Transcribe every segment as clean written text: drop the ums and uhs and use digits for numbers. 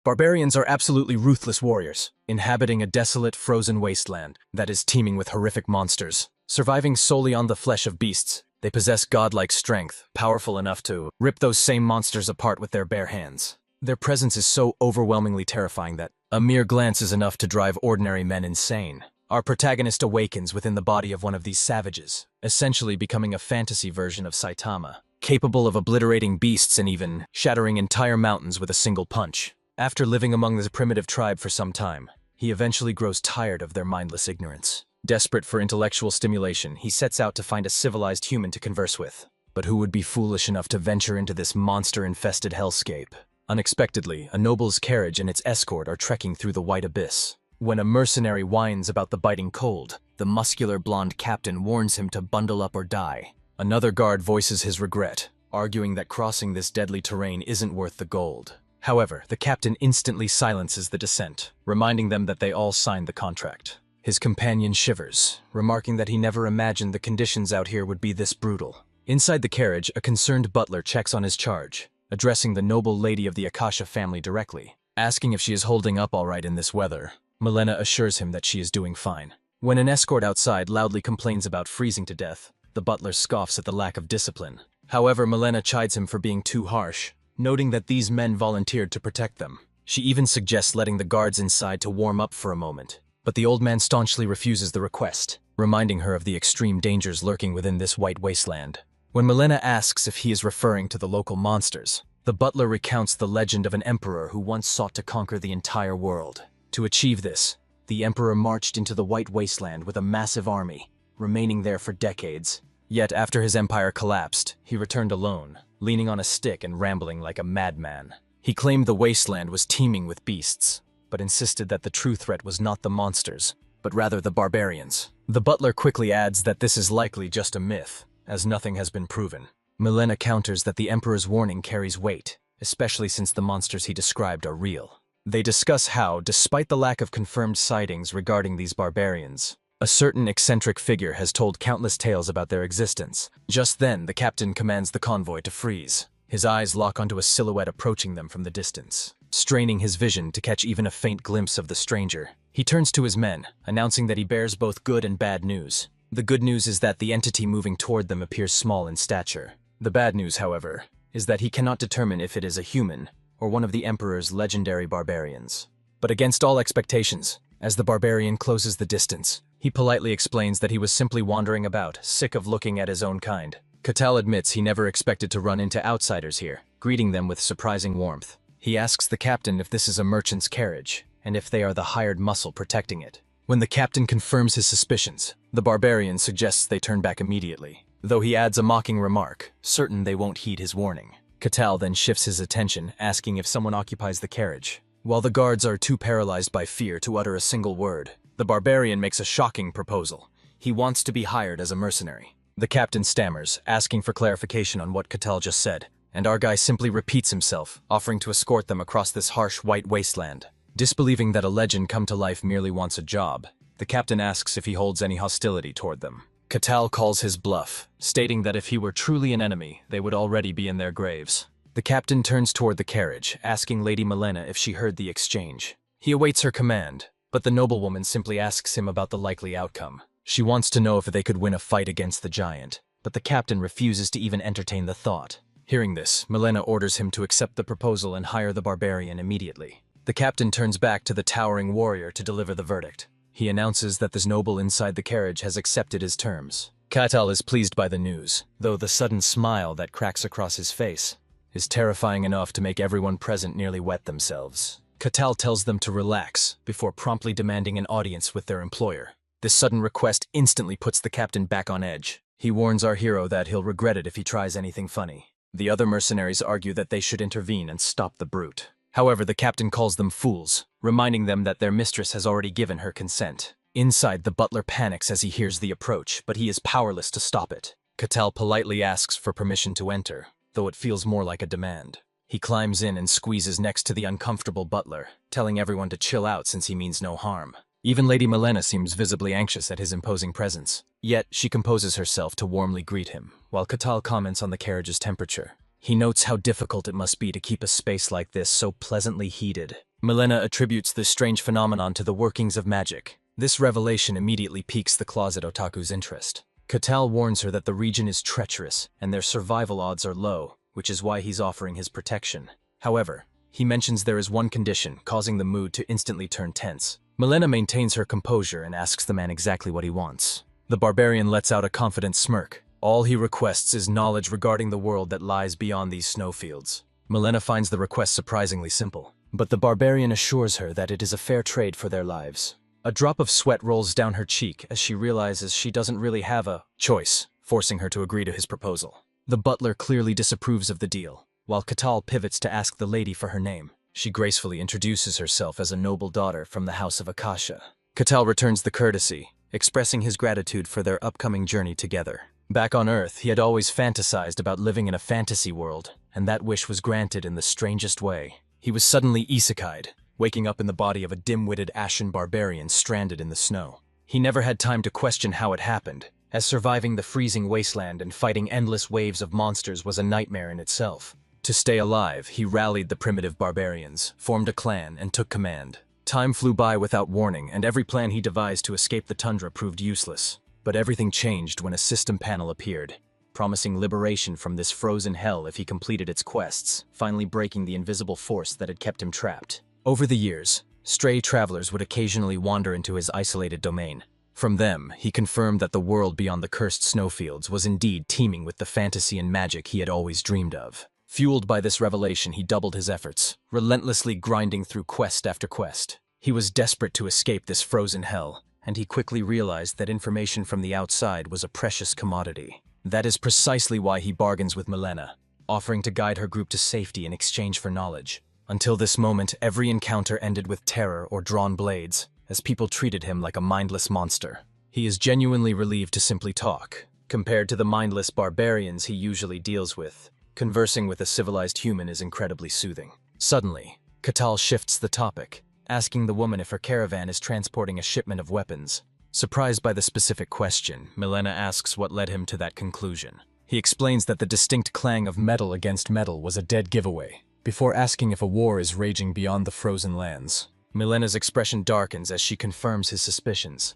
Barbarians are absolutely ruthless warriors, inhabiting a desolate, frozen wasteland that is teeming with horrific monsters. Surviving solely on the flesh of beasts, they possess godlike strength, powerful enough to rip those same monsters apart with their bare hands. Their presence is so overwhelmingly terrifying that a mere glance is enough to drive ordinary men insane. Our protagonist awakens within the body of one of these savages, essentially becoming a fantasy version of Saitama, capable of obliterating beasts and even shattering entire mountains with a single punch. After living among this primitive tribe for some time, he eventually grows tired of their mindless ignorance. Desperate for intellectual stimulation, he sets out to find a civilized human to converse with. But who would be foolish enough to venture into this monster-infested hellscape? Unexpectedly, a noble's carriage and its escort are trekking through the white abyss. When a mercenary whines about the biting cold, the muscular blonde captain warns him to bundle up or die. Another guard voices his regret, arguing that crossing this deadly terrain isn't worth the gold. However, the captain instantly silences the dissent, reminding them that they all signed the contract. His companion shivers, remarking that he never imagined the conditions out here would be this brutal. Inside the carriage, a concerned butler checks on his charge, addressing the noble lady of the Akasha family directly, asking if she is holding up all right in this weather. Milena assures him that she is doing fine. When an escort outside loudly complains about freezing to death, the butler scoffs at the lack of discipline. However, Milena chides him for being too harsh, noting that these men volunteered to protect them. She even suggests letting the guards inside to warm up for a moment, but the old man staunchly refuses the request, reminding her of the extreme dangers lurking within this white wasteland. When Milena asks if he is referring to the local monsters, the butler recounts the legend of an emperor who once sought to conquer the entire world. To achieve this, the emperor marched into the white wasteland with a massive army, remaining there for decades. Yet after his empire collapsed, he returned alone, leaning on a stick and rambling like a madman. He claimed the wasteland was teeming with beasts, but insisted that the true threat was not the monsters, but rather the barbarians. The butler quickly adds that this is likely just a myth, as nothing has been proven. Milena counters that the emperor's warning carries weight, especially since the monsters he described are real. They discuss how, despite the lack of confirmed sightings regarding these barbarians, a certain eccentric figure has told countless tales about their existence. Just then, the captain commands the convoy to freeze. His eyes lock onto a silhouette approaching them from the distance, straining his vision to catch even a faint glimpse of the stranger. He turns to his men, announcing that he bears both good and bad news. The good news is that the entity moving toward them appears small in stature. The bad news, however, is that he cannot determine if it is a human or one of the Emperor's legendary barbarians. But against all expectations, as the barbarian closes the distance, he politely explains that he was simply wandering about, sick of looking at his own kind. Catal admits he never expected to run into outsiders here, greeting them with surprising warmth. He asks the captain if this is a merchant's carriage, and if they are the hired muscle protecting it. When the captain confirms his suspicions, the barbarian suggests they turn back immediately, though he adds a mocking remark, certain they won't heed his warning. Catal then shifts his attention, asking if someone occupies the carriage. While the guards are too paralyzed by fear to utter a single word, the barbarian makes a shocking proposal. He wants to be hired as a mercenary. The captain stammers, asking for clarification on what Catal just said, and our guy simply repeats himself, offering to escort them across this harsh white wasteland. Disbelieving that a legend come to life merely wants a job, the captain asks if he holds any hostility toward them. Catal calls his bluff, stating that if he were truly an enemy, they would already be in their graves. The captain turns toward the carriage, asking Lady Milena if she heard the exchange. He awaits her command, but the noblewoman simply asks him about the likely outcome. She wants to know if they could win a fight against the giant, but the captain refuses to even entertain the thought. Hearing this, Milena orders him to accept the proposal and hire the barbarian immediately. The captain turns back to the towering warrior to deliver the verdict. He announces that this noble inside the carriage has accepted his terms. Catal is pleased by the news, though the sudden smile that cracks across his face is terrifying enough to make everyone present nearly wet themselves. Catal tells them to relax before promptly demanding an audience with their employer. This sudden request instantly puts the captain back on edge. He warns our hero that he'll regret it if he tries anything funny. The other mercenaries argue that they should intervene and stop the brute. However, the captain calls them fools, reminding them that their mistress has already given her consent. Inside, the butler panics as he hears the approach, but he is powerless to stop it. Catal politely asks for permission to enter, though it feels more like a demand. He climbs in and squeezes next to the uncomfortable butler, telling everyone to chill out since he means no harm. Even Lady Milena seems visibly anxious at his imposing presence. Yet, she composes herself to warmly greet him, while Catal comments on the carriage's temperature. He notes how difficult it must be to keep a space like this so pleasantly heated. Milena attributes this strange phenomenon to the workings of magic. This revelation immediately piques the closet otaku's interest. Katal warns her that the region is treacherous and their survival odds are low, which is why he's offering his protection. However, he mentions there is one condition, causing the mood to instantly turn tense. Milena maintains her composure and asks the man exactly what he wants. The barbarian lets out a confident smirk. All he requests is knowledge regarding the world that lies beyond these snowfields. Milena finds the request surprisingly simple, but the barbarian assures her that it is a fair trade for their lives. A drop of sweat rolls down her cheek as she realizes she doesn't really have a choice, forcing her to agree to his proposal. The butler clearly disapproves of the deal. While Katal pivots to ask the lady for her name, she gracefully introduces herself as a noble daughter from the House of Akasha. Katal returns the courtesy, expressing his gratitude for their upcoming journey together. Back on Earth, he had always fantasized about living in a fantasy world, and that wish was granted in the strangest way. He was suddenly isekai'd, waking up in the body of a dim-witted ashen barbarian stranded in the snow. He never had time to question how it happened, as surviving the freezing wasteland and fighting endless waves of monsters was a nightmare in itself. To stay alive, he rallied the primitive barbarians, formed a clan, and took command. Time flew by without warning, and every plan he devised to escape the tundra proved useless. But everything changed when a system panel appeared, promising liberation from this frozen hell if he completed its quests, finally breaking the invisible force that had kept him trapped. Over the years, stray travelers would occasionally wander into his isolated domain. From them, he confirmed that the world beyond the cursed snowfields was indeed teeming with the fantasy and magic he had always dreamed of. Fueled by this revelation, he doubled his efforts, relentlessly grinding through quest after quest. He was desperate to escape this frozen hell, and he quickly realized that information from the outside was a precious commodity. That is precisely why he bargains with Milena, offering to guide her group to safety in exchange for knowledge. Until this moment, every encounter ended with terror or drawn blades, as people treated him like a mindless monster. He is genuinely relieved to simply talk, compared to the mindless barbarians he usually deals with. Conversing with a civilized human is incredibly soothing. Suddenly, Katal shifts the topic, asking the woman if her caravan is transporting a shipment of weapons. Surprised by the specific question, Milena asks what led him to that conclusion. He explains that the distinct clang of metal against metal was a dead giveaway, before asking if a war is raging beyond the frozen lands. Milena's expression darkens as she confirms his suspicions.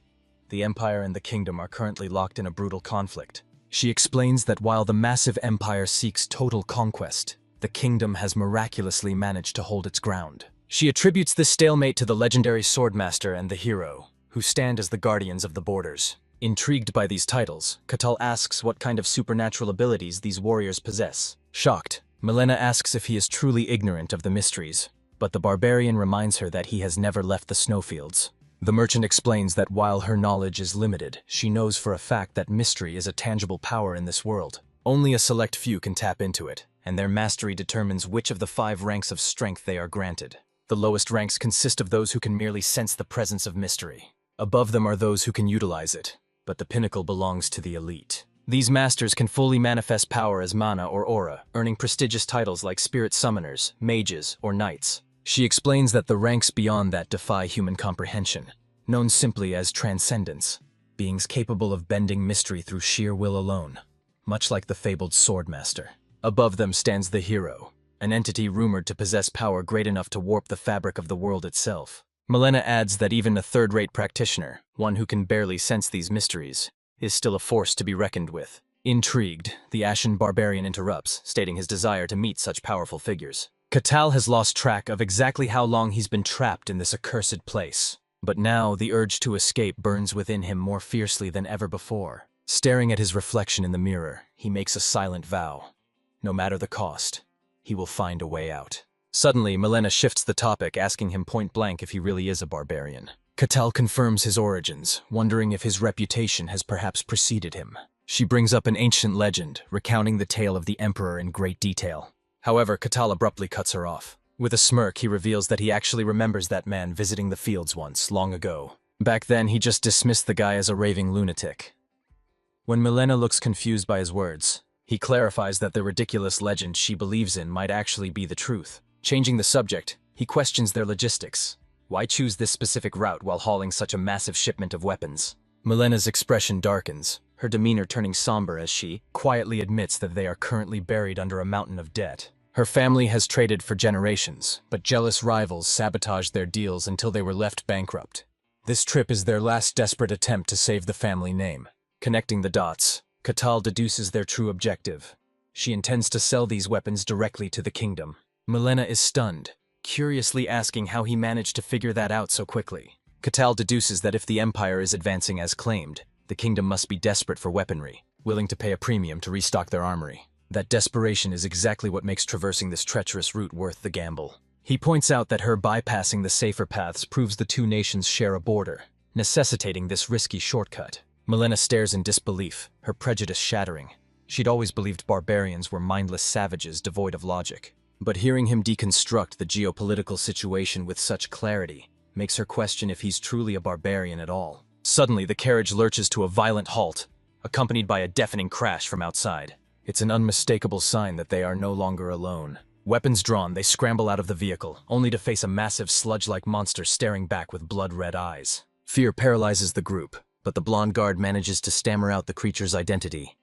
The Empire and the Kingdom are currently locked in a brutal conflict. She explains that while the massive empire seeks total conquest, the kingdom has miraculously managed to hold its ground. She attributes this stalemate to the legendary Swordmaster and the Hero, who stand as the guardians of the borders. Intrigued by these titles, Katal asks what kind of supernatural abilities these warriors possess. Shocked, Milena asks if he is truly ignorant of the mysteries, but the barbarian reminds her that he has never left the snowfields. The merchant explains that while her knowledge is limited, she knows for a fact that mystery is a tangible power in this world. Only a select few can tap into it, and their mastery determines which of the 5 ranks of strength they are granted. The lowest ranks consist of those who can merely sense the presence of mystery. Above them are those who can utilize it, but the pinnacle belongs to the elite. These masters can fully manifest power as mana or aura, earning prestigious titles like spirit summoners, mages, or knights. She explains that the ranks beyond that defy human comprehension, known simply as transcendence, beings capable of bending mystery through sheer will alone, much like the fabled Swordmaster. Above them stands the Hero, an entity rumored to possess power great enough to warp the fabric of the world itself. Milena adds that even a third-rate practitioner, one who can barely sense these mysteries, is still a force to be reckoned with. Intrigued, the Ashen Barbarian interrupts, stating his desire to meet such powerful figures. Katal has lost track of exactly how long he's been trapped in this accursed place, but now the urge to escape burns within him more fiercely than ever before. Staring at his reflection in the mirror, he makes a silent vow. No matter the cost, he will find a way out. Suddenly, Milena shifts the topic, asking him point-blank if he really is a barbarian. Katal confirms his origins, wondering if his reputation has perhaps preceded him. She brings up an ancient legend, recounting the tale of the Emperor in great detail. However, Katal abruptly cuts her off. With a smirk, he reveals that he actually remembers that man visiting the fields once, long ago. Back then, he just dismissed the guy as a raving lunatic. When Milena looks confused by his words, he clarifies that the ridiculous legend she believes in might actually be the truth. Changing the subject, he questions their logistics. Why choose this specific route while hauling such a massive shipment of weapons? Milena's expression darkens, her demeanor turning somber as she quietly admits that they are currently buried under a mountain of debt. Her family has traded for generations, but jealous rivals sabotaged their deals until they were left bankrupt. This trip is their last desperate attempt to save the family name. Connecting the dots, Catal deduces their true objective. She intends to sell these weapons directly to the kingdom. Milena is stunned, curiously asking how he managed to figure that out so quickly. Catal deduces that if the empire is advancing as claimed, the kingdom must be desperate for weaponry, willing to pay a premium to restock their armory. That desperation is exactly what makes traversing this treacherous route worth the gamble. He points out that her bypassing the safer paths proves the two nations share a border, necessitating this risky shortcut. Milena stares in disbelief, her prejudice shattering. She'd always believed barbarians were mindless savages devoid of logic. But hearing him deconstruct the geopolitical situation with such clarity makes her question if he's truly a barbarian at all. Suddenly, the carriage lurches to a violent halt, accompanied by a deafening crash from outside. It's an unmistakable sign that they are no longer alone. Weapons drawn, they scramble out of the vehicle, only to face a massive sludge-like monster staring back with blood-red eyes. Fear paralyzes the group, but the blonde guard manages to stammer out the creature's identity.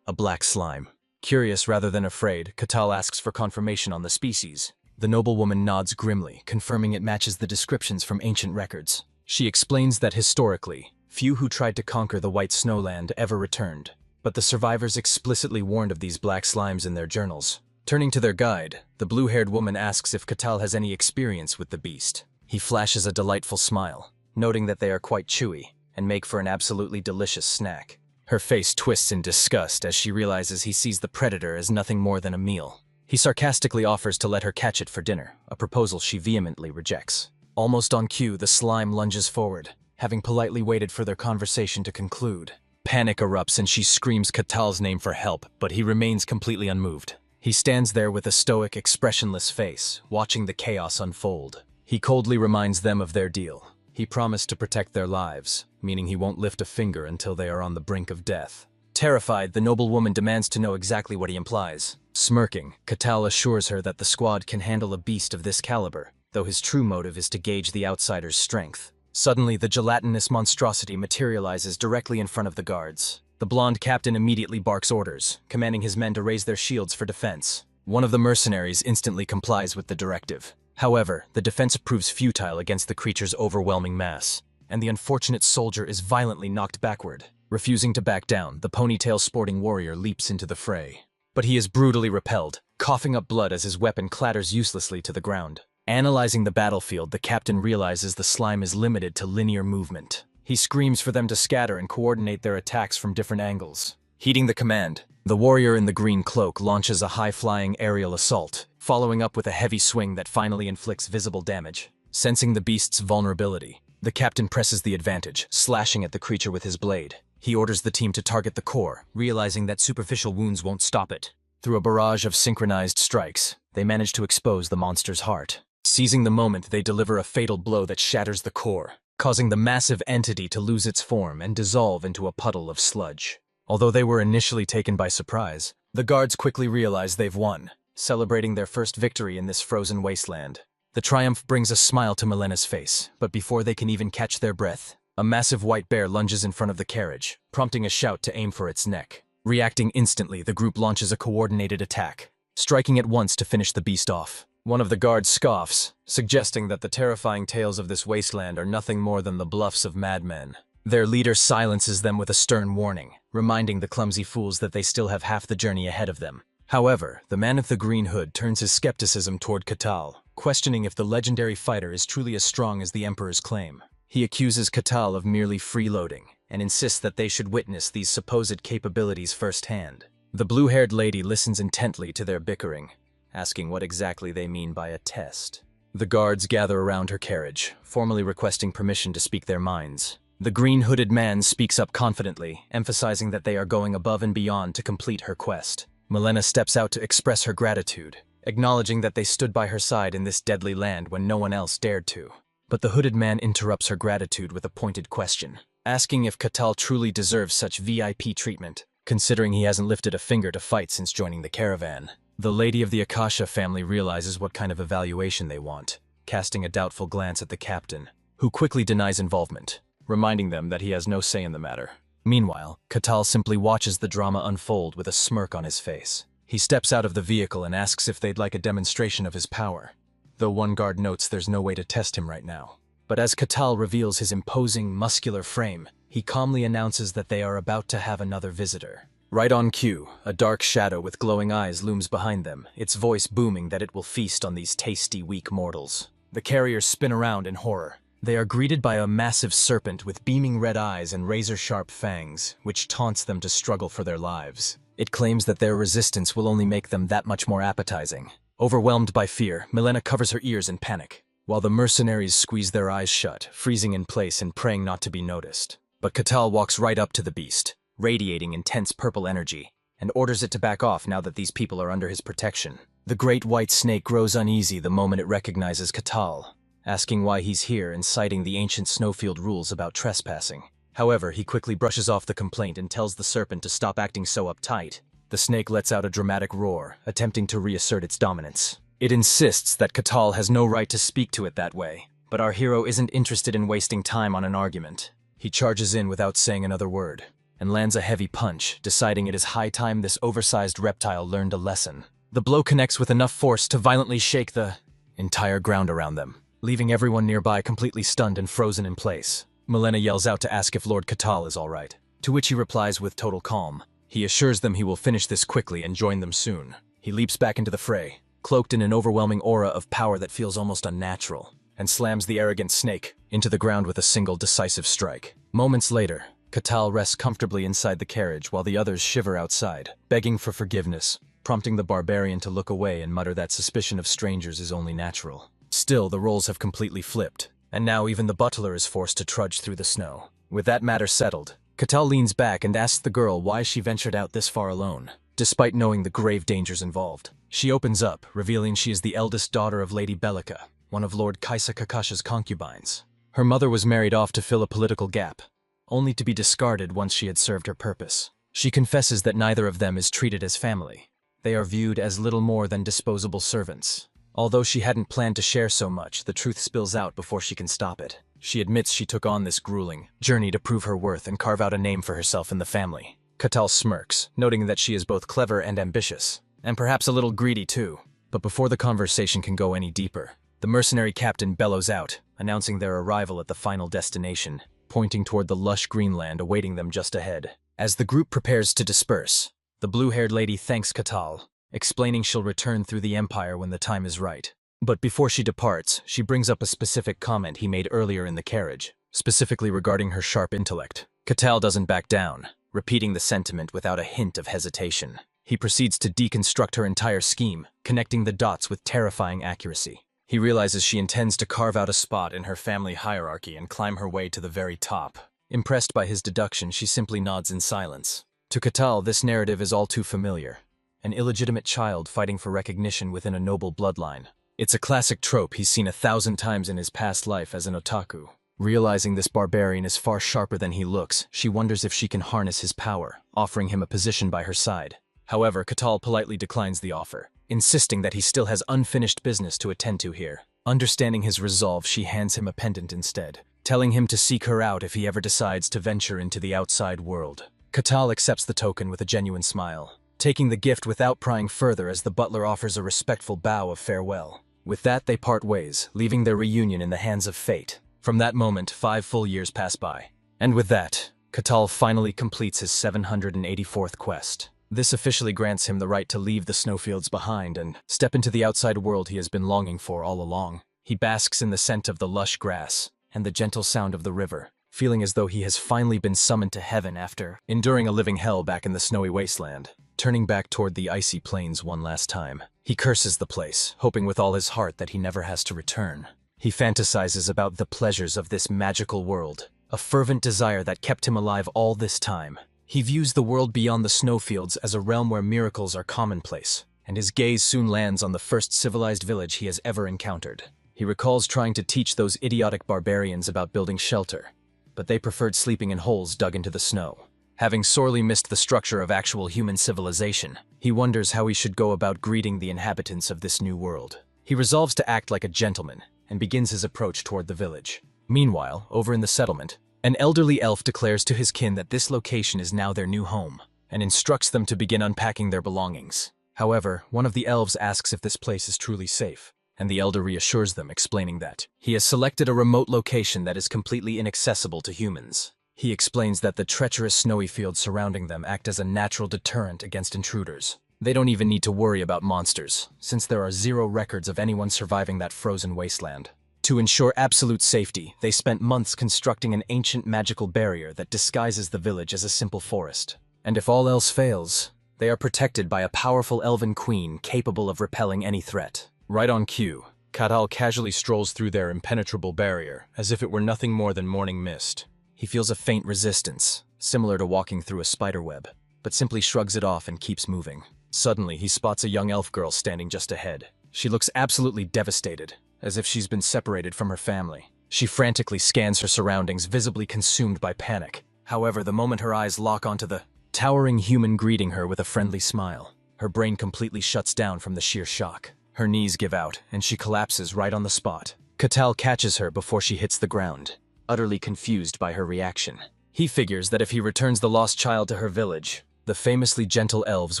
A black slime. Curious rather than afraid, Catal asks for confirmation on the species. The noblewoman nods grimly, confirming it matches the descriptions from ancient records. She explains that historically, few who tried to conquer the White Snowland ever returned, but the survivors explicitly warned of these black slimes in their journals. Turning to their guide, the blue-haired woman asks if Catal has any experience with the beast. He flashes a delightful smile, noting that they are quite chewy and make for an absolutely delicious snack. Her face twists in disgust as she realizes he sees the predator as nothing more than a meal. He sarcastically offers to let her catch it for dinner, a proposal she vehemently rejects. Almost on cue, the slime lunges forward, having politely waited for their conversation to conclude. Panic erupts and she screams Catal's name for help, but he remains completely unmoved. He stands there with a stoic, expressionless face, watching the chaos unfold. He coldly reminds them of their deal. He promised to protect their lives, meaning he won't lift a finger until they are on the brink of death. Terrified, the noblewoman demands to know exactly what he implies. Smirking, Catal assures her that the squad can handle a beast of this caliber, though his true motive is to gauge the outsider's strength. Suddenly, the gelatinous monstrosity materializes directly in front of the guards. The blonde captain immediately barks orders, commanding his men to raise their shields for defense. One of the mercenaries instantly complies with the directive. However, the defense proves futile against the creature's overwhelming mass, and the unfortunate soldier is violently knocked backward. Refusing to back down, the ponytail-sporting warrior leaps into the fray. But he is brutally repelled, coughing up blood as his weapon clatters uselessly to the ground. Analyzing the battlefield, the captain realizes the slime is limited to linear movement. He screams for them to scatter and coordinate their attacks from different angles. Heeding the command, the warrior in the green cloak launches a high-flying aerial assault, following up with a heavy swing that finally inflicts visible damage. Sensing the beast's vulnerability, the captain presses the advantage, slashing at the creature with his blade. He orders the team to target the core, realizing that superficial wounds won't stop it. Through a barrage of synchronized strikes, they manage to expose the monster's heart. Seizing the moment, they deliver a fatal blow that shatters the core, causing the massive entity to lose its form and dissolve into a puddle of sludge. Although they were initially taken by surprise, the guards quickly realize they've won, celebrating their first victory in this frozen wasteland. The triumph brings a smile to Milena's face, but before they can even catch their breath, a massive white bear lunges in front of the carriage, prompting a shout to aim for its neck. Reacting instantly, the group launches a coordinated attack, striking at once to finish the beast off. One of the guards scoffs, suggesting that the terrifying tales of this wasteland are nothing more than the bluffs of madmen. Their leader silences them with a stern warning, reminding the clumsy fools that they still have half the journey ahead of them. However, the man of the green hood turns his skepticism toward Catal, questioning if the legendary fighter is truly as strong as the Emperor's claim. He accuses Catal of merely freeloading, and insists that they should witness these supposed capabilities firsthand. The blue-haired lady listens intently to their bickering, asking what exactly they mean by a test. The guards gather around her carriage, formally requesting permission to speak their minds. The green-hooded man speaks up confidently, emphasizing that they are going above and beyond to complete her quest. Milena steps out to express her gratitude, acknowledging that they stood by her side in this deadly land when no one else dared to. But the hooded man interrupts her gratitude with a pointed question, asking if Catal truly deserves such VIP treatment, considering he hasn't lifted a finger to fight since joining the caravan. The lady of the Akasha family realizes what kind of evaluation they want, casting a doubtful glance at the captain, who quickly denies involvement, reminding them that he has no say in the matter. Meanwhile, Catal simply watches the drama unfold with a smirk on his face. He steps out of the vehicle and asks if they'd like a demonstration of his power, though one guard notes there's no way to test him right now. But as Katal reveals his imposing, muscular frame, he calmly announces that they are about to have another visitor. Right on cue, a dark shadow with glowing eyes looms behind them, its voice booming that it will feast on these tasty, weak mortals. The carriers spin around in horror. They are greeted by a massive serpent with beaming red eyes and razor-sharp fangs, which taunts them to struggle for their lives. It claims that their resistance will only make them that much more appetizing. Overwhelmed by fear, Milena covers her ears in panic, while the mercenaries squeeze their eyes shut, freezing in place and praying not to be noticed. But Katal walks right up to the beast, radiating intense purple energy, and orders it to back off now that these people are under his protection. The great white snake grows uneasy the moment it recognizes Katal, asking why he's here and citing the ancient snowfield rules about trespassing. However, he quickly brushes off the complaint and tells the serpent to stop acting so uptight. The snake lets out a dramatic roar, attempting to reassert its dominance. It insists that Katal has no right to speak to it that way, but our hero isn't interested in wasting time on an argument. He charges in without saying another word, and lands a heavy punch, deciding it is high time this oversized reptile learned a lesson. The blow connects with enough force to violently shake the entire ground around them, leaving everyone nearby completely stunned and frozen in place. Milena yells out to ask if Lord Katal is all right, to which he replies with total calm. He assures them he will finish this quickly and join them soon. He leaps back into the fray, cloaked in an overwhelming aura of power that feels almost unnatural, and slams the arrogant snake into the ground with a single decisive strike. Moments later, Katal rests comfortably inside the carriage while the others shiver outside, begging for forgiveness, prompting the barbarian to look away and mutter that suspicion of strangers is only natural. Still, the roles have completely flipped, and now even the butler is forced to trudge through the snow. With that matter settled, Katal leans back and asks the girl why she ventured out this far alone, despite knowing the grave dangers involved. She opens up, revealing she is the eldest daughter of Lady Bellica, one of Lord Kaisa Kakasha's concubines. Her mother was married off to fill a political gap, only to be discarded once she had served her purpose. She confesses that neither of them is treated as family. They are viewed as little more than disposable servants. Although she hadn't planned to share so much, the truth spills out before she can stop it. She admits she took on this grueling journey to prove her worth and carve out a name for herself in the family. Katal smirks, noting that she is both clever and ambitious, and perhaps a little greedy too. But before the conversation can go any deeper, the mercenary captain bellows out, announcing their arrival at the final destination, pointing toward the lush green land awaiting them just ahead. As the group prepares to disperse, the blue-haired lady thanks Katal, explaining she'll return through the Empire when the time is right. But before she departs, she brings up a specific comment he made earlier in the carriage, specifically regarding her sharp intellect. Katal doesn't back down, repeating the sentiment without a hint of hesitation. He proceeds to deconstruct her entire scheme, connecting the dots with terrifying accuracy. He realizes she intends to carve out a spot in her family hierarchy and climb her way to the very top. Impressed by his deduction, she simply nods in silence. To Katal, this narrative is all too familiar. An illegitimate child fighting for recognition within a noble bloodline. It's a classic trope he's seen 1,000 times in his past life as an otaku. Realizing this barbarian is far sharper than he looks, she wonders if she can harness his power, offering him a position by her side. However, Katal politely declines the offer, insisting that he still has unfinished business to attend to here. Understanding his resolve, she hands him a pendant instead, telling him to seek her out if he ever decides to venture into the outside world. Katal accepts the token with a genuine smile, taking the gift without prying further as the butler offers a respectful bow of farewell. With that, they part ways, leaving their reunion in the hands of fate. From that moment, 5 full years pass by. And with that, Katal finally completes his 784th quest. This officially grants him the right to leave the snowfields behind and step into the outside world he has been longing for all along. He basks in the scent of the lush grass and the gentle sound of the river, feeling as though he has finally been summoned to heaven after enduring a living hell back in the snowy wasteland. Turning back toward the icy plains one last time, he curses the place, hoping with all his heart that he never has to return. He fantasizes about the pleasures of this magical world, a fervent desire that kept him alive all this time. He views the world beyond the snowfields as a realm where miracles are commonplace, and his gaze soon lands on the first civilized village he has ever encountered. He recalls trying to teach those idiotic barbarians about building shelter, but they preferred sleeping in holes dug into the snow. Having sorely missed the structure of actual human civilization, he wonders how he should go about greeting the inhabitants of this new world. He resolves to act like a gentleman and begins his approach toward the village. Meanwhile, over in the settlement, an elderly elf declares to his kin that this location is now their new home and instructs them to begin unpacking their belongings. However, one of the elves asks if this place is truly safe, and the elder reassures them, explaining that he has selected a remote location that is completely inaccessible to humans. He explains that the treacherous snowy fields surrounding them act as a natural deterrent against intruders. They don't even need to worry about monsters, since there are zero records of anyone surviving that frozen wasteland. To ensure absolute safety, they spent months constructing an ancient magical barrier that disguises the village as a simple forest. And if all else fails, they are protected by a powerful elven queen capable of repelling any threat. Right on cue, Katal casually strolls through their impenetrable barrier, as if it were nothing more than morning mist. He feels a faint resistance, similar to walking through a spiderweb, but simply shrugs it off and keeps moving. Suddenly, he spots a young elf girl standing just ahead. She looks absolutely devastated, as if she's been separated from her family. She frantically scans her surroundings, visibly consumed by panic. However, the moment her eyes lock onto the towering human greeting her with a friendly smile, her brain completely shuts down from the sheer shock. Her knees give out, and she collapses right on the spot. Katal catches her before she hits the ground, utterly confused by her reaction. He figures that if he returns the lost child to her village, the famously gentle elves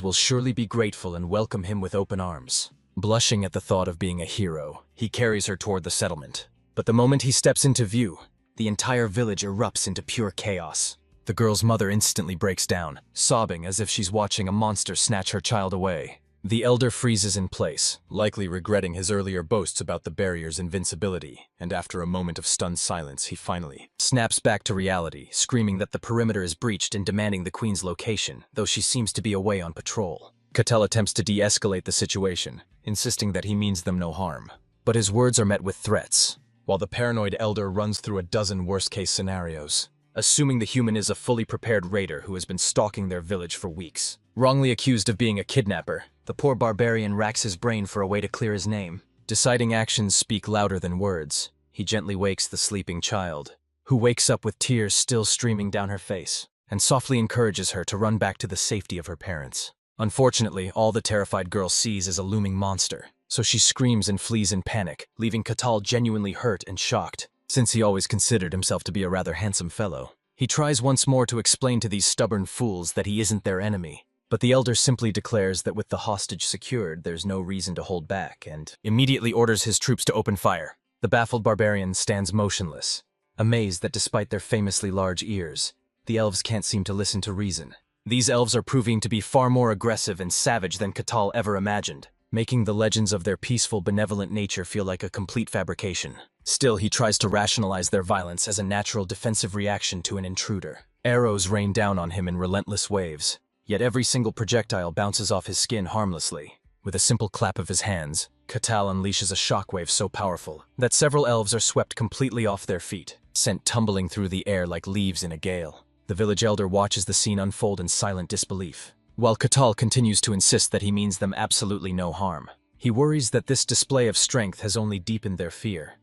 will surely be grateful and welcome him with open arms. Blushing at the thought of being a hero, he carries her toward the settlement. But the moment he steps into view, the entire village erupts into pure chaos. The girl's mother instantly breaks down, sobbing as if she's watching a monster snatch her child away. The elder freezes in place, likely regretting his earlier boasts about the barrier's invincibility, and after a moment of stunned silence, he finally snaps back to reality, screaming that the perimeter is breached and demanding the queen's location, though she seems to be away on patrol. Katal attempts to de-escalate the situation, insisting that he means them no harm. But his words are met with threats, while the paranoid elder runs through a dozen worst-case scenarios, assuming the human is a fully prepared raider who has been stalking their village for weeks. Wrongly accused of being a kidnapper, the poor barbarian racks his brain for a way to clear his name. Deciding actions speak louder than words, he gently wakes the sleeping child, who wakes up with tears still streaming down her face, and softly encourages her to run back to the safety of her parents. Unfortunately, all the terrified girl sees is a looming monster, so she screams and flees in panic, leaving Katal genuinely hurt and shocked, since he always considered himself to be a rather handsome fellow. He tries once more to explain to these stubborn fools that he isn't their enemy, but the elder simply declares that with the hostage secured, there's no reason to hold back, and immediately orders his troops to open fire. The baffled barbarian stands motionless, amazed that despite their famously large ears, the elves can't seem to listen to reason. These elves are proving to be far more aggressive and savage than Katal ever imagined, making the legends of their peaceful, benevolent nature feel like a complete fabrication. Still, he tries to rationalize their violence as a natural defensive reaction to an intruder. Arrows rain down on him in relentless waves, yet every single projectile bounces off his skin harmlessly. With a simple clap of his hands, Katal unleashes a shockwave so powerful that several elves are swept completely off their feet, sent tumbling through the air like leaves in a gale. The village elder watches the scene unfold in silent disbelief, while Katal continues to insist that he means them absolutely no harm. He worries that this display of strength has only deepened their fear.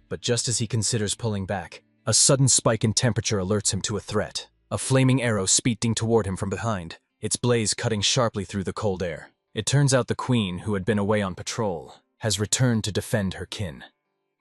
But just as he considers pulling back, a sudden spike in temperature alerts him to a threat. A flaming arrow speeding toward him from behind, its blaze cutting sharply through the cold air. It turns out the queen, who had been away on patrol, has returned to defend her kin.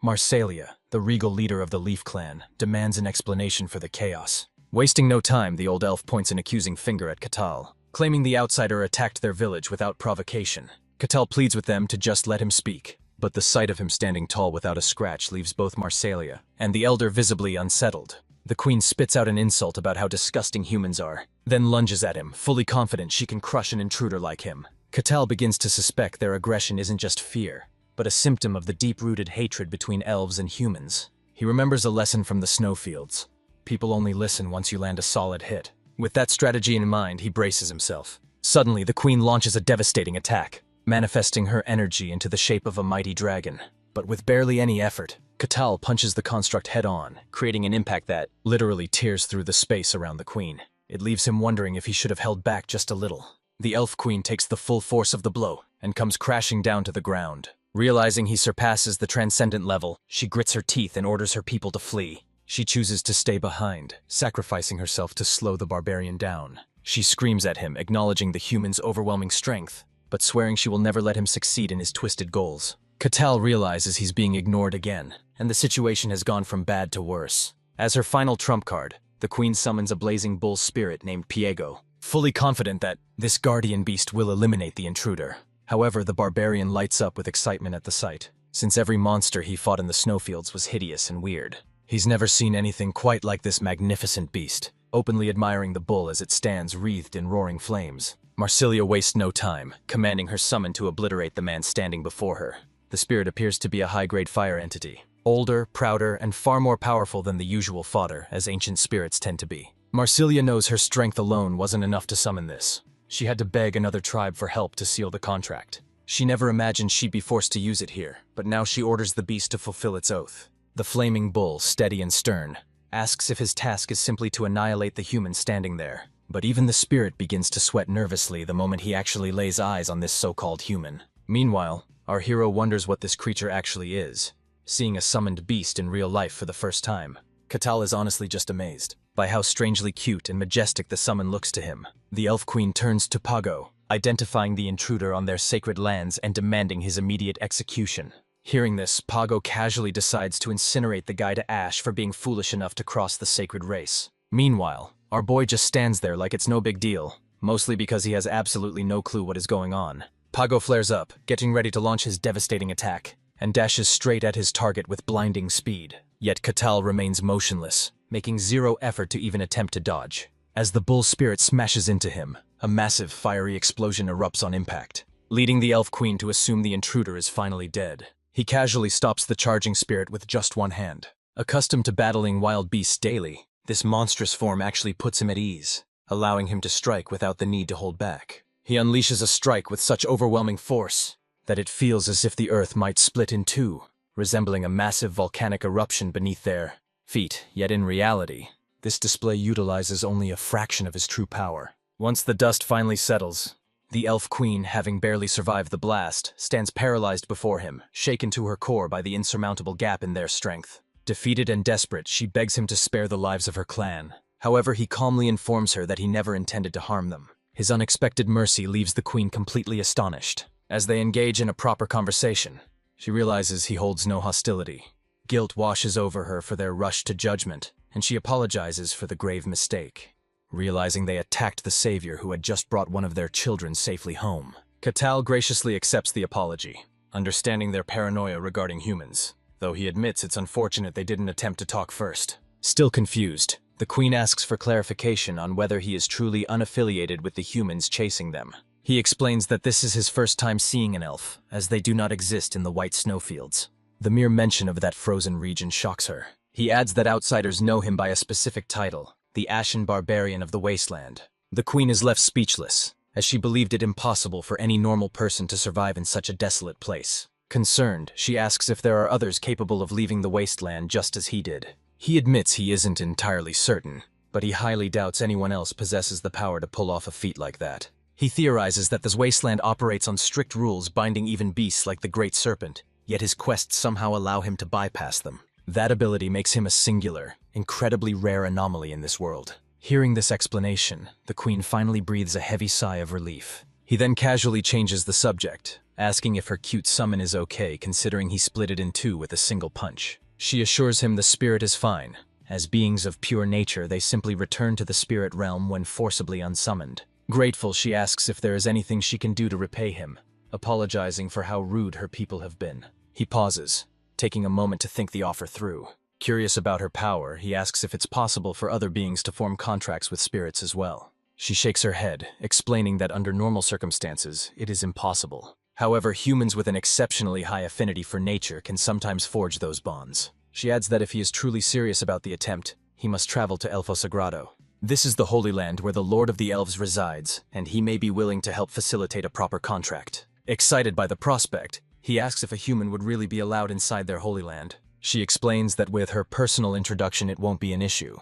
Marsalia, the regal leader of the Leaf clan, demands an explanation for the chaos. Wasting no time, the old elf points an accusing finger at Katal, claiming the outsider attacked their village without provocation. Katal pleads with them to just let him speak, but the sight of him standing tall without a scratch leaves both Marsalia and the elder visibly unsettled. The queen spits out an insult about how disgusting humans are, then lunges at him, fully confident she can crush an intruder like him. Katal begins to suspect their aggression isn't just fear, but a symptom of the deep-rooted hatred between elves and humans. He remembers a lesson from the snowfields. People only listen once you land a solid hit. With that strategy in mind, he braces himself. Suddenly, the queen launches a devastating attack, manifesting her energy into the shape of a mighty dragon. But with barely any effort, Katal punches the construct head-on, creating an impact that literally tears through the space around the queen. It leaves him wondering if he should have held back just a little. The elf queen takes the full force of the blow and comes crashing down to the ground. Realizing he surpasses the transcendent level, she grits her teeth and orders her people to flee. She chooses to stay behind, sacrificing herself to slow the barbarian down. She screams at him, acknowledging the human's overwhelming strength, but swearing she will never let him succeed in his twisted goals. Katal realizes he's being ignored again, and the situation has gone from bad to worse. As her final trump card, the queen summons a blazing bull spirit named Piego. fully confident that this guardian beast will eliminate the intruder. However, the barbarian lights up with excitement at the sight, since every monster he fought in the snowfields was hideous and weird. He's never seen anything quite like this magnificent beast, openly admiring the bull as it stands wreathed in roaring flames. Marsilia wastes no time, commanding her summon to obliterate the man standing before her. The spirit appears to be a high-grade fire entity, older, prouder, and far more powerful than the usual fodder, as ancient spirits tend to be. Marsilia knows her strength alone wasn't enough to summon this. She had to beg another tribe for help to seal the contract. She never imagined she'd be forced to use it here, but now she orders the beast to fulfill its oath. The flaming bull, steady and stern, asks if his task is simply to annihilate the human standing there. But even the spirit begins to sweat nervously the moment he actually lays eyes on this so-called human. Meanwhile, our hero wonders what this creature actually is, seeing a summoned beast in real life for the first time. Katal is honestly just amazed by how strangely cute and majestic the summon looks to him. The elf queen turns to Pago, identifying the intruder on their sacred lands and demanding his immediate execution. Hearing this, Pago casually decides to incinerate the guy to ash for being foolish enough to cross the sacred race. Meanwhile, our boy just stands there like it's no big deal, mostly because he has absolutely no clue what is going on. Pago flares up, getting ready to launch his devastating attack, and dashes straight at his target with blinding speed. Yet Katal remains motionless, making zero effort to even attempt to dodge. As the bull spirit smashes into him, a massive fiery explosion erupts on impact, leading the elf queen to assume the intruder is finally dead. He casually stops the charging spirit with just one hand. Accustomed to battling wild beasts daily, this monstrous form actually puts him at ease, allowing him to strike without the need to hold back. He unleashes a strike with such overwhelming force that it feels as if the earth might split in two, resembling a massive volcanic eruption beneath their feet. Yet in reality, this display utilizes only a fraction of his true power. Once the dust finally settles, the elf queen, having barely survived the blast, stands paralyzed before him, shaken to her core by the insurmountable gap in their strength. Defeated and desperate, she begs him to spare the lives of her clan. However, he calmly informs her that he never intended to harm them. His unexpected mercy leaves the queen completely astonished. As they engage in a proper conversation, she realizes he holds no hostility. Guilt washes over her for their rush to judgment, and she apologizes for the grave mistake, realizing they attacked the savior who had just brought one of their children safely home. Katal graciously accepts the apology, understanding their paranoia regarding humans, though he admits it's unfortunate they didn't attempt to talk first. Still confused, the queen asks for clarification on whether he is truly unaffiliated with the humans chasing them. He explains that this is his first time seeing an elf, as they do not exist in the white snowfields. The mere mention of that frozen region shocks her. He adds that outsiders know him by a specific title, the Ashen Barbarian of the Wasteland. The queen is left speechless, as she believed it impossible for any normal person to survive in such a desolate place. Concerned, she asks if there are others capable of leaving the wasteland just as he did. He admits he isn't entirely certain, but he highly doubts anyone else possesses the power to pull off a feat like that. He theorizes that this wasteland operates on strict rules binding even beasts like the Great Serpent, yet his quests somehow allow him to bypass them. That ability makes him a singular, incredibly rare anomaly in this world. Hearing this explanation, the queen finally breathes a heavy sigh of relief. He then casually changes the subject, asking if her cute summon is okay considering he split it in two with a single punch. She assures him the spirit is fine. As beings of pure nature, they simply return to the spirit realm when forcibly unsummoned. Grateful, she asks if there is anything she can do to repay him, apologizing for how rude her people have been. He pauses, taking a moment to think the offer through. Curious about her power, he asks if it's possible for other beings to form contracts with spirits as well. She shakes her head, explaining that under normal circumstances, it is impossible. However, humans with an exceptionally high affinity for nature can sometimes forge those bonds. She adds that if he is truly serious about the attempt, he must travel to Elfo Sagrado. This is the Holy Land where the Lord of the Elves resides, and he may be willing to help facilitate a proper contract. Excited by the prospect, he asks if a human would really be allowed inside their Holy Land. She explains that with her personal introduction it won't be an issue,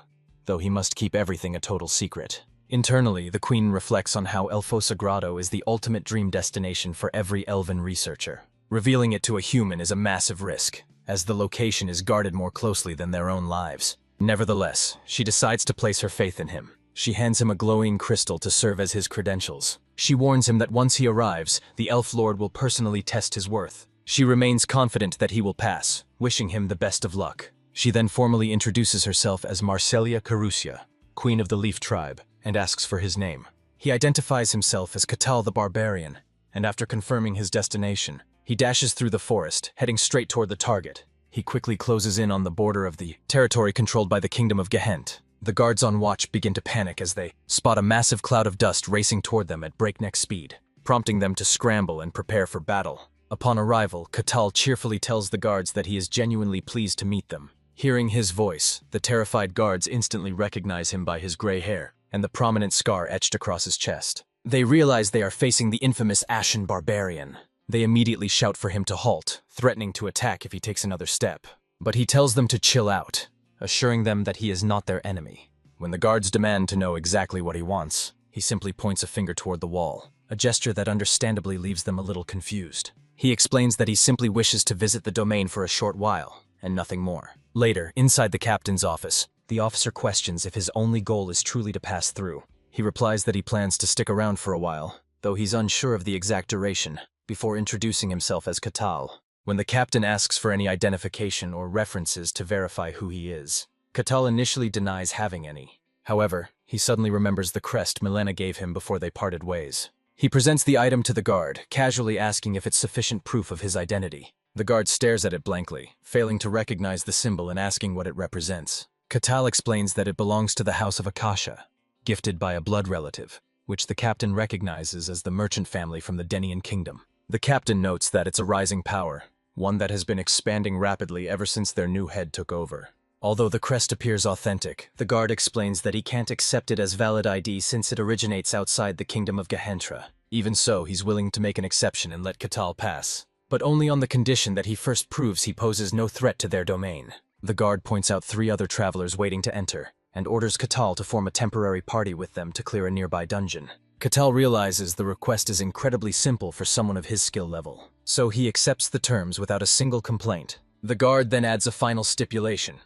though he must keep everything a total secret. Internally, the queen reflects on how Elfo Sagrado is the ultimate dream destination for every elven researcher. Revealing it to a human is a massive risk, as the location is guarded more closely than their own lives. Nevertheless, she decides to place her faith in him. She hands him a glowing crystal to serve as his credentials. She warns him that once he arrives, the Elf Lord will personally test his worth. She remains confident that he will pass, wishing him the best of luck. She then formally introduces herself as Marsilia Carusia, Queen of the Leaf Tribe, and asks for his name. He identifies himself as Katal the Barbarian, and after confirming his destination, he dashes through the forest, heading straight toward the target. He quickly closes in on the border of the territory controlled by the Kingdom of Gehent. The guards on watch begin to panic as they spot a massive cloud of dust racing toward them at breakneck speed, prompting them to scramble and prepare for battle. Upon arrival, Katal cheerfully tells the guards that he is genuinely pleased to meet them. Hearing his voice, the terrified guards instantly recognize him by his gray hair and the prominent scar etched across his chest. They realize they are facing the infamous Ashen Barbarian. They immediately shout for him to halt, threatening to attack if he takes another step. But he tells them to chill out, assuring them that he is not their enemy. When the guards demand to know exactly what he wants, he simply points a finger toward the wall, a gesture that understandably leaves them a little confused. He explains that he simply wishes to visit the domain for a short while, and nothing more. Later, inside the captain's office, the officer questions if his only goal is truly to pass through. He replies that he plans to stick around for a while, though he's unsure of the exact duration, before introducing himself as Katal. When the captain asks for any identification or references to verify who he is, Katal initially denies having any. However, he suddenly remembers the crest Milena gave him before they parted ways. He presents the item to the guard, casually asking if it's sufficient proof of his identity. The guard stares at it blankly, failing to recognize the symbol and asking what it represents. Katal explains that it belongs to the House of Akasha, gifted by a blood relative, which the captain recognizes as the merchant family from the Denian kingdom. The captain notes that it's a rising power, one that has been expanding rapidly ever since their new head took over. Although the crest appears authentic, the guard explains that he can't accept it as valid ID since it originates outside the kingdom of Gehentra. Even so, he's willing to make an exception and let Katal pass, but only on the condition that he first proves he poses no threat to their domain. The guard points out 3 other travelers waiting to enter, and orders Katal to form a temporary party with them to clear a nearby dungeon. Katal realizes the request is incredibly simple for someone of his skill level, so he accepts the terms without a single complaint. The guard then adds a final stipulation.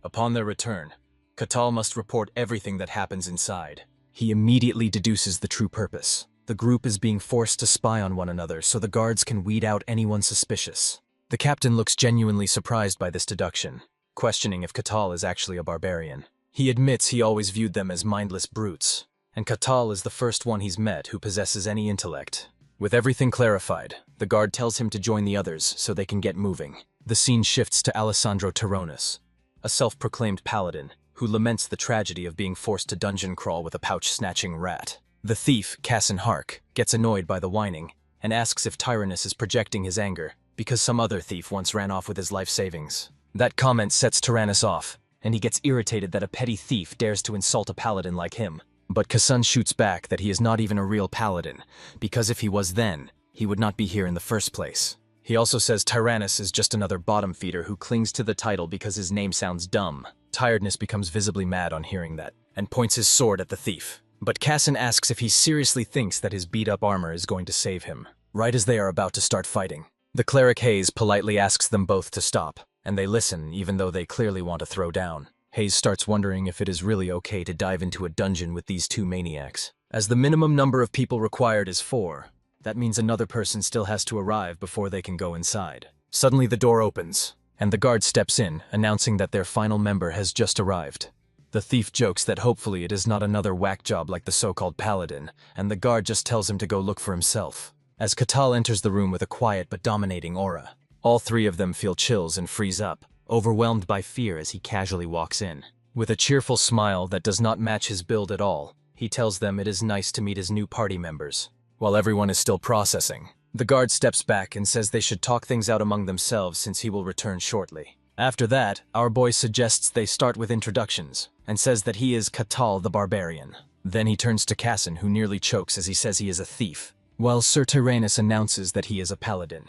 Upon their return, Katal must report everything that happens inside. He immediately deduces the true purpose. The group is being forced to spy on one another so the guards can weed out anyone suspicious. The captain looks genuinely surprised by this deduction, questioning if Katal is actually a barbarian. He admits he always viewed them as mindless brutes, and Katal is the first one he's met who possesses any intellect. With everything clarified, the guard tells him to join the others so they can get moving. The scene shifts to Alessandro Terronis, a self-proclaimed paladin who laments the tragedy of being forced to dungeon crawl with a pouch-snatching rat. The thief, Cassin Hark, gets annoyed by the whining and asks if Tyrannus is projecting his anger because some other thief once ran off with his life savings. That comment sets Tyrannus off, and he gets irritated that a petty thief dares to insult a paladin like him. But Cassin shoots back that he is not even a real paladin, because if he was then, he would not be here in the first place. He also says Tyrannus is just another bottom feeder who clings to the title because his name sounds dumb. Tiredness becomes visibly mad on hearing that, and points his sword at the thief. But Cassin asks if he seriously thinks that his beat-up armor is going to save him, right as they are about to start fighting. The cleric Hayes politely asks them both to stop, and they listen even though they clearly want to throw down. Hayes starts wondering if it is really okay to dive into a dungeon with these 2 maniacs. As the minimum number of people required is 4, that means another person still has to arrive before they can go inside. Suddenly the door opens, and the guard steps in, announcing that their final member has just arrived. The thief jokes that hopefully it is not another whack job like the so-called paladin, and the guard just tells him to go look for himself. As Katal enters the room with a quiet but dominating aura, all 3 of them feel chills and freeze up, overwhelmed by fear as he casually walks in. With a cheerful smile that does not match his build at all, he tells them it is nice to meet his new party members. While everyone is still processing, the guard steps back and says they should talk things out among themselves since he will return shortly. After that, our boy suggests they start with introductions, and says that he is Katal the Barbarian. Then he turns to Cassin, who nearly chokes as he says he is a thief, while Sir Tyrannus announces that he is a paladin.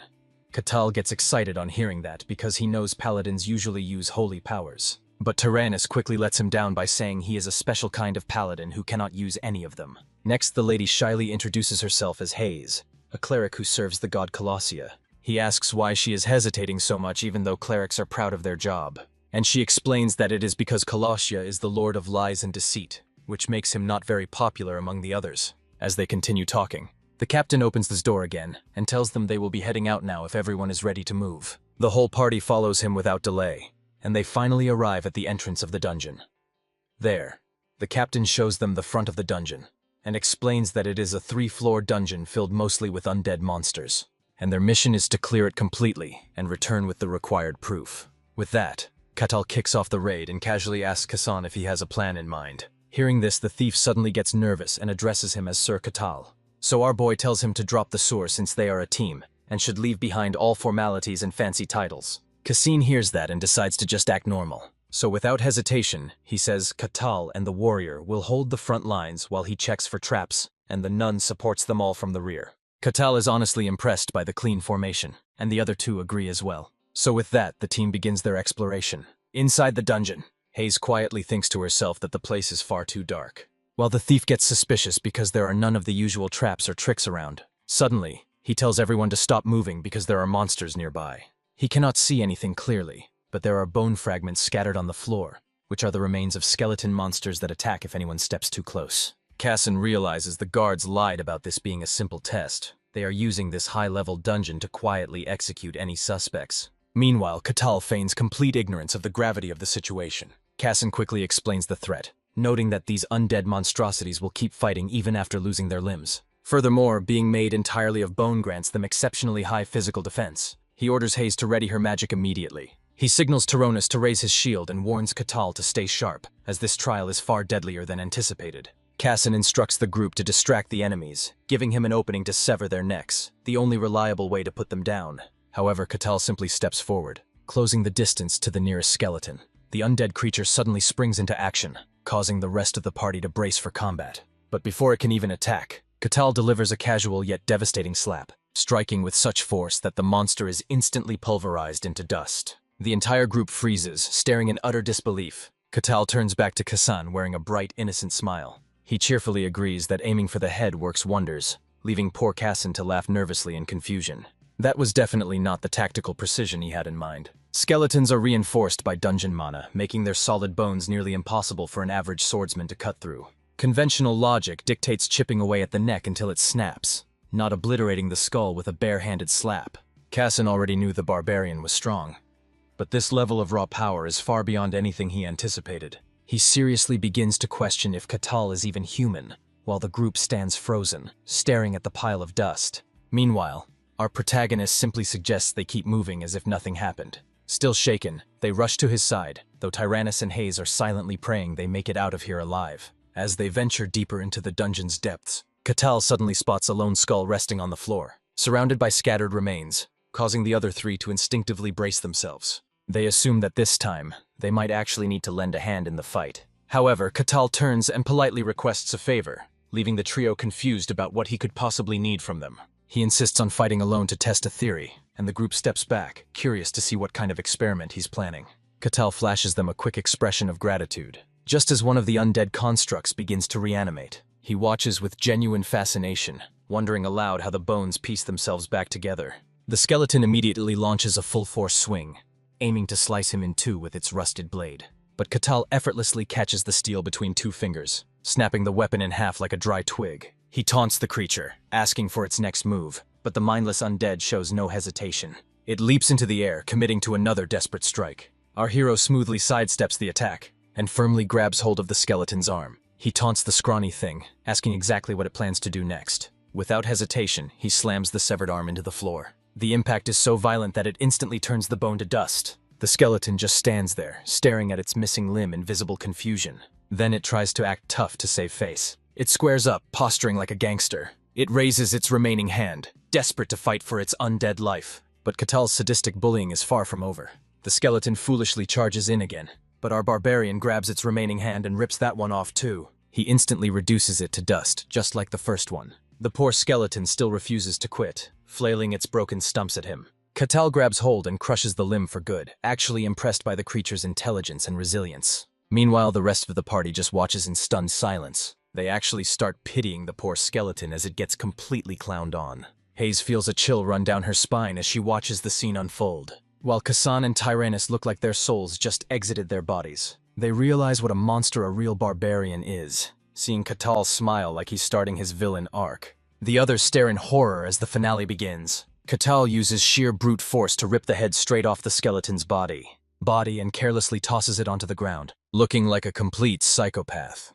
Katal gets excited on hearing that because he knows paladins usually use holy powers. But Tyrannus quickly lets him down by saying he is a special kind of paladin who cannot use any of them. Next, the lady shyly introduces herself as Hayes, a cleric who serves the god Colossia. He asks why she is hesitating so much even though clerics are proud of their job. And she explains that it is because Colossia is the lord of lies and deceit, which makes him not very popular among the others. As they continue talking, the captain opens his door again and tells them they will be heading out now if everyone is ready to move. The whole party follows him without delay, and they finally arrive at the entrance of the dungeon. There, the captain shows them the front of the dungeon, and explains that it is a 3-floor dungeon filled mostly with undead monsters, and their mission is to clear it completely and return with the required proof. With that, Katal kicks off the raid and casually asks Kassan if he has a plan in mind. Hearing this, the thief suddenly gets nervous and addresses him as Sir Katal. So our boy tells him to drop the sword since they are a team, and should leave behind all formalities and fancy titles. Kassin hears that and decides to just act normal. So without hesitation, he says Katal and the warrior will hold the front lines while he checks for traps, and the nun supports them all from the rear. Katal is honestly impressed by the clean formation, and the other two agree as well. So with that, the team begins their exploration. Inside the dungeon, Hayes quietly thinks to herself that the place is far too dark, while the thief gets suspicious because there are none of the usual traps or tricks around. Suddenly, he tells everyone to stop moving because there are monsters nearby. He cannot see anything clearly, but there are bone fragments scattered on the floor, which are the remains of skeleton monsters that attack if anyone steps too close. Kassin realizes the guards lied about this being a simple test. They are using this high-level dungeon to quietly execute any suspects. Meanwhile, Katal feigns complete ignorance of the gravity of the situation. Kassin quickly explains the threat, noting that these undead monstrosities will keep fighting even after losing their limbs. Furthermore, being made entirely of bone grants them exceptionally high physical defense. He orders Hayes to ready her magic immediately. He signals Tyrannus to raise his shield and warns Katal to stay sharp, as this trial is far deadlier than anticipated. Kassin instructs the group to distract the enemies, giving him an opening to sever their necks, the only reliable way to put them down. However, Katal simply steps forward, closing the distance to the nearest skeleton. The undead creature suddenly springs into action, causing the rest of the party to brace for combat. But before it can even attack, Katal delivers a casual yet devastating slap, striking with such force that the monster is instantly pulverized into dust. The entire group freezes, staring in utter disbelief. Katal turns back to Kassan wearing a bright, innocent smile. He cheerfully agrees that aiming for the head works wonders, leaving poor Kassin to laugh nervously in confusion. That was definitely not the tactical precision he had in mind. Skeletons are reinforced by dungeon mana, making their solid bones nearly impossible for an average swordsman to cut through. Conventional logic dictates chipping away at the neck until it snaps, not obliterating the skull with a bare-handed slap. Kassin already knew the barbarian was strong, but this level of raw power is far beyond anything he anticipated. He seriously begins to question if Katal is even human, while the group stands frozen, staring at the pile of dust. Meanwhile, our protagonist simply suggests they keep moving as if nothing happened. Still shaken, they rush to his side, though Tyrannus and Hayes are silently praying they make it out of here alive. As they venture deeper into the dungeon's depths, Katal suddenly spots a lone skull resting on the floor, surrounded by scattered remains, causing the other three to instinctively brace themselves. They assume that this time, they might actually need to lend a hand in the fight. However, Katal turns and politely requests a favor, leaving the trio confused about what he could possibly need from them. He insists on fighting alone to test a theory, and the group steps back, curious to see what kind of experiment he's planning. Katal flashes them a quick expression of gratitude. Just as one of the undead constructs begins to reanimate, he watches with genuine fascination, wondering aloud how the bones piece themselves back together. The skeleton immediately launches a full-force swing, aiming to slice him in two with its rusted blade. But Katal effortlessly catches the steel between two fingers, snapping the weapon in half like a dry twig. He taunts the creature, asking for its next move, but the mindless undead shows no hesitation. It leaps into the air, committing to another desperate strike. Our hero smoothly sidesteps the attack, and firmly grabs hold of the skeleton's arm. He taunts the scrawny thing, asking exactly what it plans to do next. Without hesitation, he slams the severed arm into the floor. The impact is so violent that it instantly turns the bone to dust. The skeleton just stands there, staring at its missing limb in visible confusion. Then it tries to act tough to save face. It squares up, posturing like a gangster. It raises its remaining hand, desperate to fight for its undead life. But Katal's sadistic bullying is far from over. The skeleton foolishly charges in again, but our barbarian grabs its remaining hand and rips that one off too. He instantly reduces it to dust, just like the first one. The poor skeleton still refuses to quit, flailing its broken stumps at him. Katal grabs hold and crushes the limb for good, actually impressed by the creature's intelligence and resilience. Meanwhile, the rest of the party just watches in stunned silence. They actually start pitying the poor skeleton as it gets completely clowned on. Hayes feels a chill run down her spine as she watches the scene unfold. While Kassan and Tyrannus look like their souls just exited their bodies, they realize what a monster a real barbarian is, seeing Katal smile like he's starting his villain arc. The others stare in horror as the finale begins. Katal uses sheer brute force to rip the head straight off the skeleton's body and carelessly tosses it onto the ground, looking like a complete psychopath.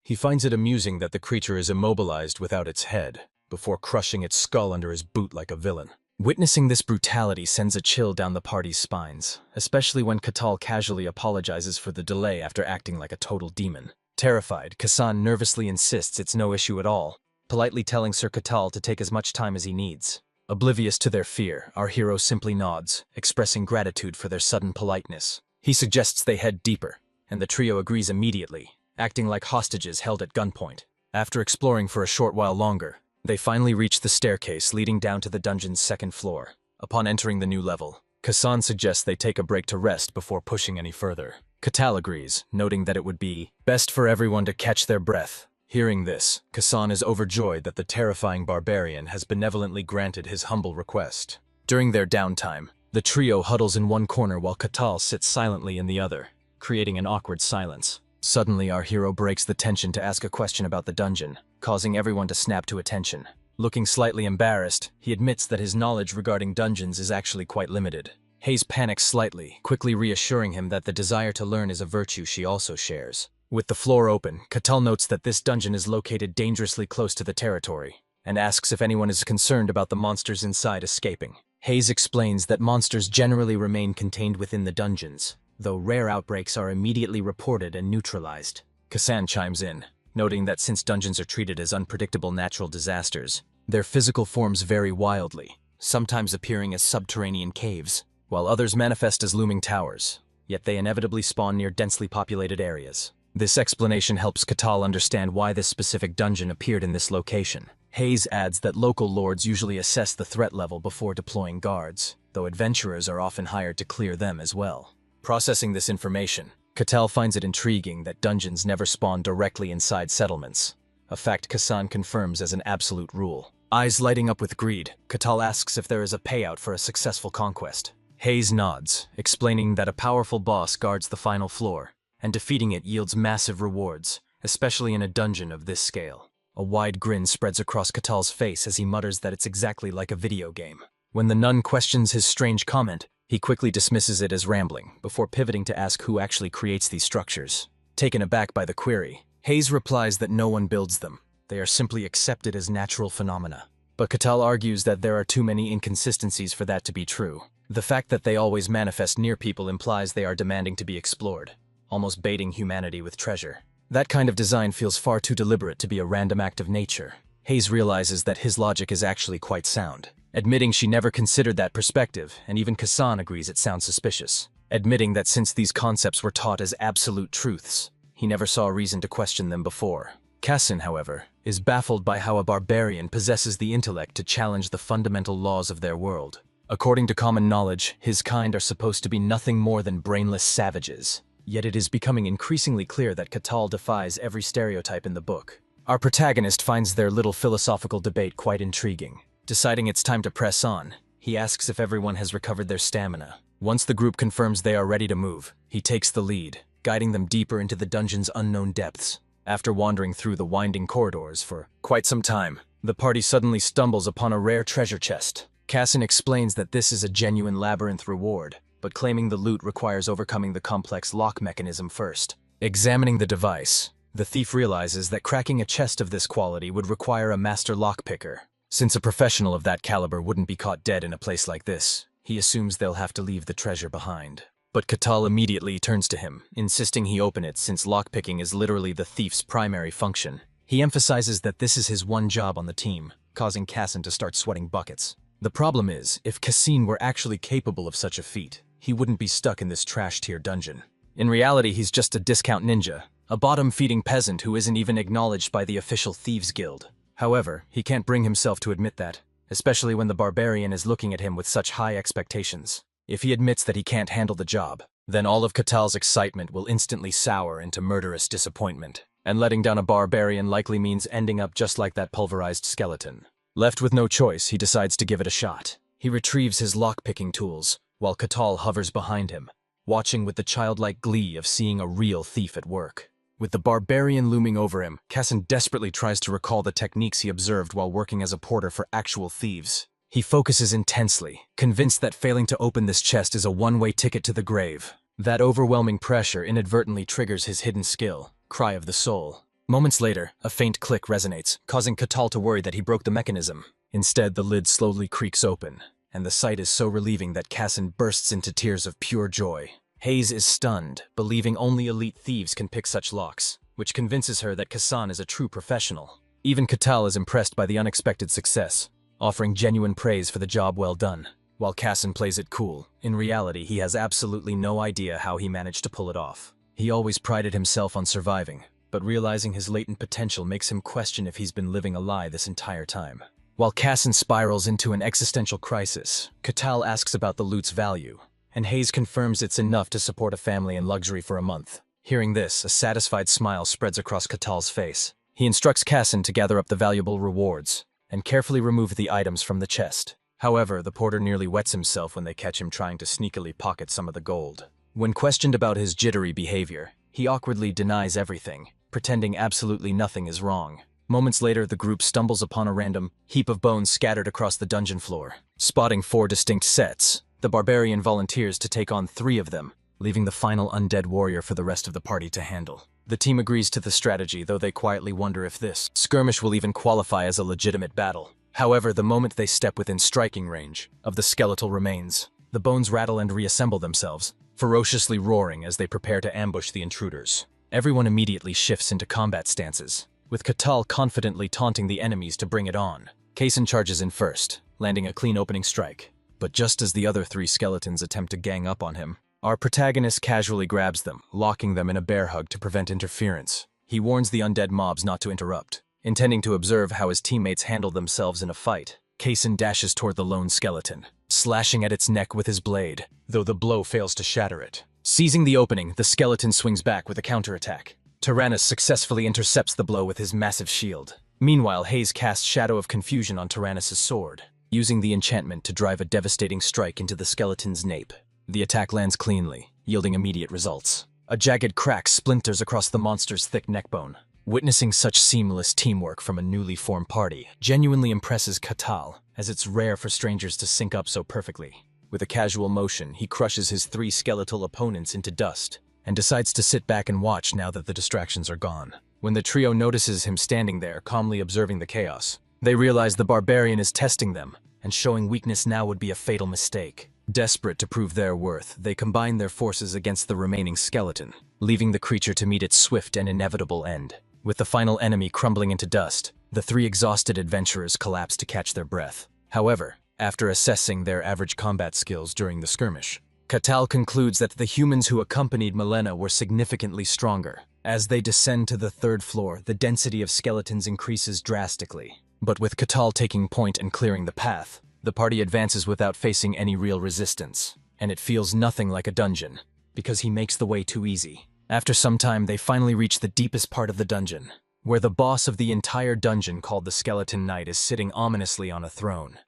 He finds it amusing that the creature is immobilized without its head, before crushing its skull under his boot like a villain. Witnessing this brutality sends a chill down the party's spines, especially when Katal casually apologizes for the delay after acting like a total demon. Terrified, Kassan nervously insists it's no issue at all, politely telling Sir Katal to take as much time as he needs. Oblivious to their fear, our hero simply nods, expressing gratitude for their sudden politeness. He suggests they head deeper, and the trio agrees immediately, acting like hostages held at gunpoint. After exploring for a short while longer, they finally reach the staircase leading down to the dungeon's second floor. Upon entering the new level, Kassan suggests they take a break to rest before pushing any further. Katal agrees, noting that it would be best for everyone to catch their breath. Hearing this, Kassan is overjoyed that the terrifying barbarian has benevolently granted his humble request. During their downtime, the trio huddles in one corner while Katal sits silently in the other, creating an awkward silence. Suddenly, our hero breaks the tension to ask a question about the dungeon, causing everyone to snap to attention. Looking slightly embarrassed, he admits that his knowledge regarding dungeons is actually quite limited. Hayes panics slightly, quickly reassuring him that the desire to learn is a virtue she also shares. With the floor open, Katal notes that this dungeon is located dangerously close to the territory, and asks if anyone is concerned about the monsters inside escaping. Hayes explains that monsters generally remain contained within the dungeons, though rare outbreaks are immediately reported and neutralized. Kassan chimes in, noting that since dungeons are treated as unpredictable natural disasters, their physical forms vary wildly, sometimes appearing as subterranean caves, while others manifest as looming towers, yet they inevitably spawn near densely populated areas. This explanation helps Katal understand why this specific dungeon appeared in this location. Hayes adds that local lords usually assess the threat level before deploying guards, though adventurers are often hired to clear them as well. Processing this information, Katal finds it intriguing that dungeons never spawn directly inside settlements, a fact Kassan confirms as an absolute rule. Eyes lighting up with greed, Katal asks if there is a payout for a successful conquest. Hayes nods, explaining that a powerful boss guards the final floor, and defeating it yields massive rewards, especially in a dungeon of this scale. A wide grin spreads across Katal's face as he mutters that it's exactly like a video game. When the nun questions his strange comment, he quickly dismisses it as rambling, before pivoting to ask who actually creates these structures. Taken aback by the query, Hayes replies that no one builds them. They are simply accepted as natural phenomena. But Katal argues that there are too many inconsistencies for that to be true. The fact that they always manifest near people implies they are demanding to be explored, almost baiting humanity with treasure. That kind of design feels far too deliberate to be a random act of nature. Hayes realizes that his logic is actually quite sound, admitting she never considered that perspective, and even Kassan agrees it sounds suspicious, admitting that since these concepts were taught as absolute truths, he never saw a reason to question them before. Kassan, however, is baffled by how a barbarian possesses the intellect to challenge the fundamental laws of their world. According to common knowledge, his kind are supposed to be nothing more than brainless savages. Yet it is becoming increasingly clear that Katal defies every stereotype in the book. Our protagonist finds their little philosophical debate quite intriguing. Deciding it's time to press on, he asks if everyone has recovered their stamina. Once the group confirms they are ready to move, he takes the lead, guiding them deeper into the dungeon's unknown depths. After wandering through the winding corridors for quite some time, the party suddenly stumbles upon a rare treasure chest. Kassan explains that this is a genuine labyrinth reward, but claiming the loot requires overcoming the complex lock mechanism first. Examining the device, the thief realizes that cracking a chest of this quality would require a master lockpicker. Since a professional of that caliber wouldn't be caught dead in a place like this, he assumes they'll have to leave the treasure behind. But Katal immediately turns to him, insisting he open it since lockpicking is literally the thief's primary function. He emphasizes that this is his one job on the team, causing Kassan to start sweating buckets. The problem is, if Kassan were actually capable of such a feat, he wouldn't be stuck in this trash-tier dungeon. In reality, he's just a discount ninja, a bottom-feeding peasant who isn't even acknowledged by the official Thieves Guild. However, he can't bring himself to admit that, especially when the barbarian is looking at him with such high expectations. If he admits that he can't handle the job, then all of Katal's excitement will instantly sour into murderous disappointment, and letting down a barbarian likely means ending up just like that pulverized skeleton. Left with no choice, he decides to give it a shot. He retrieves his lockpicking tools, while Katal hovers behind him, watching with the childlike glee of seeing a real thief at work. With the barbarian looming over him, Kassan desperately tries to recall the techniques he observed while working as a porter for actual thieves. He focuses intensely, convinced that failing to open this chest is a one-way ticket to the grave. That overwhelming pressure inadvertently triggers his hidden skill, Cry of the Soul. Moments later, a faint click resonates, causing Catal to worry that he broke the mechanism. Instead, the lid slowly creaks open, and the sight is so relieving that Cassin bursts into tears of pure joy. Hayes is stunned, believing only elite thieves can pick such locks, which convinces her that Cassan is a true professional. Even Catal is impressed by the unexpected success, offering genuine praise for the job well done. While Cassin plays it cool, in reality he has absolutely no idea how he managed to pull it off. He always prided himself on surviving, but realizing his latent potential makes him question if he's been living a lie this entire time. While Cassin spirals into an existential crisis, Catal asks about the loot's value, and Hayes confirms it's enough to support a family in luxury for a month. Hearing this, a satisfied smile spreads across Catal's face. He instructs Cassin to gather up the valuable rewards, and carefully remove the items from the chest. However, the porter nearly wets himself when they catch him trying to sneakily pocket some of the gold. When questioned about his jittery behavior, he awkwardly denies everything, pretending absolutely nothing is wrong. Moments later, the group stumbles upon a random heap of bones scattered across the dungeon floor. Spotting 4 distinct sets, the barbarian volunteers to take on 3 of them, leaving the final undead warrior for the rest of the party to handle. The team agrees to the strategy, though they quietly wonder if this skirmish will even qualify as a legitimate battle. However, the moment they step within striking range of the skeletal remains, the bones rattle and reassemble themselves, ferociously roaring as they prepare to ambush the intruders. Everyone immediately shifts into combat stances, with Catal confidently taunting the enemies to bring it on. Cassin charges in first, landing a clean opening strike. But just as the other 3 skeletons attempt to gang up on him, our protagonist casually grabs them, locking them in a bear hug to prevent interference. He warns the undead mobs not to interrupt. Intending to observe how his teammates handle themselves in a fight, Cassin dashes toward the lone skeleton, slashing at its neck with his blade, though the blow fails to shatter it. Seizing the opening, the skeleton swings back with a counterattack. Tyrannus successfully intercepts the blow with his massive shield. Meanwhile, Hayes casts Shadow of Confusion on Tyrannus' sword, using the enchantment to drive a devastating strike into the skeleton's nape. The attack lands cleanly, yielding immediate results. A jagged crack splinters across the monster's thick neckbone. Witnessing such seamless teamwork from a newly formed party genuinely impresses Catal, as it's rare for strangers to sync up so perfectly. With a casual motion, he crushes his 3 skeletal opponents into dust, and decides to sit back and watch now that the distractions are gone. When the trio notices him standing there, calmly observing the chaos, they realize the barbarian is testing them, and showing weakness now would be a fatal mistake. Desperate to prove their worth, they combine their forces against the remaining skeleton, leaving the creature to meet its swift and inevitable end. With the final enemy crumbling into dust, the 3 exhausted adventurers collapse to catch their breath. However, after assessing their average combat skills during the skirmish, Catal concludes that the humans who accompanied Milena were significantly stronger. As they descend to the 3rd floor, the density of skeletons increases drastically. But with Catal taking point and clearing the path, the party advances without facing any real resistance. And it feels nothing like a dungeon, because he makes the way too easy. After some time, they finally reach the deepest part of the dungeon, where the boss of the entire dungeon, called the Skeleton Knight, is sitting ominously on a throne.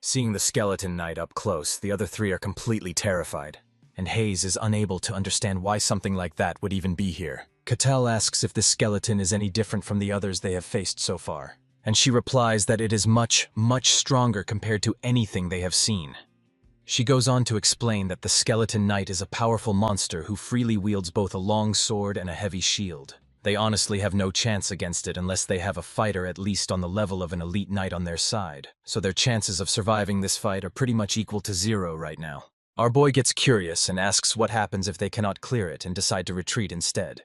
Seeing the Skeleton Knight up close, the other 3 are completely terrified, and Hayes is unable to understand why something like that would even be here. Catal asks if this skeleton is any different from the others they have faced so far, and she replies that it is much, much stronger compared to anything they have seen. She goes on to explain that the Skeleton Knight is a powerful monster who freely wields both a long sword and a heavy shield. They honestly have no chance against it unless they have a fighter at least on the level of an elite knight on their side, so their chances of surviving this fight are pretty much equal to 0 right now. Our boy gets curious and asks what happens if they cannot clear it and decide to retreat instead.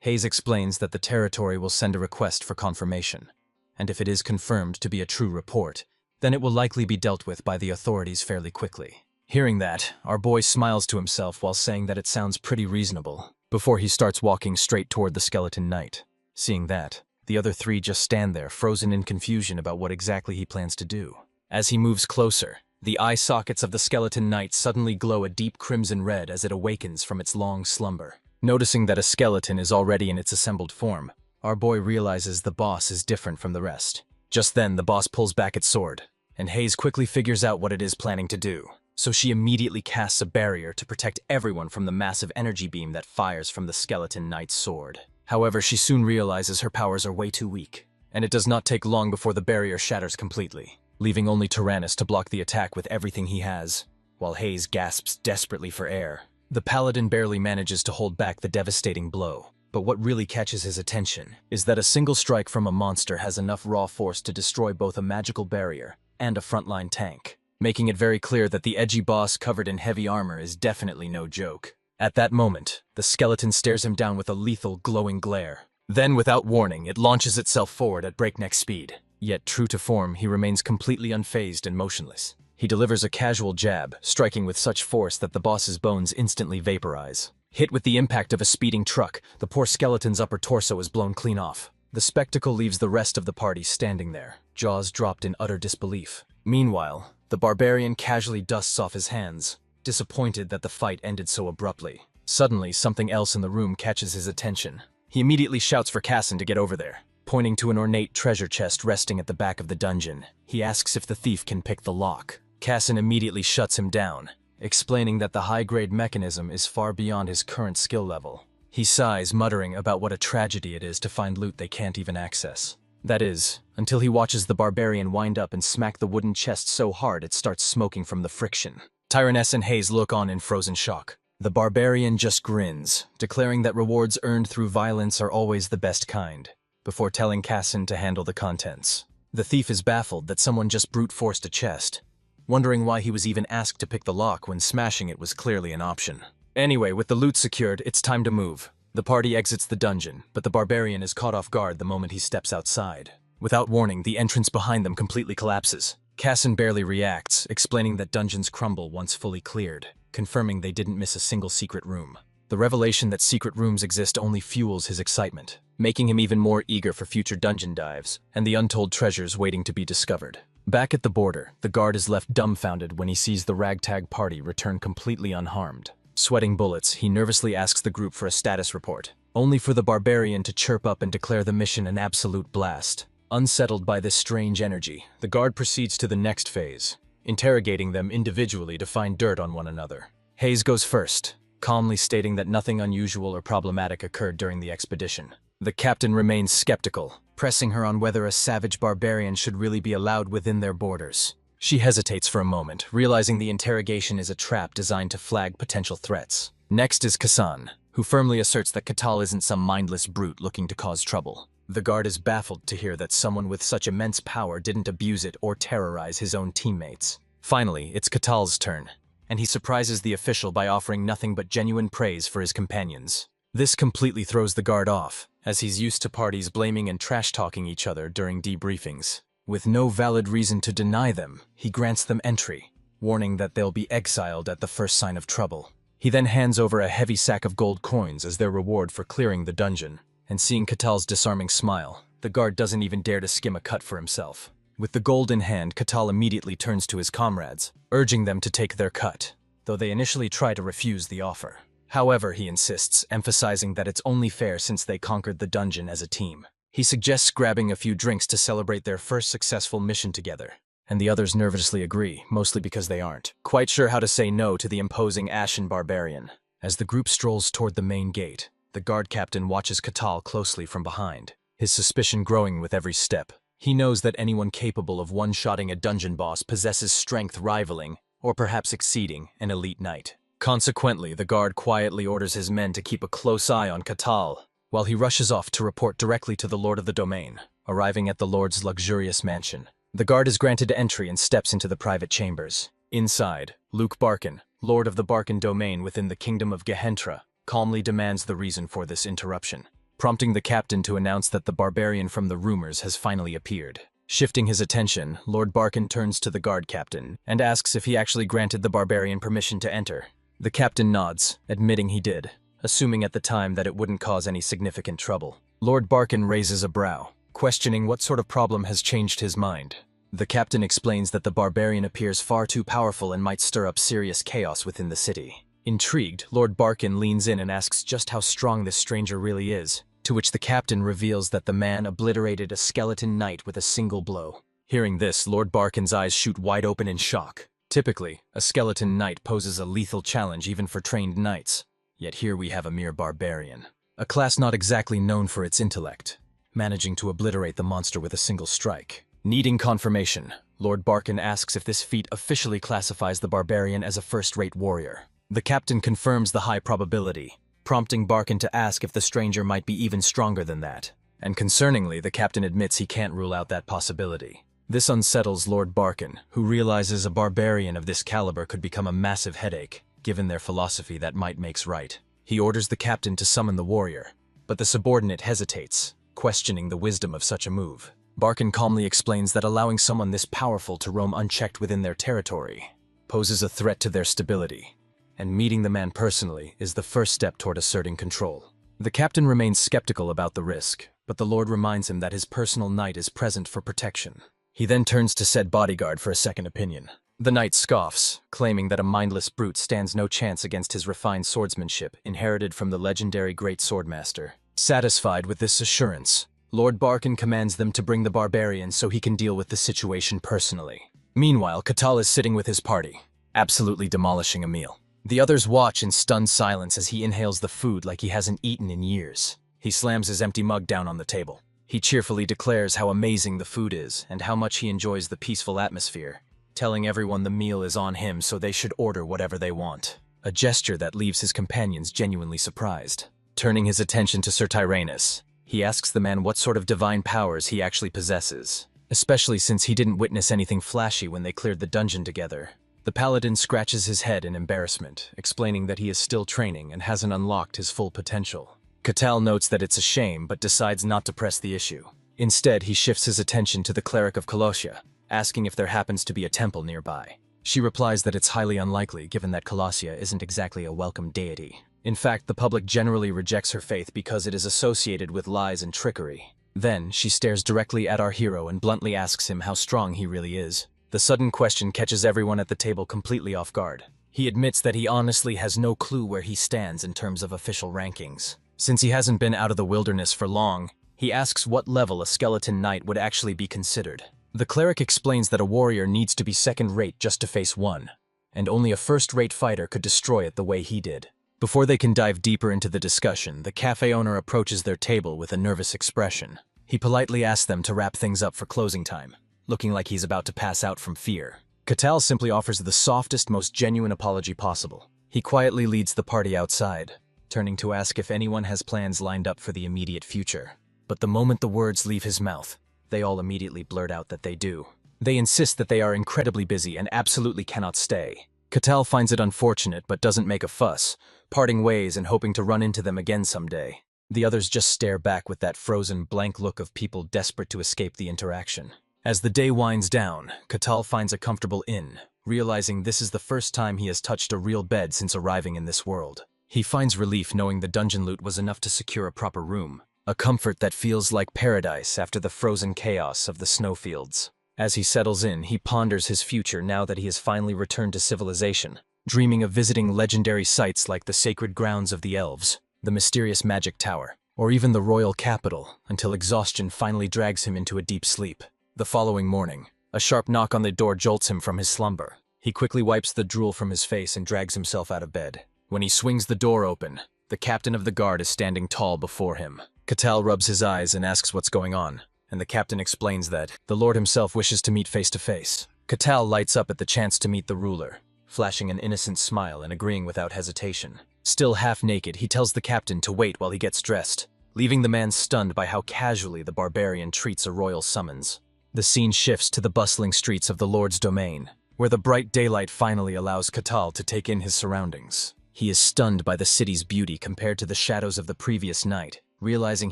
Hayes explains that the territory will send a request for confirmation, and if it is confirmed to be a true report, then it will likely be dealt with by the authorities fairly quickly. Hearing that, our boy smiles to himself while saying that it sounds pretty reasonable, before he starts walking straight toward the Skeleton Knight. Seeing that, the other 3 just stand there, frozen in confusion about what exactly he plans to do. As he moves closer, the eye sockets of the Skeleton Knight suddenly glow a deep crimson red as it awakens from its long slumber. Noticing that a skeleton is already in its assembled form, our boy realizes the boss is different from the rest. Just then, the boss pulls back its sword, and Hayes quickly figures out what it is planning to do. So she immediately casts a barrier to protect everyone from the massive energy beam that fires from the Skeleton Knight's sword. However, she soon realizes her powers are way too weak, and it does not take long before the barrier shatters completely, leaving only Tyrannus to block the attack with everything he has. While Hayes gasps desperately for air, the paladin barely manages to hold back the devastating blow. But what really catches his attention is that a single strike from a monster has enough raw force to destroy both a magical barrier and a frontline tank, making it very clear that the edgy boss covered in heavy armor is definitely no joke. At that moment, the skeleton stares him down with a lethal, glowing glare. Then, without warning, it launches itself forward at breakneck speed. Yet, true to form, he remains completely unfazed and motionless. He delivers a casual jab, striking with such force that the boss's bones instantly vaporize. Hit with the impact of a speeding truck, the poor skeleton's upper torso is blown clean off. The spectacle leaves the rest of the party standing there, jaws dropped in utter disbelief. Meanwhile, the barbarian casually dusts off his hands, disappointed that the fight ended so abruptly. Suddenly, something else in the room catches his attention. He immediately shouts for Casson to get over there. Pointing to an ornate treasure chest resting at the back of the dungeon, he asks if the thief can pick the lock. Casson immediately shuts him down, explaining that the high-grade mechanism is far beyond his current skill level. He sighs, muttering about what a tragedy it is to find loot they can't even access. That is, until he watches the barbarian wind up and smack the wooden chest so hard it starts smoking from the friction. Tyranness and Hayes look on in frozen shock. The barbarian just grins, declaring that rewards earned through violence are always the best kind, before telling Casson to handle the contents. The thief is baffled that someone just brute-forced a chest, wondering why he was even asked to pick the lock when smashing it was clearly an option. Anyway, with the loot secured, it's time to move. The party exits the dungeon, but the barbarian is caught off guard the moment he steps outside. Without warning, the entrance behind them completely collapses. Casson barely reacts, explaining that dungeons crumble once fully cleared, confirming they didn't miss a single secret room. The revelation that secret rooms exist only fuels his excitement, making him even more eager for future dungeon dives and the untold treasures waiting to be discovered. Back at the border, the guard is left dumbfounded when he sees the ragtag party return completely unharmed. Sweating bullets, he nervously asks the group for a status report, only for the barbarian to chirp up and declare the mission an absolute blast. Unsettled by this strange energy, the guard proceeds to the next phase, interrogating them individually to find dirt on one another. Hayes goes first, calmly stating that nothing unusual or problematic occurred during the expedition. The captain remains skeptical, pressing her on whether a savage barbarian should really be allowed within their borders. She hesitates for a moment, realizing the interrogation is a trap designed to flag potential threats. Next is Kassan, who firmly asserts that Katal isn't some mindless brute looking to cause trouble. The guard is baffled to hear that someone with such immense power didn't abuse it or terrorize his own teammates. Finally, it's Katal's turn, and he surprises the official by offering nothing but genuine praise for his companions. This completely throws the guard off, as he's used to parties blaming and trash-talking each other during debriefings. With no valid reason to deny them, he grants them entry, warning that they'll be exiled at the first sign of trouble. He then hands over a heavy sack of gold coins as their reward for clearing the dungeon, and seeing Katal's disarming smile, the guard doesn't even dare to skim a cut for himself. With the gold in hand, Katal immediately turns to his comrades, urging them to take their cut, though they initially try to refuse the offer. However, he insists, emphasizing that it's only fair since they conquered the dungeon as a team. He suggests grabbing a few drinks to celebrate their first successful mission together, and the others nervously agree, mostly because they aren't quite sure how to say no to the imposing ashen barbarian. As the group strolls toward the main gate, the guard captain watches Katal closely from behind, his suspicion growing with every step. He knows that anyone capable of one-shotting a dungeon boss possesses strength rivaling, or perhaps exceeding, an elite knight. Consequently, the guard quietly orders his men to keep a close eye on Katal, while he rushes off to report directly to the lord of the domain. Arriving at the lord's luxurious mansion, the guard is granted entry and steps into the private chambers. Inside, Luke Barkin, lord of the Barkin domain within the kingdom of Gehentra, calmly demands the reason for this interruption, prompting the captain to announce that the barbarian from the rumors has finally appeared. Shifting his attention, Lord Barkin turns to the guard captain and asks if he actually granted the barbarian permission to enter. The captain nods, admitting he did, assuming at the time that it wouldn't cause any significant trouble. Lord Barkin raises a brow, questioning what sort of problem has changed his mind. The captain explains that the barbarian appears far too powerful and might stir up serious chaos within the city. Intrigued, Lord Barkin leans in and asks just how strong this stranger really is, to which the captain reveals that the man obliterated a skeleton knight with a single blow. Hearing this, Lord Barkin's eyes shoot wide open in shock. Typically, a skeleton knight poses a lethal challenge even for trained knights, yet here we have a mere barbarian. A class not exactly known for its intellect, managing to obliterate the monster with a single strike. Needing confirmation, Lord Barkin asks if this feat officially classifies the barbarian as a first-rate warrior. The captain confirms the high probability, prompting Barkin to ask if the stranger might be even stronger than that. And concerningly, the captain admits he can't rule out that possibility. This unsettles Lord Barkin, who realizes a barbarian of this caliber could become a massive headache, given their philosophy that might makes right. He orders the captain to summon the warrior, but the subordinate hesitates, questioning the wisdom of such a move. Barkin calmly explains that allowing someone this powerful to roam unchecked within their territory poses a threat to their stability, and meeting the man personally is the first step toward asserting control. The captain remains skeptical about the risk, but the lord reminds him that his personal knight is present for protection. He then turns to said bodyguard for a second opinion. The knight scoffs, claiming that a mindless brute stands no chance against his refined swordsmanship inherited from the legendary great swordmaster. Satisfied with this assurance, Lord Barkin commands them to bring the barbarian so he can deal with the situation personally. Meanwhile, Katal is sitting with his party, absolutely demolishing a meal. The others watch in stunned silence as he inhales the food like he hasn't eaten in years. He slams his empty mug down on the table. He cheerfully declares how amazing the food is and how much he enjoys the peaceful atmosphere, telling everyone the meal is on him so they should order whatever they want. A gesture that leaves his companions genuinely surprised. Turning his attention to Sir Tyrannus, he asks the man what sort of divine powers he actually possesses, especially since he didn't witness anything flashy when they cleared the dungeon together. The paladin scratches his head in embarrassment, explaining that he is still training and hasn't unlocked his full potential. Katal notes that it's a shame but decides not to press the issue. Instead, he shifts his attention to the cleric of Colossia, asking if there happens to be a temple nearby. She replies that it's highly unlikely given that Colossia isn't exactly a welcome deity. In fact, the public generally rejects her faith because it is associated with lies and trickery. Then, she stares directly at our hero and bluntly asks him how strong he really is. The sudden question catches everyone at the table completely off guard. He admits that he honestly has no clue where he stands in terms of official rankings. Since he hasn't been out of the wilderness for long, he asks what level a skeleton knight would actually be considered. The cleric explains that a warrior needs to be second-rate just to face one, and only a first-rate fighter could destroy it the way he did. Before they can dive deeper into the discussion, the cafe owner approaches their table with a nervous expression. He politely asks them to wrap things up for closing time, looking like he's about to pass out from fear. Katal simply offers the softest, most genuine apology possible. He quietly leads the party outside, turning to ask if anyone has plans lined up for the immediate future. But the moment the words leave his mouth, they all immediately blurt out that they do. They insist that they are incredibly busy and absolutely cannot stay. Katal finds it unfortunate but doesn't make a fuss, parting ways and hoping to run into them again someday. The others just stare back with that frozen, blank look of people desperate to escape the interaction. As the day winds down, Katal finds a comfortable inn, realizing this is the first time he has touched a real bed since arriving in this world. He finds relief knowing the dungeon loot was enough to secure a proper room, a comfort that feels like paradise after the frozen chaos of the snowfields. As he settles in, he ponders his future now that he has finally returned to civilization, dreaming of visiting legendary sites like the sacred grounds of the elves, the mysterious magic tower, or even the royal capital, until exhaustion finally drags him into a deep sleep. The following morning, a sharp knock on the door jolts him from his slumber. He quickly wipes the drool from his face and drags himself out of bed. When he swings the door open, the captain of the guard is standing tall before him. Katal rubs his eyes and asks what's going on, and the captain explains that the lord himself wishes to meet face to face. Katal lights up at the chance to meet the ruler, flashing an innocent smile and agreeing without hesitation. Still half naked, he tells the captain to wait while he gets dressed, leaving the man stunned by how casually the barbarian treats a royal summons. The scene shifts to the bustling streets of the lord's domain, where the bright daylight finally allows Katal to take in his surroundings. He is stunned by the city's beauty compared to the shadows of the previous night, realizing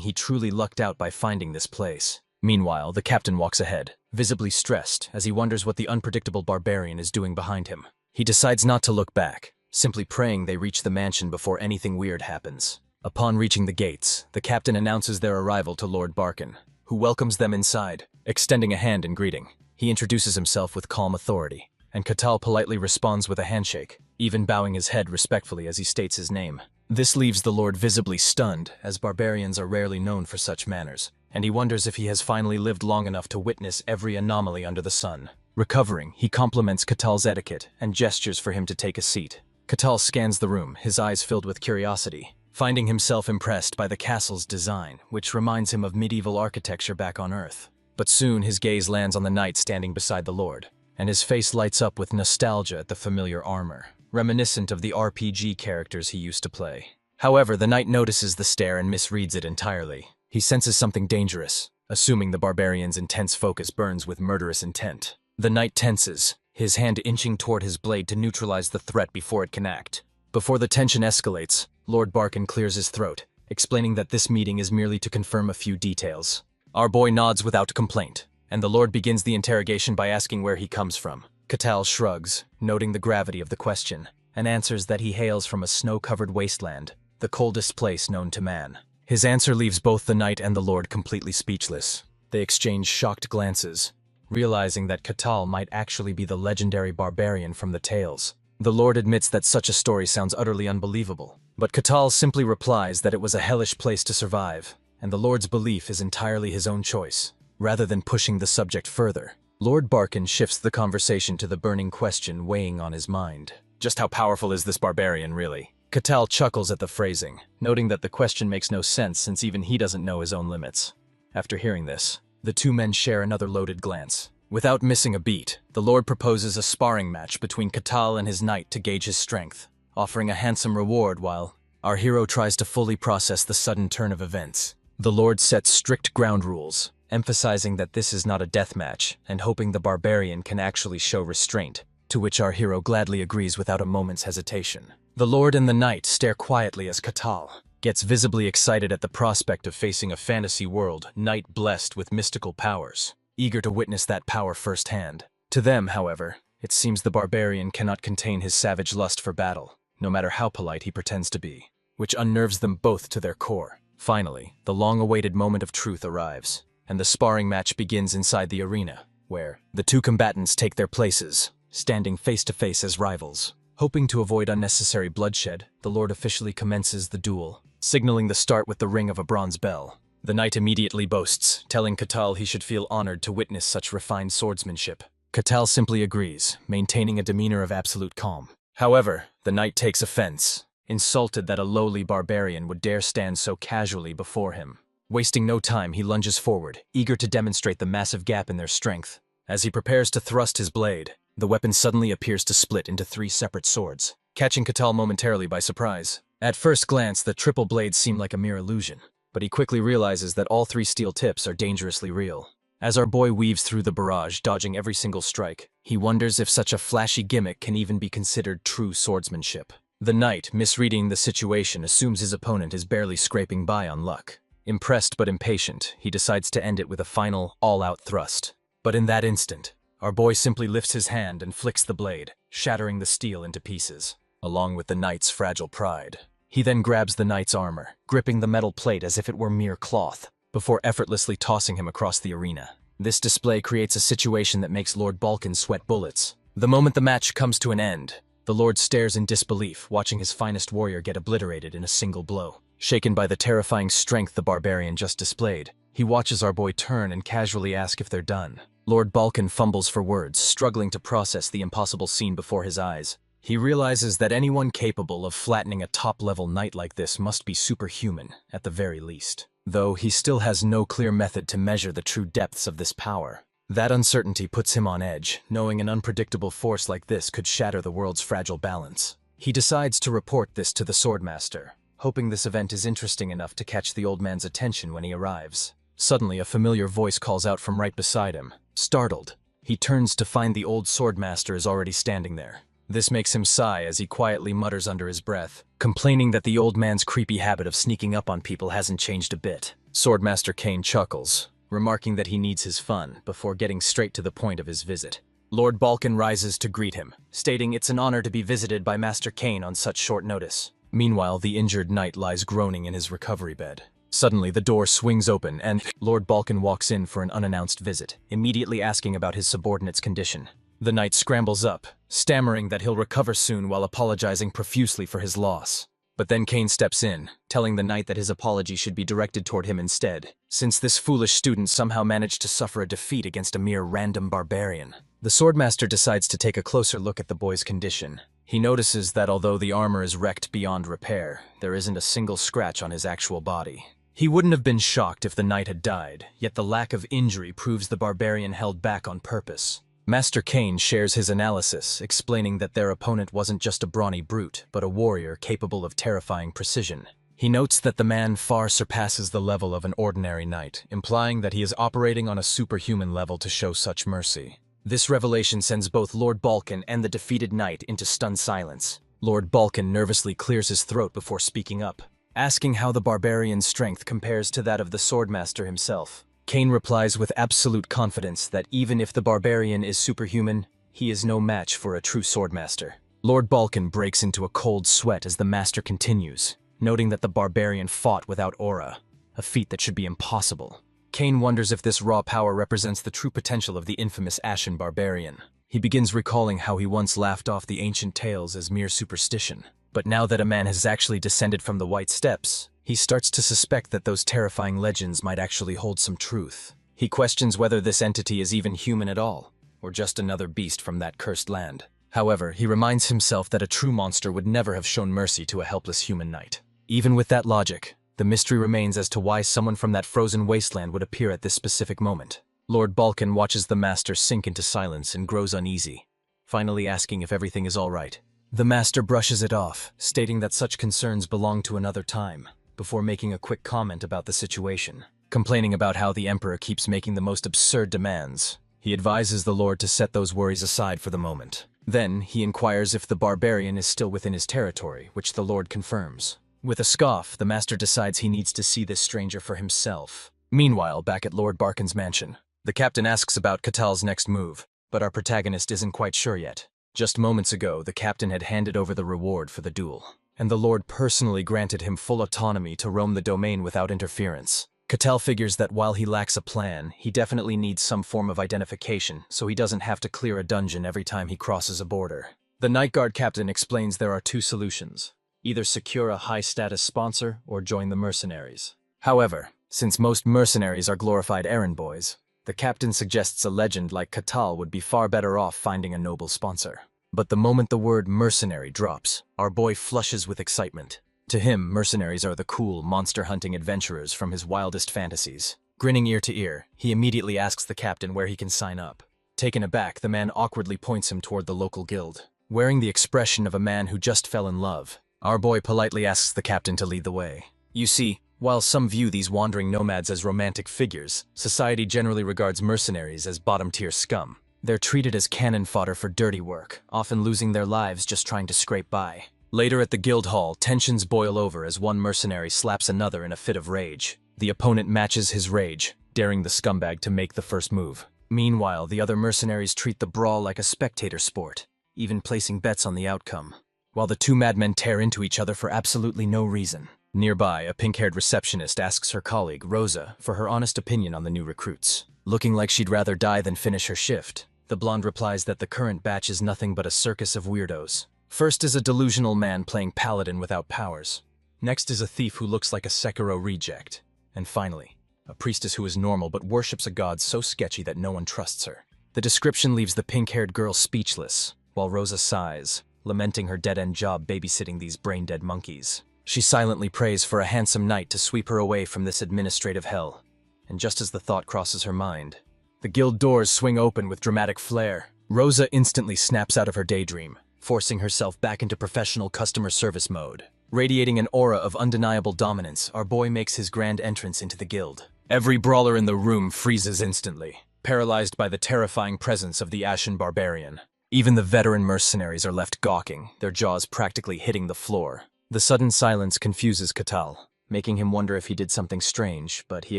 he truly lucked out by finding this place. Meanwhile, the captain walks ahead, visibly stressed as he wonders what the unpredictable barbarian is doing behind him. He decides not to look back, simply praying they reach the mansion before anything weird happens. Upon reaching the gates, the captain announces their arrival to Lord Barkin, who welcomes them inside, extending a hand in greeting. He introduces himself with calm authority, and Katal politely responds with a handshake, even bowing his head respectfully as he states his name. This leaves the lord visibly stunned, as barbarians are rarely known for such manners, and he wonders if he has finally lived long enough to witness every anomaly under the sun. Recovering, he compliments Katal's etiquette and gestures for him to take a seat. Katal scans the room, his eyes filled with curiosity, finding himself impressed by the castle's design, which reminds him of medieval architecture back on Earth. But soon his gaze lands on the knight standing beside the lord, and his face lights up with nostalgia at the familiar armor, reminiscent of the RPG characters he used to play. However, the knight notices the stare and misreads it entirely. He senses something dangerous, assuming the barbarian's intense focus burns with murderous intent. The knight tenses, his hand inching toward his blade to neutralize the threat before it can act. Before the tension escalates, Lord Barkin clears his throat, explaining that this meeting is merely to confirm a few details. Our boy nods without complaint, and the Lord begins the interrogation by asking where he comes from. Catal shrugs, noting the gravity of the question, and answers that he hails from a snow-covered wasteland, the coldest place known to man. His answer leaves both the knight and the Lord completely speechless. They exchange shocked glances, realizing that Catal might actually be the legendary barbarian from the tales. The Lord admits that such a story sounds utterly unbelievable, but Catal simply replies that it was a hellish place to survive, and the Lord's belief is entirely his own choice. Rather than pushing the subject further, Lord Barkin shifts the conversation to the burning question weighing on his mind. Just how powerful is this barbarian, really? Catal chuckles at the phrasing, noting that the question makes no sense since even he doesn't know his own limits. After hearing this, the two men share another loaded glance. Without missing a beat, the Lord proposes a sparring match between Catal and his knight to gauge his strength, offering a handsome reward while our hero tries to fully process the sudden turn of events. The Lord sets strict ground rules, emphasizing that this is not a death match and hoping the barbarian can actually show restraint, to which our hero gladly agrees without a moment's hesitation. The Lord and the knight stare quietly as Catal gets visibly excited at the prospect of facing a fantasy world knight blessed with mystical powers, eager to witness that power firsthand. To them, however, it seems the barbarian cannot contain his savage lust for battle, no matter how polite he pretends to be, which unnerves them both to their core. Finally, the long-awaited moment of truth arrives, and the sparring match begins inside the arena, where the two combatants take their places, standing face-to-face as rivals. Hoping to avoid unnecessary bloodshed, the Lord officially commences the duel, signaling the start with the ring of a bronze bell. The knight immediately boasts, telling Catal he should feel honored to witness such refined swordsmanship. Catal simply agrees, maintaining a demeanor of absolute calm. However, the knight takes offense, insulted that a lowly barbarian would dare stand so casually before him. Wasting no time, he lunges forward, eager to demonstrate the massive gap in their strength. As he prepares to thrust his blade, the weapon suddenly appears to split into 3 separate swords, catching Catal momentarily by surprise. At first glance, the triple blades seem like a mere illusion, but he quickly realizes that all 3 steel tips are dangerously real. As our boy weaves through the barrage, dodging every single strike, he wonders if such a flashy gimmick can even be considered true swordsmanship. The knight, misreading the situation, assumes his opponent is barely scraping by on luck. Impressed but impatient, he decides to end it with a final, all-out thrust. But in that instant, our boy simply lifts his hand and flicks the blade, shattering the steel into pieces, along with the knight's fragile pride. He then grabs the knight's armor, gripping the metal plate as if it were mere cloth, before effortlessly tossing him across the arena. This display creates a situation that makes Lord Balkan sweat bullets. The moment the match comes to an end, the Lord stares in disbelief, watching his finest warrior get obliterated in a single blow. Shaken by the terrifying strength the barbarian just displayed, he watches our boy turn and casually ask if they're done. Lord Balkan fumbles for words, struggling to process the impossible scene before his eyes. He realizes that anyone capable of flattening a top-level knight like this must be superhuman, at the very least. Though he still has no clear method to measure the true depths of this power. That uncertainty puts him on edge, knowing an unpredictable force like this could shatter the world's fragile balance. He decides to report this to the Swordmaster, hoping this event is interesting enough to catch the old man's attention when he arrives. Suddenly, a familiar voice calls out from right beside him. Startled, he turns to find the old Swordmaster is already standing there. This makes him sigh as he quietly mutters under his breath, complaining that the old man's creepy habit of sneaking up on people hasn't changed a bit. Swordmaster Kane chuckles, remarking that he needs his fun, before getting straight to the point of his visit. Lord Balkan rises to greet him, stating it's an honor to be visited by Master Kane on such short notice. Meanwhile, the injured knight lies groaning in his recovery bed. Suddenly, the door swings open and Lord Balkan walks in for an unannounced visit, immediately asking about his subordinate's condition. The knight scrambles up, stammering that he'll recover soon while apologizing profusely for his loss. But then Kane steps in, telling the knight that his apology should be directed toward him instead, since this foolish student somehow managed to suffer a defeat against a mere random barbarian. The Swordmaster decides to take a closer look at the boy's condition. He notices that although the armor is wrecked beyond repair, there isn't a single scratch on his actual body. He wouldn't have been shocked if the knight had died, yet the lack of injury proves the barbarian held back on purpose. Master Kane shares his analysis, explaining that their opponent wasn't just a brawny brute, but a warrior capable of terrifying precision. He notes that the man far surpasses the level of an ordinary knight, implying that he is operating on a superhuman level to show such mercy. This revelation sends both Lord Balkan and the defeated knight into stunned silence. Lord Balkan nervously clears his throat before speaking up, asking how the barbarian's strength compares to that of the swordmaster himself. Kane replies with absolute confidence that even if the barbarian is superhuman, he is no match for a true swordmaster. Lord Balkan breaks into a cold sweat as the master continues, noting that the barbarian fought without aura, a feat that should be impossible. Kane wonders if this raw power represents the true potential of the infamous Ashen barbarian. He begins recalling how he once laughed off the ancient tales as mere superstition. But now that a man has actually descended from the White Steps, he starts to suspect that those terrifying legends might actually hold some truth. He questions whether this entity is even human at all, or just another beast from that cursed land. However, he reminds himself that a true monster would never have shown mercy to a helpless human knight. Even with that logic, the mystery remains as to why someone from that frozen wasteland would appear at this specific moment. Lord Balkan watches the master sink into silence and grows uneasy, finally asking if everything is all right. The master brushes it off, stating that such concerns belong to another time, before making a quick comment about the situation, complaining about how the emperor keeps making the most absurd demands. He advises the lord to set those worries aside for the moment. Then, he inquires if the barbarian is still within his territory, which the lord confirms. With a scoff, the master decides he needs to see this stranger for himself. Meanwhile, back at Lord Barkan's mansion, the captain asks about Katal's next move, but our protagonist isn't quite sure yet. Just moments ago, the captain had handed over the reward for the duel, and the lord personally granted him full autonomy to roam the domain without interference. Katal figures that while he lacks a plan, he definitely needs some form of identification, so he doesn't have to clear a dungeon every time he crosses a border. The Night Guard captain explains there are two solutions: either secure a high-status sponsor or join the mercenaries. However, since most mercenaries are glorified errand boys, the captain suggests a legend like Katal would be far better off finding a noble sponsor. But the moment the word mercenary drops, our boy flushes with excitement. To him, mercenaries are the cool, monster-hunting adventurers from his wildest fantasies. Grinning ear to ear, he immediately asks the captain where he can sign up. Taken aback, the man awkwardly points him toward the local guild. Wearing the expression of a man who just fell in love, our boy politely asks the captain to lead the way. You see, while some view these wandering nomads as romantic figures, society generally regards mercenaries as bottom-tier scum. They're treated as cannon fodder for dirty work, often losing their lives just trying to scrape by. Later at the guild hall, tensions boil over as one mercenary slaps another in a fit of rage. The opponent matches his rage, daring the scumbag to make the first move. Meanwhile, the other mercenaries treat the brawl like a spectator sport, even placing bets on the outcome, while the two madmen tear into each other for absolutely no reason. Nearby, a pink-haired receptionist asks her colleague, Rosa, for her honest opinion on the new recruits. Looking like she'd rather die than finish her shift, the blonde replies that the current batch is nothing but a circus of weirdos. First is a delusional man playing paladin without powers. Next is a thief who looks like a Sekiro reject. And finally, a priestess who is normal but worships a god so sketchy that no one trusts her. The description leaves the pink-haired girl speechless, while Rosa sighs, lamenting her dead-end job babysitting these brain-dead monkeys. She silently prays for a handsome knight to sweep her away from this administrative hell. And just as the thought crosses her mind, the guild doors swing open with dramatic flair. Rosa instantly snaps out of her daydream, forcing herself back into professional customer service mode. Radiating an aura of undeniable dominance, our boy makes his grand entrance into the guild. Every brawler in the room freezes instantly, paralyzed by the terrifying presence of the Ashen barbarian. Even the veteran mercenaries are left gawking, their jaws practically hitting the floor. The sudden silence confuses Katal, making him wonder if he did something strange, but he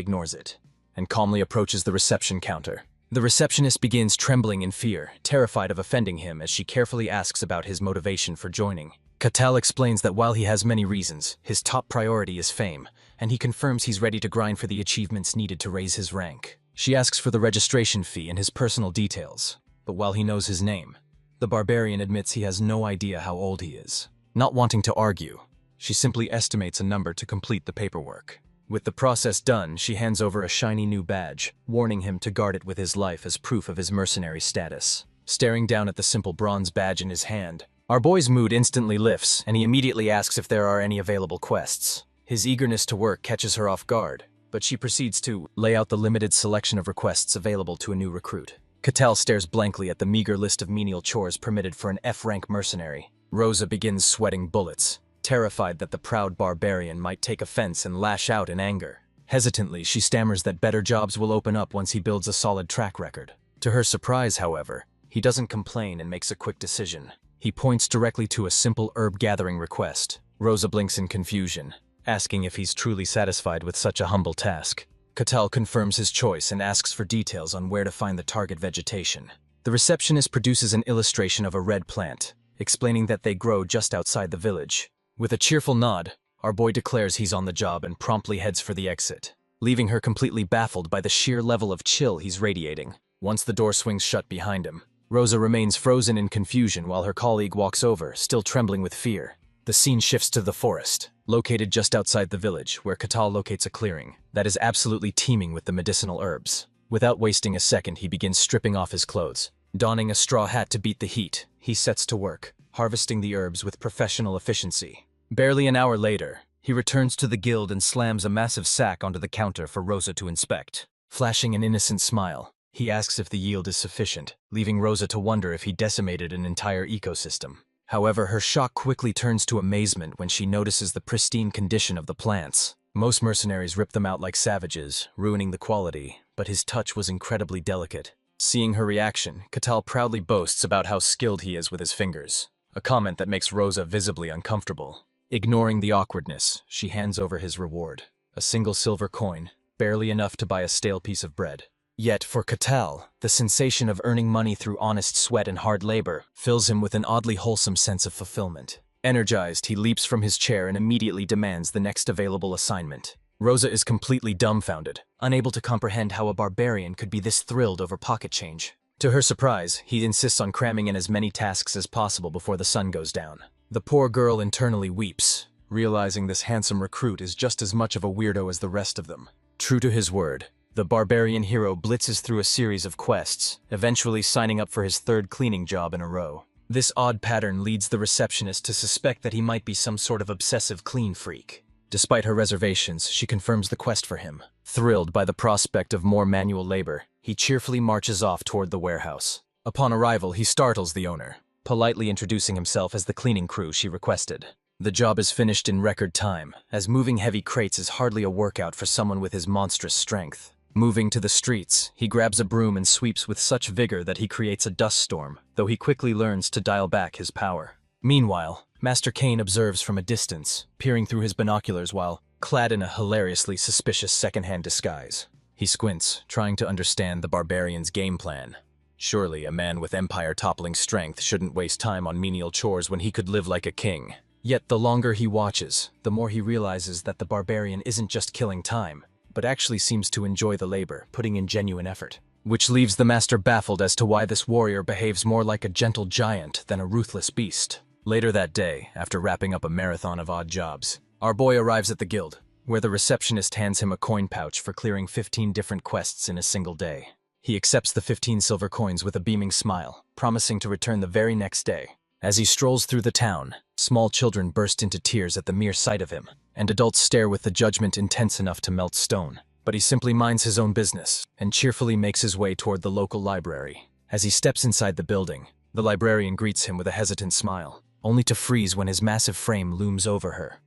ignores it, and calmly approaches the reception counter. The receptionist begins trembling in fear, terrified of offending him as she carefully asks about his motivation for joining. Katal explains that while he has many reasons, his top priority is fame, and he confirms he's ready to grind for the achievements needed to raise his rank. She asks for the registration fee and his personal details, but while he knows his name, the barbarian admits he has no idea how old he is. Not wanting to argue, she simply estimates a number to complete the paperwork. With the process done, she hands over a shiny new badge, warning him to guard it with his life as proof of his mercenary status. Staring down at the simple bronze badge in his hand, our boy's mood instantly lifts, and he immediately asks if there are any available quests. His eagerness to work catches her off guard, but she proceeds to lay out the limited selection of requests available to a new recruit. Catal stares blankly at the meager list of menial chores permitted for an F-rank mercenary. Rosa begins sweating bullets, terrified that the proud barbarian might take offense and lash out in anger. Hesitantly, she stammers that better jobs will open up once he builds a solid track record. To her surprise, however, he doesn't complain and makes a quick decision. He points directly to a simple herb-gathering request. Rosa blinks in confusion, asking if he's truly satisfied with such a humble task. Catal confirms his choice and asks for details on where to find the target vegetation. The receptionist produces an illustration of a red plant, explaining that they grow just outside the village. With a cheerful nod, our boy declares he's on the job and promptly heads for the exit, leaving her completely baffled by the sheer level of chill he's radiating. Once the door swings shut behind him, Rosa remains frozen in confusion while her colleague walks over, still trembling with fear. The scene shifts to the forest, located just outside the village, where Catal locates a clearing that is absolutely teeming with the medicinal herbs. Without wasting a second, he begins stripping off his clothes. Donning a straw hat to beat the heat, he sets to work, harvesting the herbs with professional efficiency. Barely an hour later, he returns to the guild and slams a massive sack onto the counter for Rosa to inspect. Flashing an innocent smile, he asks if the yield is sufficient, leaving Rosa to wonder if he decimated an entire ecosystem. However, her shock quickly turns to amazement when she notices the pristine condition of the plants. Most mercenaries rip them out like savages, ruining the quality, but his touch was incredibly delicate. Seeing her reaction, Catal proudly boasts about how skilled he is with his fingers, a comment that makes Rosa visibly uncomfortable. Ignoring the awkwardness, she hands over his reward, a single silver coin, barely enough to buy a stale piece of bread. Yet, for Catal, the sensation of earning money through honest sweat and hard labor fills him with an oddly wholesome sense of fulfillment. Energized, he leaps from his chair and immediately demands the next available assignment. Rosa is completely dumbfounded, unable to comprehend how a barbarian could be this thrilled over pocket change. To her surprise, he insists on cramming in as many tasks as possible before the sun goes down. The poor girl internally weeps, realizing this handsome recruit is just as much of a weirdo as the rest of them. True to his word, the barbarian hero blitzes through a series of quests, eventually signing up for his third cleaning job in a row. This odd pattern leads the receptionist to suspect that he might be some sort of obsessive clean freak. Despite her reservations, she confirms the quest for him. Thrilled by the prospect of more manual labor, he cheerfully marches off toward the warehouse. Upon arrival, he startles the owner, politely introducing himself as the cleaning crew she requested. The job is finished in record time, as moving heavy crates is hardly a workout for someone with his monstrous strength. Moving to the streets, he grabs a broom and sweeps with such vigor that he creates a dust storm, though he quickly learns to dial back his power. Meanwhile, Master Kane observes from a distance, peering through his binoculars while clad in a hilariously suspicious second-hand disguise. He squints, trying to understand the barbarian's game plan. Surely a man with empire-toppling strength shouldn't waste time on menial chores when he could live like a king. Yet the longer he watches, the more he realizes that the barbarian isn't just killing time, but actually seems to enjoy the labor, putting in genuine effort. Which leaves the master baffled as to why this warrior behaves more like a gentle giant than a ruthless beast. Later that day, after wrapping up a marathon of odd jobs, our boy arrives at the guild, where the receptionist hands him a coin pouch for clearing 15 different quests in a single day. He accepts the 15 silver coins with a beaming smile, promising to return the very next day. As he strolls through the town, small children burst into tears at the mere sight of him, and adults stare with the judgment intense enough to melt stone. But he simply minds his own business, and cheerfully makes his way toward the local library. As he steps inside the building, the librarian greets him with a hesitant smile, only to freeze when his massive frame looms over her.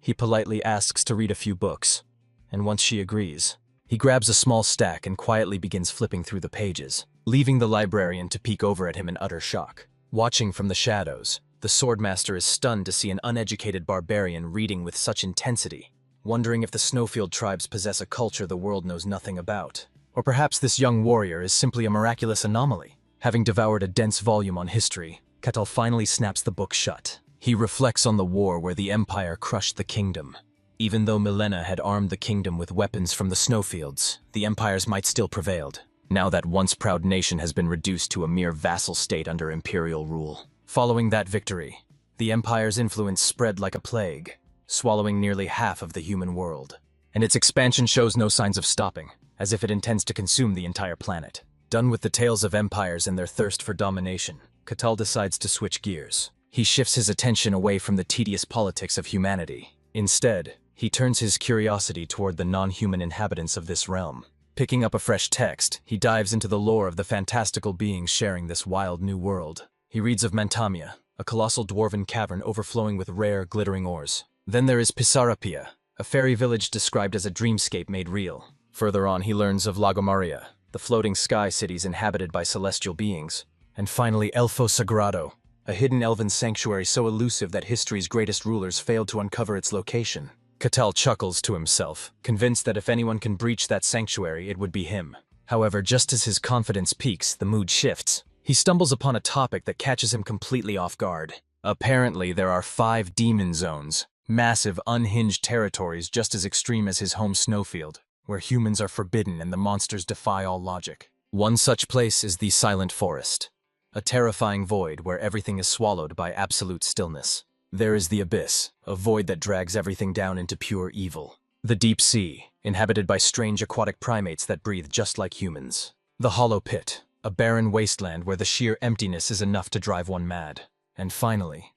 He politely asks to read a few books, and once she agrees, he grabs a small stack and quietly begins flipping through the pages, leaving the librarian to peek over at him in utter shock. Watching from the shadows, the swordmaster is stunned to see an uneducated barbarian reading with such intensity, wondering if the Snowfield tribes possess a culture the world knows nothing about. Or perhaps this young warrior is simply a miraculous anomaly. Having devoured a dense volume on history, Catal finally snaps the book shut. He reflects on the war where the Empire crushed the kingdom. Even though Milena had armed the kingdom with weapons from the Snowfields, the Empire's might still prevailed. Now that once proud nation has been reduced to a mere vassal state under imperial rule. Following that victory, the Empire's influence spread like a plague, swallowing nearly half of the human world. And its expansion shows no signs of stopping, as if it intends to consume the entire planet. Done with the tales of empires and their thirst for domination, Catal decides to switch gears. He shifts his attention away from the tedious politics of humanity. Instead, he turns his curiosity toward the non-human inhabitants of this realm. Picking up a fresh text, he dives into the lore of the fantastical beings sharing this wild new world. He reads of Mantamia, a colossal dwarven cavern overflowing with rare, glittering ores. Then there is Pisarapia, a fairy village described as a dreamscape made real. Further on, he learns of Lagomaria, the floating sky cities inhabited by celestial beings. And finally, Elfo Sagrado, a hidden elven sanctuary so elusive that history's greatest rulers failed to uncover its location. Catal chuckles to himself, convinced that if anyone can breach that sanctuary, it would be him. However, just as his confidence peaks, the mood shifts. He stumbles upon a topic that catches him completely off guard. Apparently, there are 5 demon zones, massive, unhinged territories just as extreme as his home snowfield, where humans are forbidden and the monsters defy all logic. One such place is the Silent Forest, a terrifying void where everything is swallowed by absolute stillness. There is the Abyss, a void that drags everything down into pure evil. The Deep Sea, inhabited by strange aquatic primates that breathe just like humans. The Hollow Pit, a barren wasteland where the sheer emptiness is enough to drive one mad. And finally,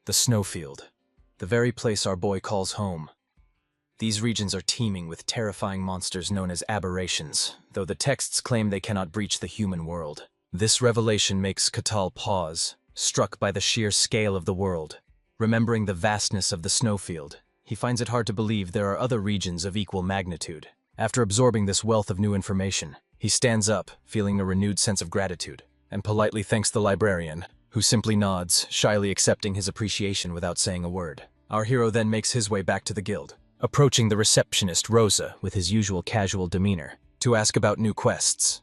the Snowfield, the very place our boy calls home. These regions are teeming with terrifying monsters known as aberrations, though the texts claim they cannot breach the human world. This revelation makes Catal pause, struck by the sheer scale of the world. Remembering the vastness of the snowfield, he finds it hard to believe there are other regions of equal magnitude. After absorbing this wealth of new information, he stands up, feeling a renewed sense of gratitude, and politely thanks the librarian, who simply nods, shyly accepting his appreciation without saying a word. Our hero then makes his way back to the guild, approaching the receptionist Rosa with his usual casual demeanor, to ask about new quests.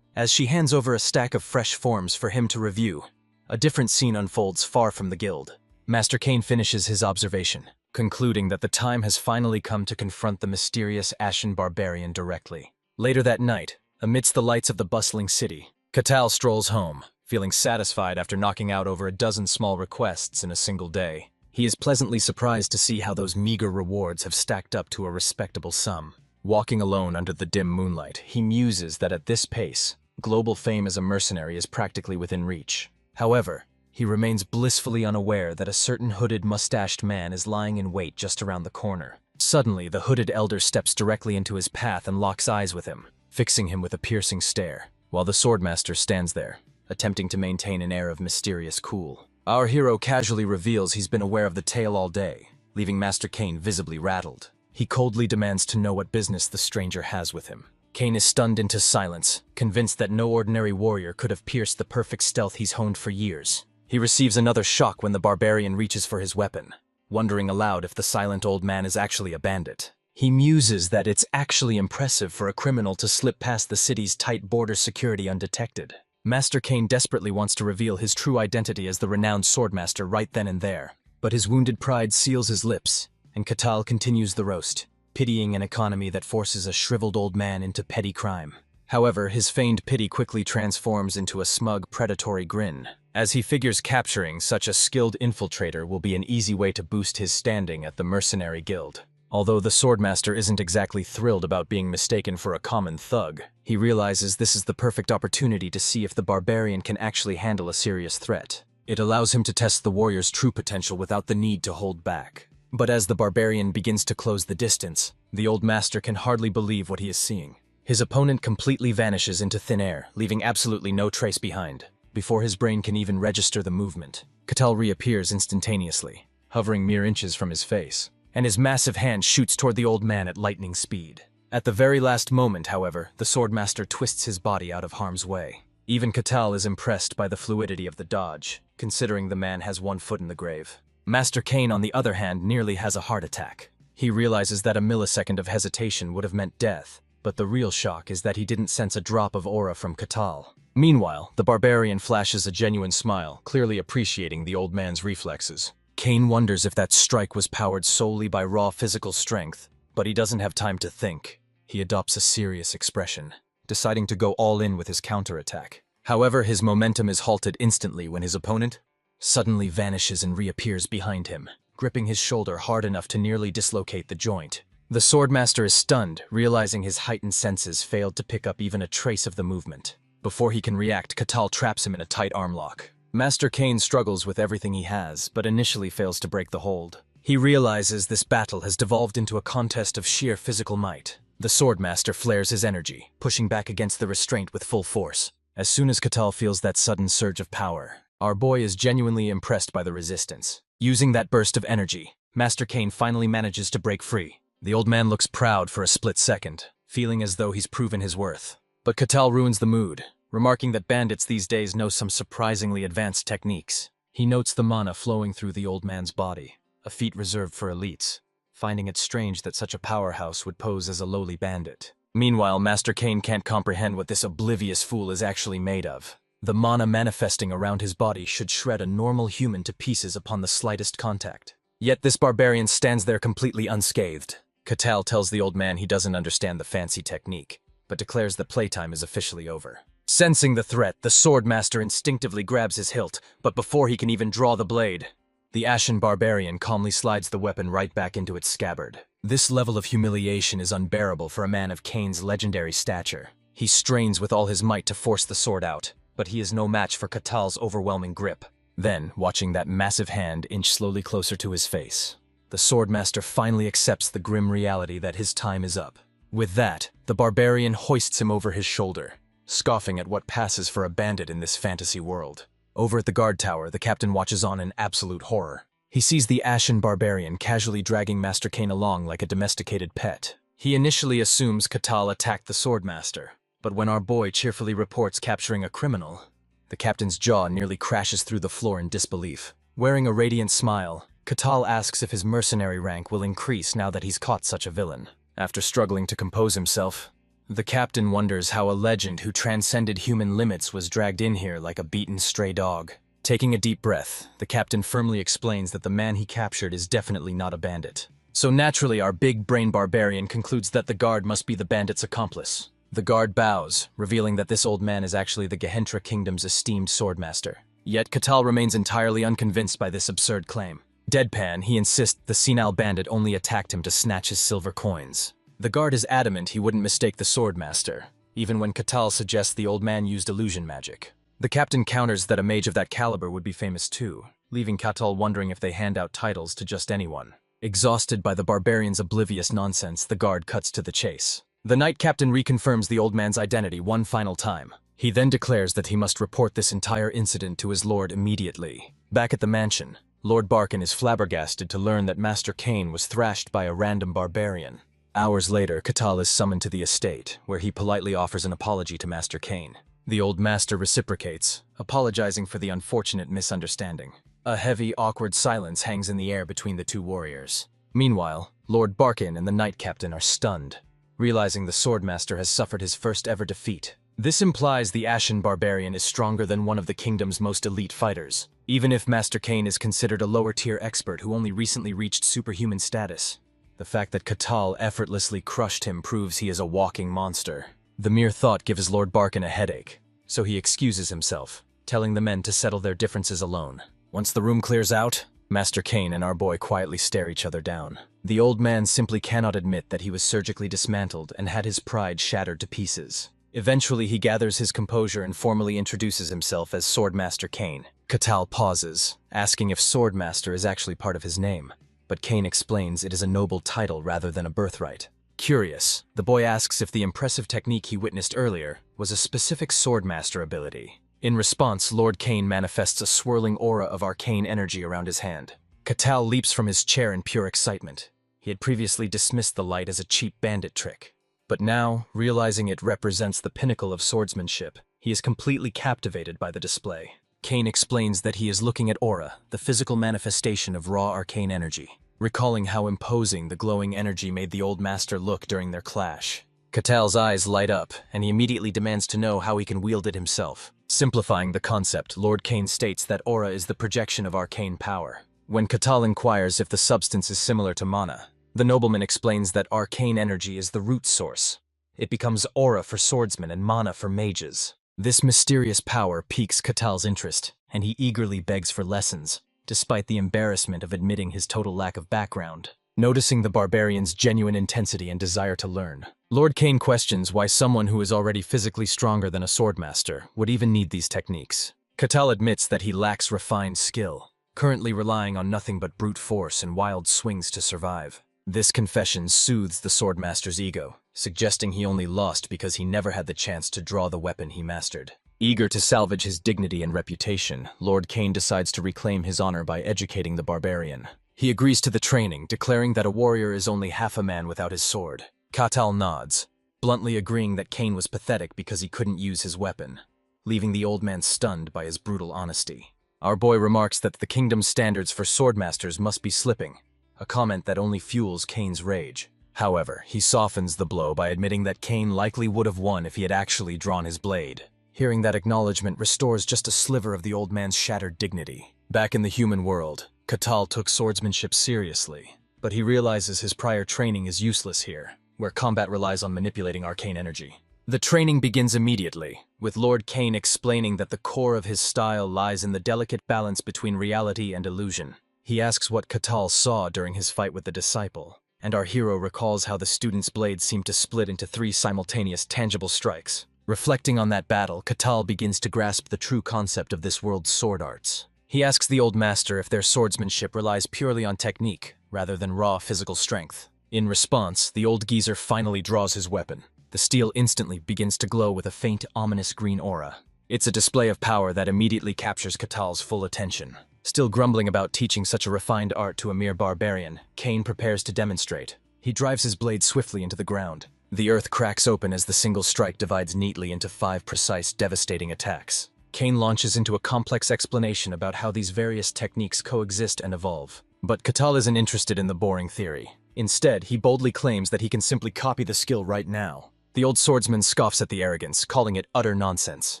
As she hands over a stack of fresh forms for him to review, a different scene unfolds far from the guild. Master Kane finishes his observation, concluding that the time has finally come to confront the mysterious Ashen Barbarian directly. Later that night, amidst the lights of the bustling city, Catal strolls home, feeling satisfied after knocking out over a dozen small requests in a single day. He is pleasantly surprised to see how those meager rewards have stacked up to a respectable sum. Walking alone under the dim moonlight, he muses that at this pace, global fame as a mercenary is practically within reach. However, he remains blissfully unaware that a certain hooded, mustached man is lying in wait just around the corner. Suddenly, the hooded elder steps directly into his path and locks eyes with him, fixing him with a piercing stare, while the swordmaster stands there, attempting to maintain an air of mysterious cool. Our hero casually reveals he's been aware of the tale all day, leaving Master Kane visibly rattled. He coldly demands to know what business the stranger has with him. Kane is stunned into silence, convinced that no ordinary warrior could have pierced the perfect stealth he's honed for years. He receives another shock when the barbarian reaches for his weapon, wondering aloud if the silent old man is actually a bandit. He muses that it's actually impressive for a criminal to slip past the city's tight border security undetected. Master Kane desperately wants to reveal his true identity as the renowned swordmaster right then and there, but his wounded pride seals his lips, and Catal continues the roast, pitying an economy that forces a shriveled old man into petty crime. However, his feigned pity quickly transforms into a smug, predatory grin, as he figures capturing such a skilled infiltrator will be an easy way to boost his standing at the mercenary guild. Although the swordmaster isn't exactly thrilled about being mistaken for a common thug, he realizes this is the perfect opportunity to see if the barbarian can actually handle a serious threat. It allows him to test the warrior's true potential without the need to hold back. But as the barbarian begins to close the distance, the old master can hardly believe what he is seeing. His opponent completely vanishes into thin air, leaving absolutely no trace behind. Before his brain can even register the movement, Catal reappears instantaneously, hovering mere inches from his face, and his massive hand shoots toward the old man at lightning speed. At the very last moment, however, the swordmaster twists his body out of harm's way. Even Catal is impressed by the fluidity of the dodge, considering the man has one foot in the grave. Master Kane, on the other hand, nearly has a heart attack. He realizes that a millisecond of hesitation would have meant death, but the real shock is that he didn't sense a drop of aura from Catal. Meanwhile, the barbarian flashes a genuine smile, clearly appreciating the old man's reflexes. Kane wonders if that strike was powered solely by raw physical strength, but he doesn't have time to think. He adopts a serious expression, deciding to go all in with his counterattack. However, his momentum is halted instantly when his opponent suddenly vanishes and reappears behind him, gripping his shoulder hard enough to nearly dislocate the joint. The swordmaster is stunned, realizing his heightened senses failed to pick up even a trace of the movement. Before he can react, Catal traps him in a tight arm lock. Master Kane struggles with everything he has, but initially fails to break the hold. He realizes this battle has devolved into a contest of sheer physical might. The Swordmaster flares his energy, pushing back against the restraint with full force. As soon as Katal feels that sudden surge of power, our boy is genuinely impressed by the resistance. Using that burst of energy, Master Kane finally manages to break free. The old man looks proud for a split second, feeling as though he's proven his worth. But Katal ruins the mood, remarking that bandits these days know some surprisingly advanced techniques. He notes the mana flowing through the old man's body, a feat reserved for elites, finding it strange that such a powerhouse would pose as a lowly bandit. Meanwhile, Master Kane can't comprehend what this oblivious fool is actually made of. The mana manifesting around his body should shred a normal human to pieces upon the slightest contact. Yet this barbarian stands there completely unscathed. Katal tells the old man he doesn't understand the fancy technique, but declares that playtime is officially over. Sensing the threat, the Swordmaster instinctively grabs his hilt, but before he can even draw the blade, the Ashen Barbarian calmly slides the weapon right back into its scabbard. This level of humiliation is unbearable for a man of Kane's legendary stature. He strains with all his might to force the sword out, but he is no match for Katal's overwhelming grip. Then, watching that massive hand inch slowly closer to his face, the Swordmaster finally accepts the grim reality that his time is up. With that, the barbarian hoists him over his shoulder, scoffing at what passes for a bandit in this fantasy world. Over at the guard tower, the captain watches on in absolute horror. He sees the Ashen Barbarian casually dragging Master Kane along like a domesticated pet. He initially assumes Katal attacked the Swordmaster, but when our boy cheerfully reports capturing a criminal, the captain's jaw nearly crashes through the floor in disbelief. Wearing a radiant smile, Katal asks if his mercenary rank will increase now that he's caught such a villain. After struggling to compose himself, the captain wonders how a legend who transcended human limits was dragged in here like a beaten stray dog. Taking a deep breath, the captain firmly explains that the man he captured is definitely not a bandit. So naturally, our big-brain barbarian concludes that the guard must be the bandit's accomplice. The guard bows, revealing that this old man is actually the Gehentra Kingdom's esteemed swordmaster. Yet Katal remains entirely unconvinced by this absurd claim. Deadpan, he insists the senile bandit only attacked him to snatch his silver coins. The guard is adamant he wouldn't mistake the swordmaster, even when Katal suggests the old man used illusion magic. The captain counters that a mage of that caliber would be famous too, leaving Katal wondering if they hand out titles to just anyone. Exhausted by the barbarian's oblivious nonsense, the guard cuts to the chase. The knight captain reconfirms the old man's identity one final time. He then declares that he must report this entire incident to his lord immediately. Back at the mansion, Lord Barkin is flabbergasted to learn that Master Kane was thrashed by a random barbarian. Hours later, Katal is summoned to the estate, where he politely offers an apology to Master Kane. The old master reciprocates, apologizing for the unfortunate misunderstanding. A heavy, awkward silence hangs in the air between the two warriors. Meanwhile, Lord Barkin and the knight captain are stunned, realizing the swordmaster has suffered his first ever defeat. This implies the Ashen Barbarian is stronger than one of the kingdom's most elite fighters, even if Master Kane is considered a lower-tier expert who only recently reached superhuman status. The fact that Katal effortlessly crushed him proves he is a walking monster. The mere thought gives Lord Barkin a headache, so he excuses himself, telling the men to settle their differences alone. Once the room clears out, Master Kane and our boy quietly stare each other down. The old man simply cannot admit that he was surgically dismantled and had his pride shattered to pieces. Eventually, he gathers his composure and formally introduces himself as Swordmaster Kane. Katal pauses, asking if Swordmaster is actually part of his name, but Kane explains it is a noble title rather than a birthright. Curious, the boy asks if the impressive technique he witnessed earlier was a specific Swordmaster ability. In response, Lord Kane manifests a swirling aura of arcane energy around his hand. Katal leaps from his chair in pure excitement. He had previously dismissed the light as a cheap bandit trick, but now, realizing it represents the pinnacle of swordsmanship, he is completely captivated by the display. Kane explains that he is looking at aura, the physical manifestation of raw arcane energy, recalling how imposing the glowing energy made the old master look during their clash. Katal's eyes light up, and he immediately demands to know how he can wield it himself. Simplifying the concept, Lord Kane states that aura is the projection of arcane power. When Katal inquires if the substance is similar to mana, the nobleman explains that arcane energy is the root source. It becomes aura for swordsmen and mana for mages. This mysterious power piques Katal's interest, and he eagerly begs for lessons, despite the embarrassment of admitting his total lack of background. Noticing the barbarian's genuine intensity and desire to learn, Lord Kane questions why someone who is already physically stronger than a swordmaster would even need these techniques. Katal admits that he lacks refined skill, currently relying on nothing but brute force and wild swings to survive. This confession soothes the swordmaster's ego, suggesting he only lost because he never had the chance to draw the weapon he mastered. Eager to salvage his dignity and reputation, Lord Cain decides to reclaim his honor by educating the barbarian. He agrees to the training, declaring that a warrior is only half a man without his sword. Katal nods, bluntly agreeing that Cain was pathetic because he couldn't use his weapon, leaving the old man stunned by his brutal honesty. Our boy remarks that the kingdom's standards for swordmasters must be slipping, a comment that only fuels Cain's rage. However, he softens the blow by admitting that Cain likely would have won if he had actually drawn his blade. Hearing that acknowledgement restores just a sliver of the old man's shattered dignity. Back in the human world, Katal took swordsmanship seriously, but he realizes his prior training is useless here, where combat relies on manipulating arcane energy. The training begins immediately, with Lord Cain explaining that the core of his style lies in the delicate balance between reality and illusion. He asks what Katal saw during his fight with the disciple, and our hero recalls how the student's blade seemed to split into 3 simultaneous tangible strikes. Reflecting on that battle, Katal begins to grasp the true concept of this world's sword arts. He asks the old master if their swordsmanship relies purely on technique, rather than raw physical strength. In response, the old geezer finally draws his weapon. The steel instantly begins to glow with a faint, ominous green aura. It's a display of power that immediately captures Katal's full attention. Still grumbling about teaching such a refined art to a mere barbarian, Cain prepares to demonstrate. He drives his blade swiftly into the ground. The earth cracks open as the single strike divides neatly into 5 precise, devastating attacks. Cain launches into a complex explanation about how these various techniques coexist and evolve. But Katal isn't interested in the boring theory. Instead, he boldly claims that he can simply copy the skill right now. The old swordsman scoffs at the arrogance, calling it utter nonsense.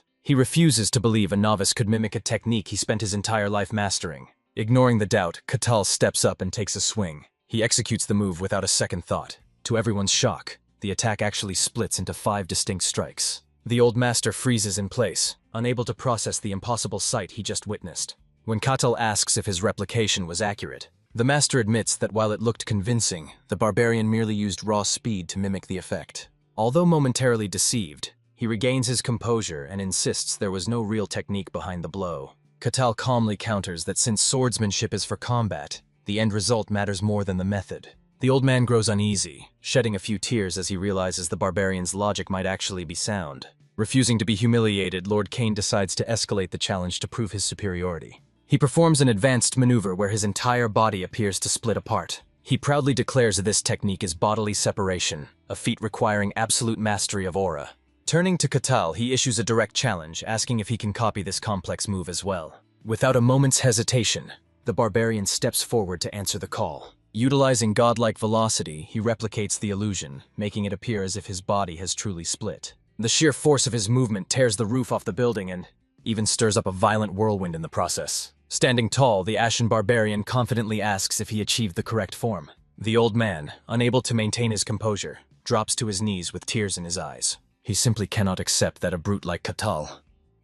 He refuses to believe a novice could mimic a technique he spent his entire life mastering. Ignoring the doubt, Katal steps up and takes a swing. He executes the move without a second thought. To everyone's shock, the attack actually splits into 5 distinct strikes. The old master freezes in place, unable to process the impossible sight he just witnessed. When Katal asks if his replication was accurate, the master admits that while it looked convincing, the barbarian merely used raw speed to mimic the effect. Although momentarily deceived, he regains his composure and insists there was no real technique behind the blow. Katal calmly counters that since swordsmanship is for combat, the end result matters more than the method. The old man grows uneasy, shedding a few tears as he realizes the barbarian's logic might actually be sound. Refusing to be humiliated, Lord Cain decides to escalate the challenge to prove his superiority. He performs an advanced maneuver where his entire body appears to split apart. He proudly declares this technique is bodily separation, a feat requiring absolute mastery of aura. Turning to Katal, he issues a direct challenge, asking if he can copy this complex move as well. Without a moment's hesitation, the barbarian steps forward to answer the call. Utilizing godlike velocity, he replicates the illusion, making it appear as if his body has truly split. The sheer force of his movement tears the roof off the building and even stirs up a violent whirlwind in the process. Standing tall, the ashen barbarian confidently asks if he achieved the correct form. The old man, unable to maintain his composure, drops to his knees with tears in his eyes. He simply cannot accept that a brute like Katal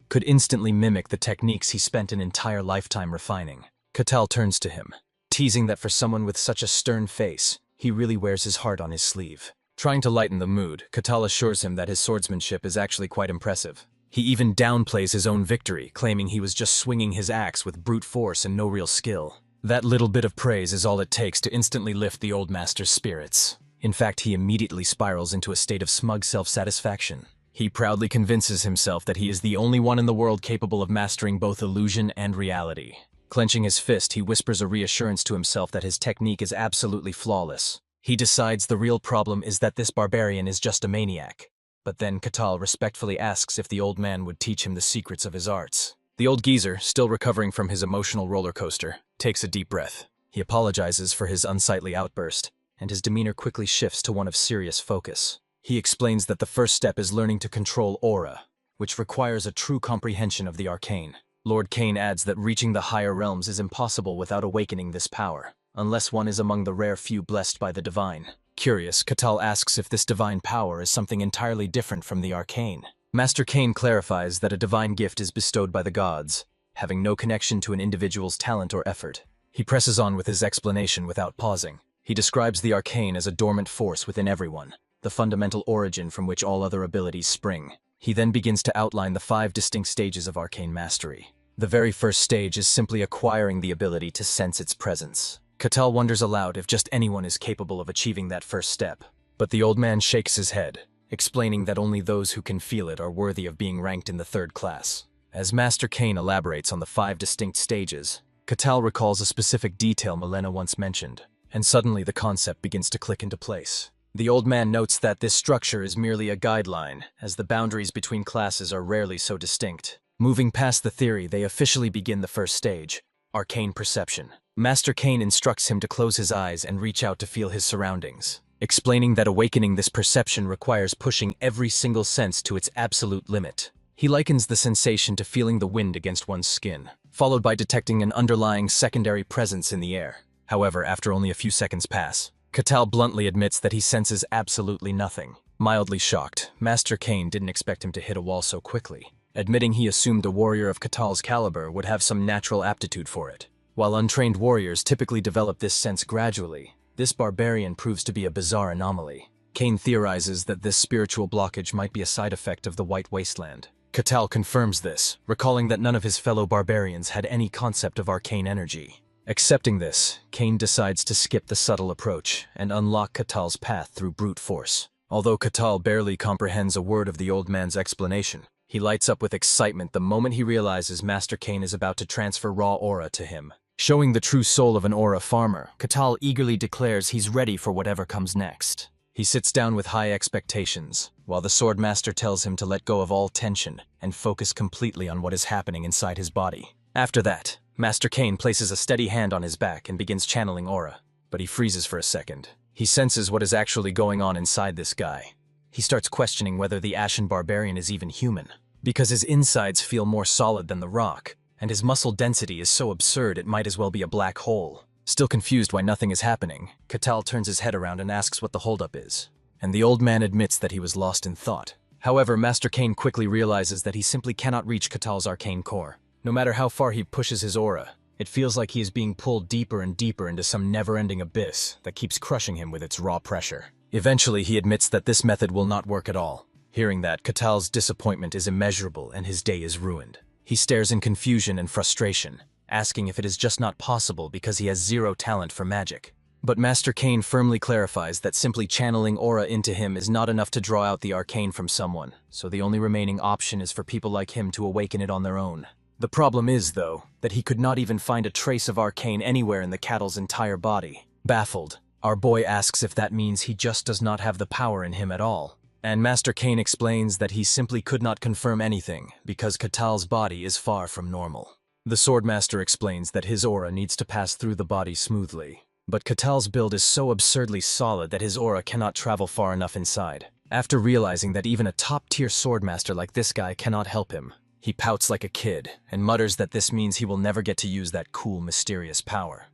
could instantly mimic the techniques he spent an entire lifetime refining. Katal turns to him, teasing that for someone with such a stern face, he really wears his heart on his sleeve. Trying to lighten the mood, Katal assures him that his swordsmanship is actually quite impressive. He even downplays his own victory, claiming he was just swinging his axe with brute force and no real skill. That little bit of praise is all it takes to instantly lift the old master's spirits. In fact, he immediately spirals into a state of smug self-satisfaction. He proudly convinces himself that he is the only one in the world capable of mastering both illusion and reality. Clenching his fist, he whispers a reassurance to himself that his technique is absolutely flawless. He decides the real problem is that this barbarian is just a maniac. But then Katal respectfully asks if the old man would teach him the secrets of his arts. The old geezer, still recovering from his emotional roller coaster, takes a deep breath. He apologizes for his unsightly outburst, and his demeanor quickly shifts to one of serious focus. He explains that the first step is learning to control aura, which requires a true comprehension of the arcane. Lord Cain adds that reaching the higher realms is impossible without awakening this power, unless one is among the rare few blessed by the divine. Curious, Katal asks if this divine power is something entirely different from the arcane. Master Cain clarifies that a divine gift is bestowed by the gods, having no connection to an individual's talent or effort. He presses on with his explanation without pausing. He describes the arcane as a dormant force within everyone, the fundamental origin from which all other abilities spring. He then begins to outline the 5 distinct stages of arcane mastery. The very first stage is simply acquiring the ability to sense its presence. Catal wonders aloud if just anyone is capable of achieving that first step. But the old man shakes his head, explaining that only those who can feel it are worthy of being ranked in the third class. As Master Kane elaborates on the 5 distinct stages, Catal recalls a specific detail Milena once mentioned, and suddenly the concept begins to click into place. The old man notes that this structure is merely a guideline, as the boundaries between classes are rarely so distinct. Moving past the theory, they officially begin the first stage, arcane perception. Master Kane instructs him to close his eyes and reach out to feel his surroundings, explaining that awakening this perception requires pushing every single sense to its absolute limit. He likens the sensation to feeling the wind against one's skin, followed by detecting an underlying secondary presence in the air. However, after only a few seconds pass, Catal bluntly admits that he senses absolutely nothing. Mildly shocked, Master Kane didn't expect him to hit a wall so quickly, admitting he assumed a warrior of Catal's caliber would have some natural aptitude for it. While untrained warriors typically develop this sense gradually, this barbarian proves to be a bizarre anomaly. Kane theorizes that this spiritual blockage might be a side effect of the White Wasteland. Catal confirms this, recalling that none of his fellow barbarians had any concept of arcane energy. Accepting this, Kane decides to skip the subtle approach and unlock Catal's path through brute force. Although Catal barely comprehends a word of the old man's explanation, he lights up with excitement the moment he realizes Master Kane is about to transfer raw aura to him. Showing the true soul of an aura farmer, Catal eagerly declares he's ready for whatever comes next. He sits down with high expectations, while the Swordmaster tells him to let go of all tension and focus completely on what is happening inside his body. After that, Master Kane places a steady hand on his back and begins channeling aura, but he freezes for a second. He senses what is actually going on inside this guy. He starts questioning whether the Ashen Barbarian is even human, because his insides feel more solid than the rock, and his muscle density is so absurd it might as well be a black hole. Still confused why nothing is happening, Catal turns his head around and asks what the holdup is, and the old man admits that he was lost in thought. However, Master Kane quickly realizes that he simply cannot reach Catal's arcane core. No matter how far he pushes his aura, it feels like he is being pulled deeper and deeper into some never-ending abyss that keeps crushing him with its raw pressure. Eventually, he admits that this method will not work at all. Hearing that, Catal's disappointment is immeasurable and his day is ruined. He stares in confusion and frustration, asking if it is just not possible because he has zero talent for magic. But Master Kane firmly clarifies that simply channeling aura into him is not enough to draw out the arcane from someone, so the only remaining option is for people like him to awaken it on their own. The problem is, though, that he could not even find a trace of arcane anywhere in the cattle's entire body. Baffled, our boy asks if that means he just does not have the power in him at all. And Master Kane explains that he simply could not confirm anything because Catal's body is far from normal. The Swordmaster explains that his aura needs to pass through the body smoothly, but Catal's build is so absurdly solid that his aura cannot travel far enough inside. After realizing that even a top-tier Swordmaster like this guy cannot help him, he pouts like a kid and mutters that this means he will never get to use that cool, mysterious power.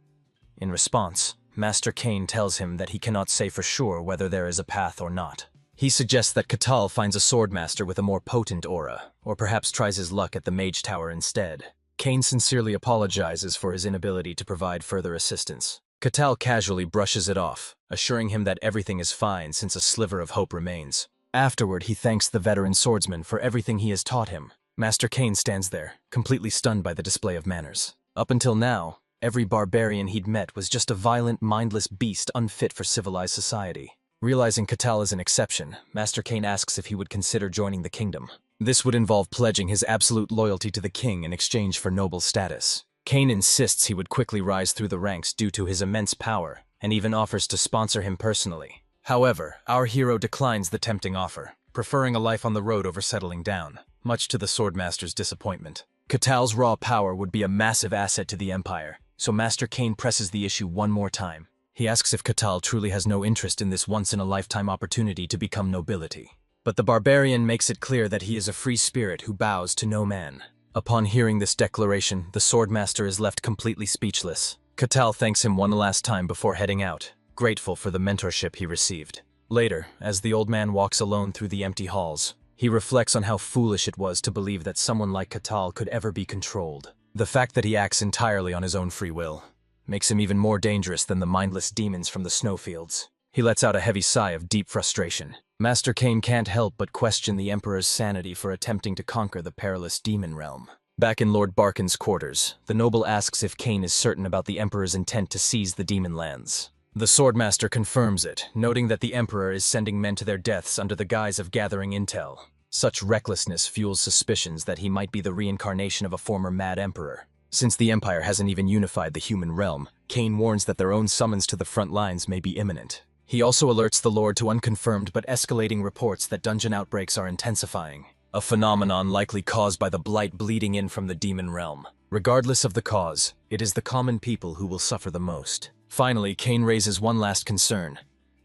In response, Master Kane tells him that he cannot say for sure whether there is a path or not. He suggests that Catal finds a Swordmaster with a more potent aura, or perhaps tries his luck at the Mage Tower instead. Kane sincerely apologizes for his inability to provide further assistance. Catal casually brushes it off, assuring him that everything is fine since a sliver of hope remains. Afterward, he thanks the veteran swordsman for everything he has taught him. Master Kane stands there, completely stunned by the display of manners. Up until now, every barbarian he'd met was just a violent, mindless beast unfit for civilized society. Realizing Catal is an exception, Master Kane asks if he would consider joining the kingdom. This would involve pledging his absolute loyalty to the king in exchange for noble status. Kane insists he would quickly rise through the ranks due to his immense power, and even offers to sponsor him personally. However, our hero declines the tempting offer, preferring a life on the road over settling down, much to the Swordmaster's disappointment. Catal's raw power would be a massive asset to the Empire, so Master Kane presses the issue one more time. He asks if Catal truly has no interest in this once-in-a-lifetime opportunity to become nobility. But the barbarian makes it clear that he is a free spirit who bows to no man. Upon hearing this declaration, the Swordmaster is left completely speechless. Catal thanks him one last time before heading out, grateful for the mentorship he received. Later, as the old man walks alone through the empty halls, he reflects on how foolish it was to believe that someone like Catal could ever be controlled. The fact that he acts entirely on his own free will makes him even more dangerous than the mindless demons from the snowfields. He lets out a heavy sigh of deep frustration. Master Kane can't help but question the Emperor's sanity for attempting to conquer the perilous demon realm. Back in Lord Barkin's quarters, the noble asks if Cain is certain about the Emperor's intent to seize the demon lands. The Swordmaster confirms it, noting that the Emperor is sending men to their deaths under the guise of gathering intel. Such recklessness fuels suspicions that he might be the reincarnation of a former Mad Emperor. Since the Empire hasn't even unified the human realm, Cain warns that their own summons to the front lines may be imminent. He also alerts the Lord to unconfirmed but escalating reports that dungeon outbreaks are intensifying, a phenomenon likely caused by the blight bleeding in from the demon realm. Regardless of the cause, it is the common people who will suffer the most. Finally, Cain raises one last concern.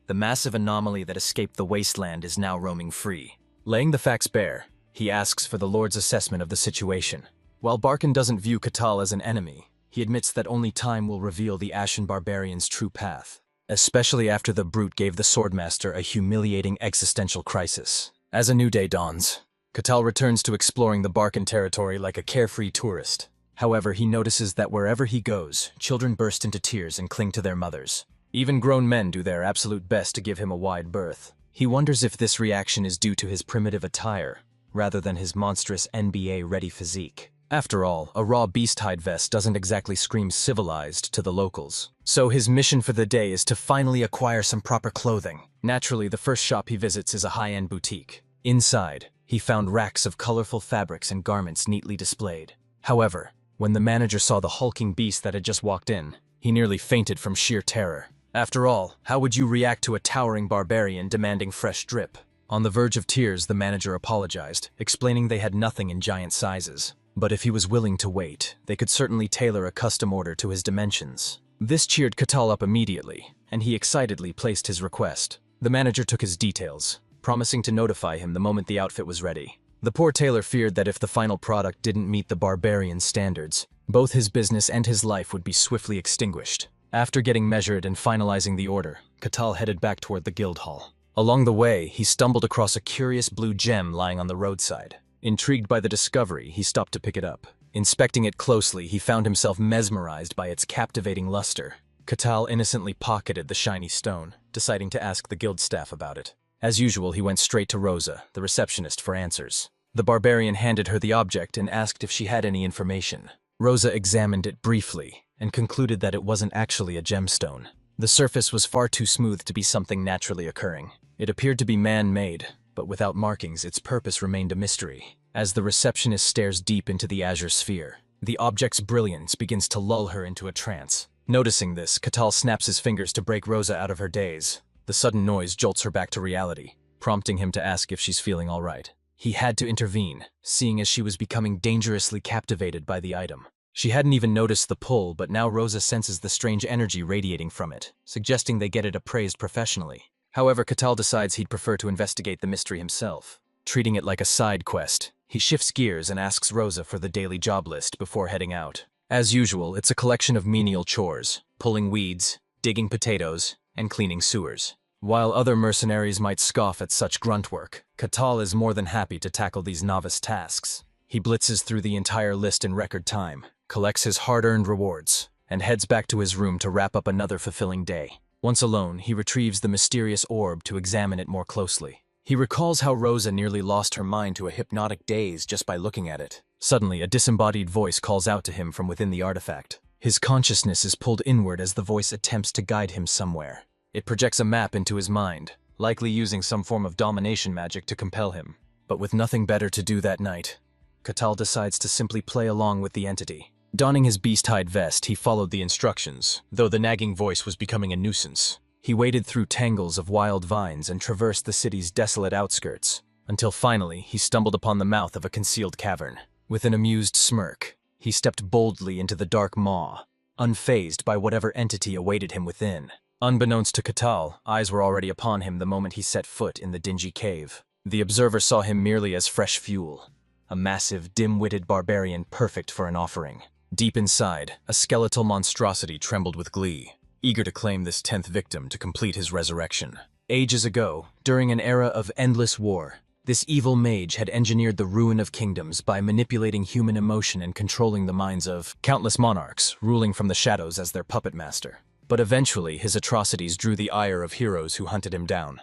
The massive anomaly that escaped the wasteland is now roaming free. Laying the facts bare, he asks for the Lord's assessment of the situation. While Barkin doesn't view Catal as an enemy, he admits that only time will reveal the Ashen Barbarians' true path, especially after the brute gave the Swordmaster a humiliating existential crisis. As a new day dawns, Catal returns to exploring the Barkin territory like a carefree tourist. However, he notices that wherever he goes, children burst into tears and cling to their mothers. Even grown men do their absolute best to give him a wide berth. He wonders if this reaction is due to his primitive attire, rather than his monstrous NBA-ready physique. After all, a raw beast-hide vest doesn't exactly scream civilized to the locals. So his mission for the day is to finally acquire some proper clothing. Naturally, the first shop he visits is a high-end boutique. Inside, he found racks of colorful fabrics and garments neatly displayed. However, when the manager saw the hulking beast that had just walked in, he nearly fainted from sheer terror. After all, how would you react to a towering barbarian demanding fresh drip? On the verge of tears, the manager apologized, explaining they had nothing in giant sizes. But if he was willing to wait, they could certainly tailor a custom order to his dimensions. This cheered Catal up immediately, and he excitedly placed his request. The manager took his details, promising to notify him the moment the outfit was ready. The poor tailor feared that if the final product didn't meet the barbarian's standards, both his business and his life would be swiftly extinguished. After getting measured and finalizing the order, Catal headed back toward the guild hall. Along the way, he stumbled across a curious blue gem lying on the roadside. Intrigued by the discovery, he stopped to pick it up. Inspecting it closely, he found himself mesmerized by its captivating luster. Catal innocently pocketed the shiny stone, deciding to ask the guild staff about it. As usual, he went straight to Rosa, the receptionist, for answers. The barbarian handed her the object and asked if she had any information. Rosa examined it briefly and concluded that it wasn't actually a gemstone. The surface was far too smooth to be something naturally occurring. It appeared to be man-made, but without markings, its purpose remained a mystery. As the receptionist stares deep into the azure sphere, the object's brilliance begins to lull her into a trance. Noticing this, Catal snaps his fingers to break Rosa out of her daze. The sudden noise jolts her back to reality, prompting him to ask if she's feeling all right. He had to intervene, seeing as she was becoming dangerously captivated by the item. She hadn't even noticed the pull, but now Rosa senses the strange energy radiating from it, suggesting they get it appraised professionally. However, Catal decides he'd prefer to investigate the mystery himself. Treating it like a side quest, he shifts gears and asks Rosa for the daily job list before heading out. As usual, it's a collection of menial chores: pulling weeds, digging potatoes, and cleaning sewers. While other mercenaries might scoff at such grunt work, Catal is more than happy to tackle these novice tasks. He blitzes through the entire list in record time, collects his hard-earned rewards, and heads back to his room to wrap up another fulfilling day. Once alone, he retrieves the mysterious orb to examine it more closely. He recalls how Rosa nearly lost her mind to a hypnotic daze just by looking at it. Suddenly, a disembodied voice calls out to him from within the artifact. His consciousness is pulled inward as the voice attempts to guide him somewhere. It projects a map into his mind, likely using some form of domination magic to compel him. But with nothing better to do that night, Catal decides to simply play along with the entity. Donning his beast-hide vest, he followed the instructions, though the nagging voice was becoming a nuisance. He waded through tangles of wild vines and traversed the city's desolate outskirts, until finally he stumbled upon the mouth of a concealed cavern. With an amused smirk, he stepped boldly into the dark maw, unfazed by whatever entity awaited him within. Unbeknownst to Catal, eyes were already upon him the moment he set foot in the dingy cave. The observer saw him merely as fresh fuel, a massive, dim-witted barbarian perfect for an offering. Deep inside, a skeletal monstrosity trembled with glee, eager to claim this 10th victim to complete his resurrection. Ages ago, during an era of endless war, this evil mage had engineered the ruin of kingdoms by manipulating human emotion and controlling the minds of countless monarchs, ruling from the shadows as their puppet master. But eventually, his atrocities drew the ire of heroes who hunted him down.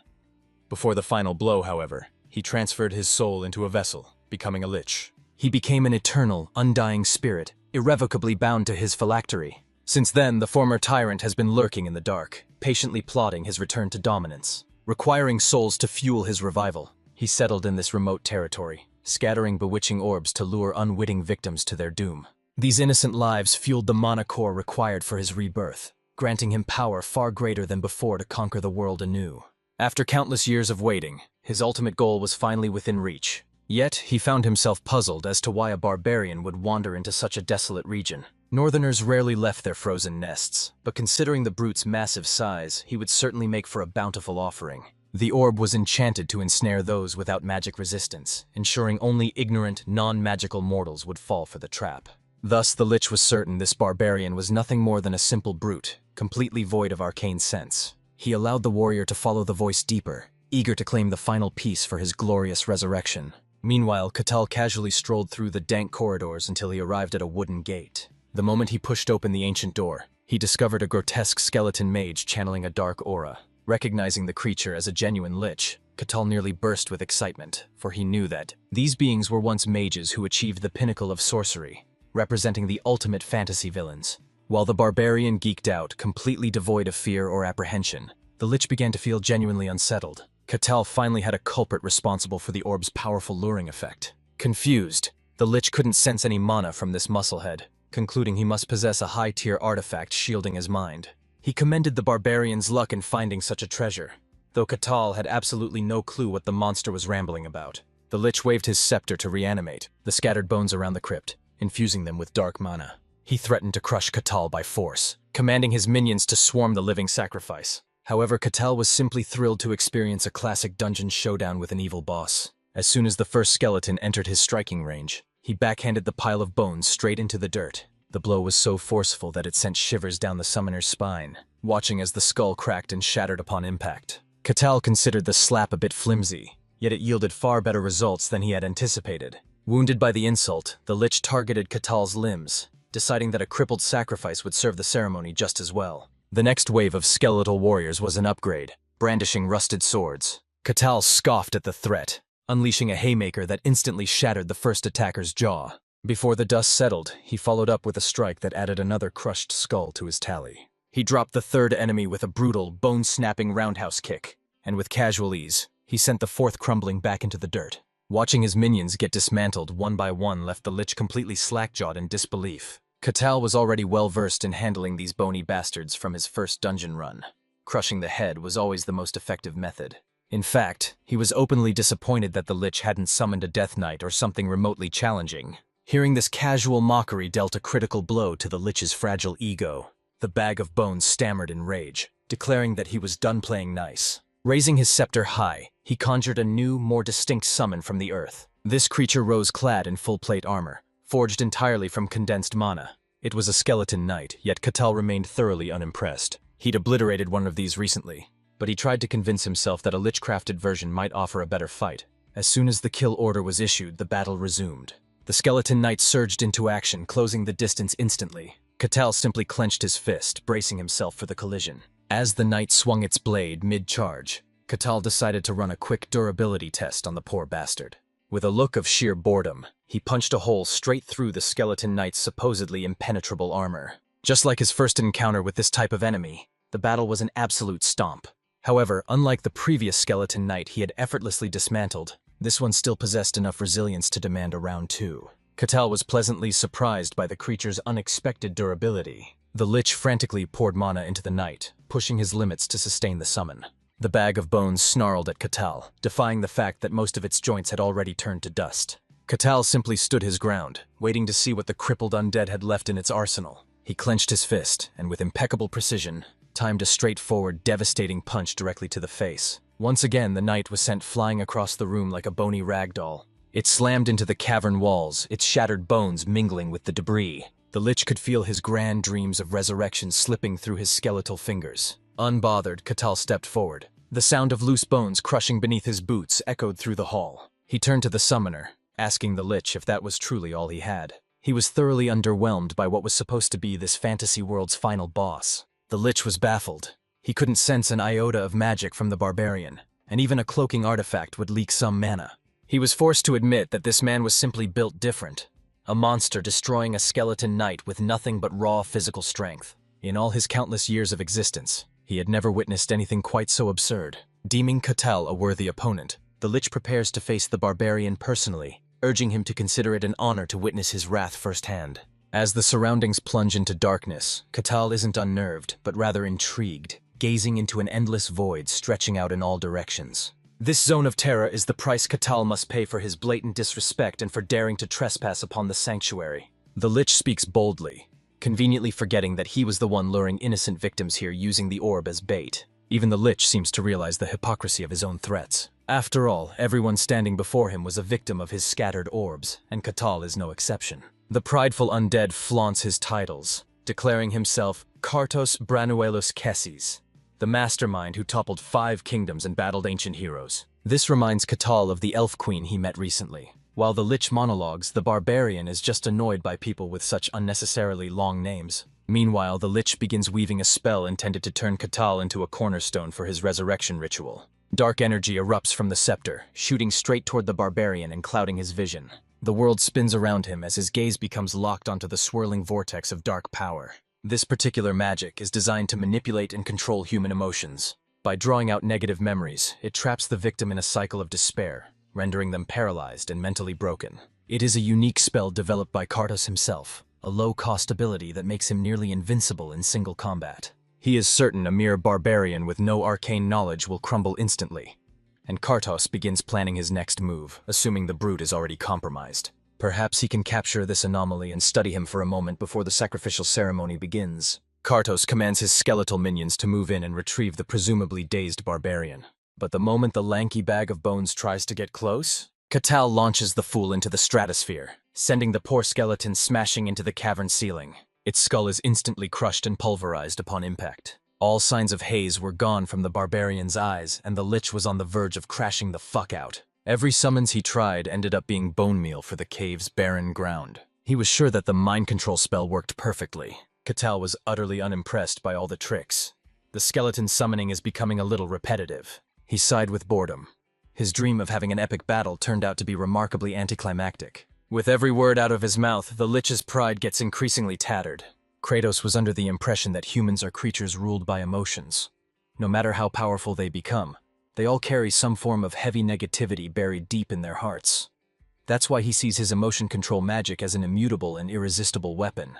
Before the final blow, however, he transferred his soul into a vessel, becoming a lich. He became an eternal, undying spirit, irrevocably bound to his phylactery. Since then, the former tyrant has been lurking in the dark, patiently plotting his return to dominance. Requiring souls to fuel his revival, he settled in this remote territory, scattering bewitching orbs to lure unwitting victims to their doom. These innocent lives fueled the mana core required for his rebirth, granting him power far greater than before to conquer the world anew. After countless years of waiting, his ultimate goal was finally within reach. Yet, he found himself puzzled as to why a barbarian would wander into such a desolate region. Northerners rarely left their frozen nests, but considering the brute's massive size, he would certainly make for a bountiful offering. The orb was enchanted to ensnare those without magic resistance, ensuring only ignorant, non-magical mortals would fall for the trap. Thus, the Lich was certain this barbarian was nothing more than a simple brute, completely void of arcane sense. He allowed the warrior to follow the voice deeper, eager to claim the final piece for his glorious resurrection. Meanwhile, Catal casually strolled through the dank corridors until he arrived at a wooden gate. The moment he pushed open the ancient door, he discovered a grotesque skeleton mage channeling a dark aura. Recognizing the creature as a genuine Lich, Catal nearly burst with excitement, for he knew that these beings were once mages who achieved the pinnacle of sorcery, representing the ultimate fantasy villains. While the barbarian geeked out, completely devoid of fear or apprehension, the Lich began to feel genuinely unsettled. Catal finally had a culprit responsible for the orb's powerful luring effect. Confused, the Lich couldn't sense any mana from this musclehead, concluding he must possess a high-tier artifact shielding his mind. He commended the barbarian's luck in finding such a treasure, though Catal had absolutely no clue what the monster was rambling about. The Lich waved his scepter to reanimate the scattered bones around the crypt, infusing them with dark mana. He threatened to crush Catal by force, commanding his minions to swarm the living sacrifice. However, Catal was simply thrilled to experience a classic dungeon showdown with an evil boss. As soon as the first skeleton entered his striking range, he backhanded the pile of bones straight into the dirt. The blow was so forceful that it sent shivers down the summoner's spine, watching as the skull cracked and shattered upon impact. Catal considered the slap a bit flimsy, yet it yielded far better results than he had anticipated. Wounded by the insult, the Lich targeted Catal's limbs, deciding that a crippled sacrifice would serve the ceremony just as well. The next wave of skeletal warriors was an upgrade, brandishing rusted swords. Catal scoffed at the threat, unleashing a haymaker that instantly shattered the first attacker's jaw. Before the dust settled, he followed up with a strike that added another crushed skull to his tally. He dropped the third enemy with a brutal, bone-snapping roundhouse kick, and with casual ease, he sent the fourth crumbling back into the dirt. Watching his minions get dismantled one by one left the Lich completely slack-jawed in disbelief. Catal was already well-versed in handling these bony bastards from his first dungeon run. Crushing the head was always the most effective method. In fact, he was openly disappointed that the Lich hadn't summoned a Death Knight or something remotely challenging. Hearing this casual mockery dealt a critical blow to the Lich's fragile ego. The bag of bones stammered in rage, declaring that he was done playing nice. Raising his scepter high, he conjured a new, more distinct summon from the earth. This creature rose clad in full-plate armor, forged entirely from condensed mana. It was a skeleton knight, yet Catal remained thoroughly unimpressed. He'd obliterated one of these recently, but he tried to convince himself that a Lich-crafted version might offer a better fight. As soon as the kill order was issued, the battle resumed. The skeleton knight surged into action, closing the distance instantly. Catal simply clenched his fist, bracing himself for the collision. As the knight swung its blade mid-charge, Catal decided to run a quick durability test on the poor bastard. With a look of sheer boredom, he punched a hole straight through the skeleton knight's supposedly impenetrable armor. Just like his first encounter with this type of enemy, the battle was an absolute stomp. However, unlike the previous skeleton knight he had effortlessly dismantled, this one still possessed enough resilience to demand a round two. Catal was pleasantly surprised by the creature's unexpected durability. The Lich frantically poured mana into the knight, pushing his limits to sustain the summon. The bag of bones snarled at Catal, defying the fact that most of its joints had already turned to dust. Catal simply stood his ground, waiting to see what the crippled undead had left in its arsenal. He clenched his fist, and with impeccable precision, timed a straightforward, devastating punch directly to the face. Once again, the knight was sent flying across the room like a bony rag doll. It slammed into the cavern walls, its shattered bones mingling with the debris. The Lich could feel his grand dreams of resurrection slipping through his skeletal fingers. Unbothered, Catal stepped forward. The sound of loose bones crushing beneath his boots echoed through the hall. He turned to the summoner, asking the Lich if that was truly all he had. He was thoroughly underwhelmed by what was supposed to be this fantasy world's final boss. The Lich was baffled. He couldn't sense an iota of magic from the barbarian, and even a cloaking artifact would leak some mana. He was forced to admit that this man was simply built different. A monster destroying a skeleton knight with nothing but raw physical strength. In all his countless years of existence, he had never witnessed anything quite so absurd. Deeming Katal a worthy opponent, the Lich prepares to face the barbarian personally, urging him to consider it an honor to witness his wrath firsthand. As the surroundings plunge into darkness, Katal isn't unnerved, but rather intrigued, gazing into an endless void stretching out in all directions. This zone of terror is the price Katal must pay for his blatant disrespect and for daring to trespass upon the sanctuary. The Lich speaks boldly, conveniently forgetting that he was the one luring innocent victims here using the orb as bait. Even the Lich seems to realize the hypocrisy of his own threats. After all, everyone standing before him was a victim of his scattered orbs, and Katal is no exception. The prideful undead flaunts his titles, declaring himself Kartos Branuelos Kessis, the mastermind who toppled 5 kingdoms and battled ancient heroes. This reminds Katal of the elf queen he met recently. While the Lich monologues, the barbarian is just annoyed by people with such unnecessarily long names. Meanwhile, the Lich begins weaving a spell intended to turn Katal into a cornerstone for his resurrection ritual. Dark energy erupts from the scepter, shooting straight toward the barbarian and clouding his vision. The world spins around him as his gaze becomes locked onto the swirling vortex of dark power. This particular magic is designed to manipulate and control human emotions. By drawing out negative memories, it traps the victim in a cycle of despair, rendering them paralyzed and mentally broken. It is a unique spell developed by Kartos himself, a low-cost ability that makes him nearly invincible in single combat. He is certain a mere barbarian with no arcane knowledge will crumble instantly, and Kartos begins planning his next move, assuming the brute is already compromised. Perhaps he can capture this anomaly and study him for a moment before the sacrificial ceremony begins. Kartos commands his skeletal minions to move in and retrieve the presumably dazed barbarian. But the moment the lanky bag of bones tries to get close, Katal launches the fool into the stratosphere, sending the poor skeleton smashing into the cavern ceiling. Its skull is instantly crushed and pulverized upon impact. All signs of haze were gone from the barbarian's eyes, and the Lich was on the verge of crashing the fuck out. Every summons he tried ended up being bone meal for the cave's barren ground. He was sure that the mind control spell worked perfectly. Katal was utterly unimpressed by all the tricks. The skeleton summoning is becoming a little repetitive. He sighed with boredom. His dream of having an epic battle turned out to be remarkably anticlimactic. With every word out of his mouth, the Lich's pride gets increasingly tattered. Kratos was under the impression that humans are creatures ruled by emotions. No matter how powerful they become, they all carry some form of heavy negativity buried deep in their hearts. That's why he sees his emotion control magic as an immutable and irresistible weapon.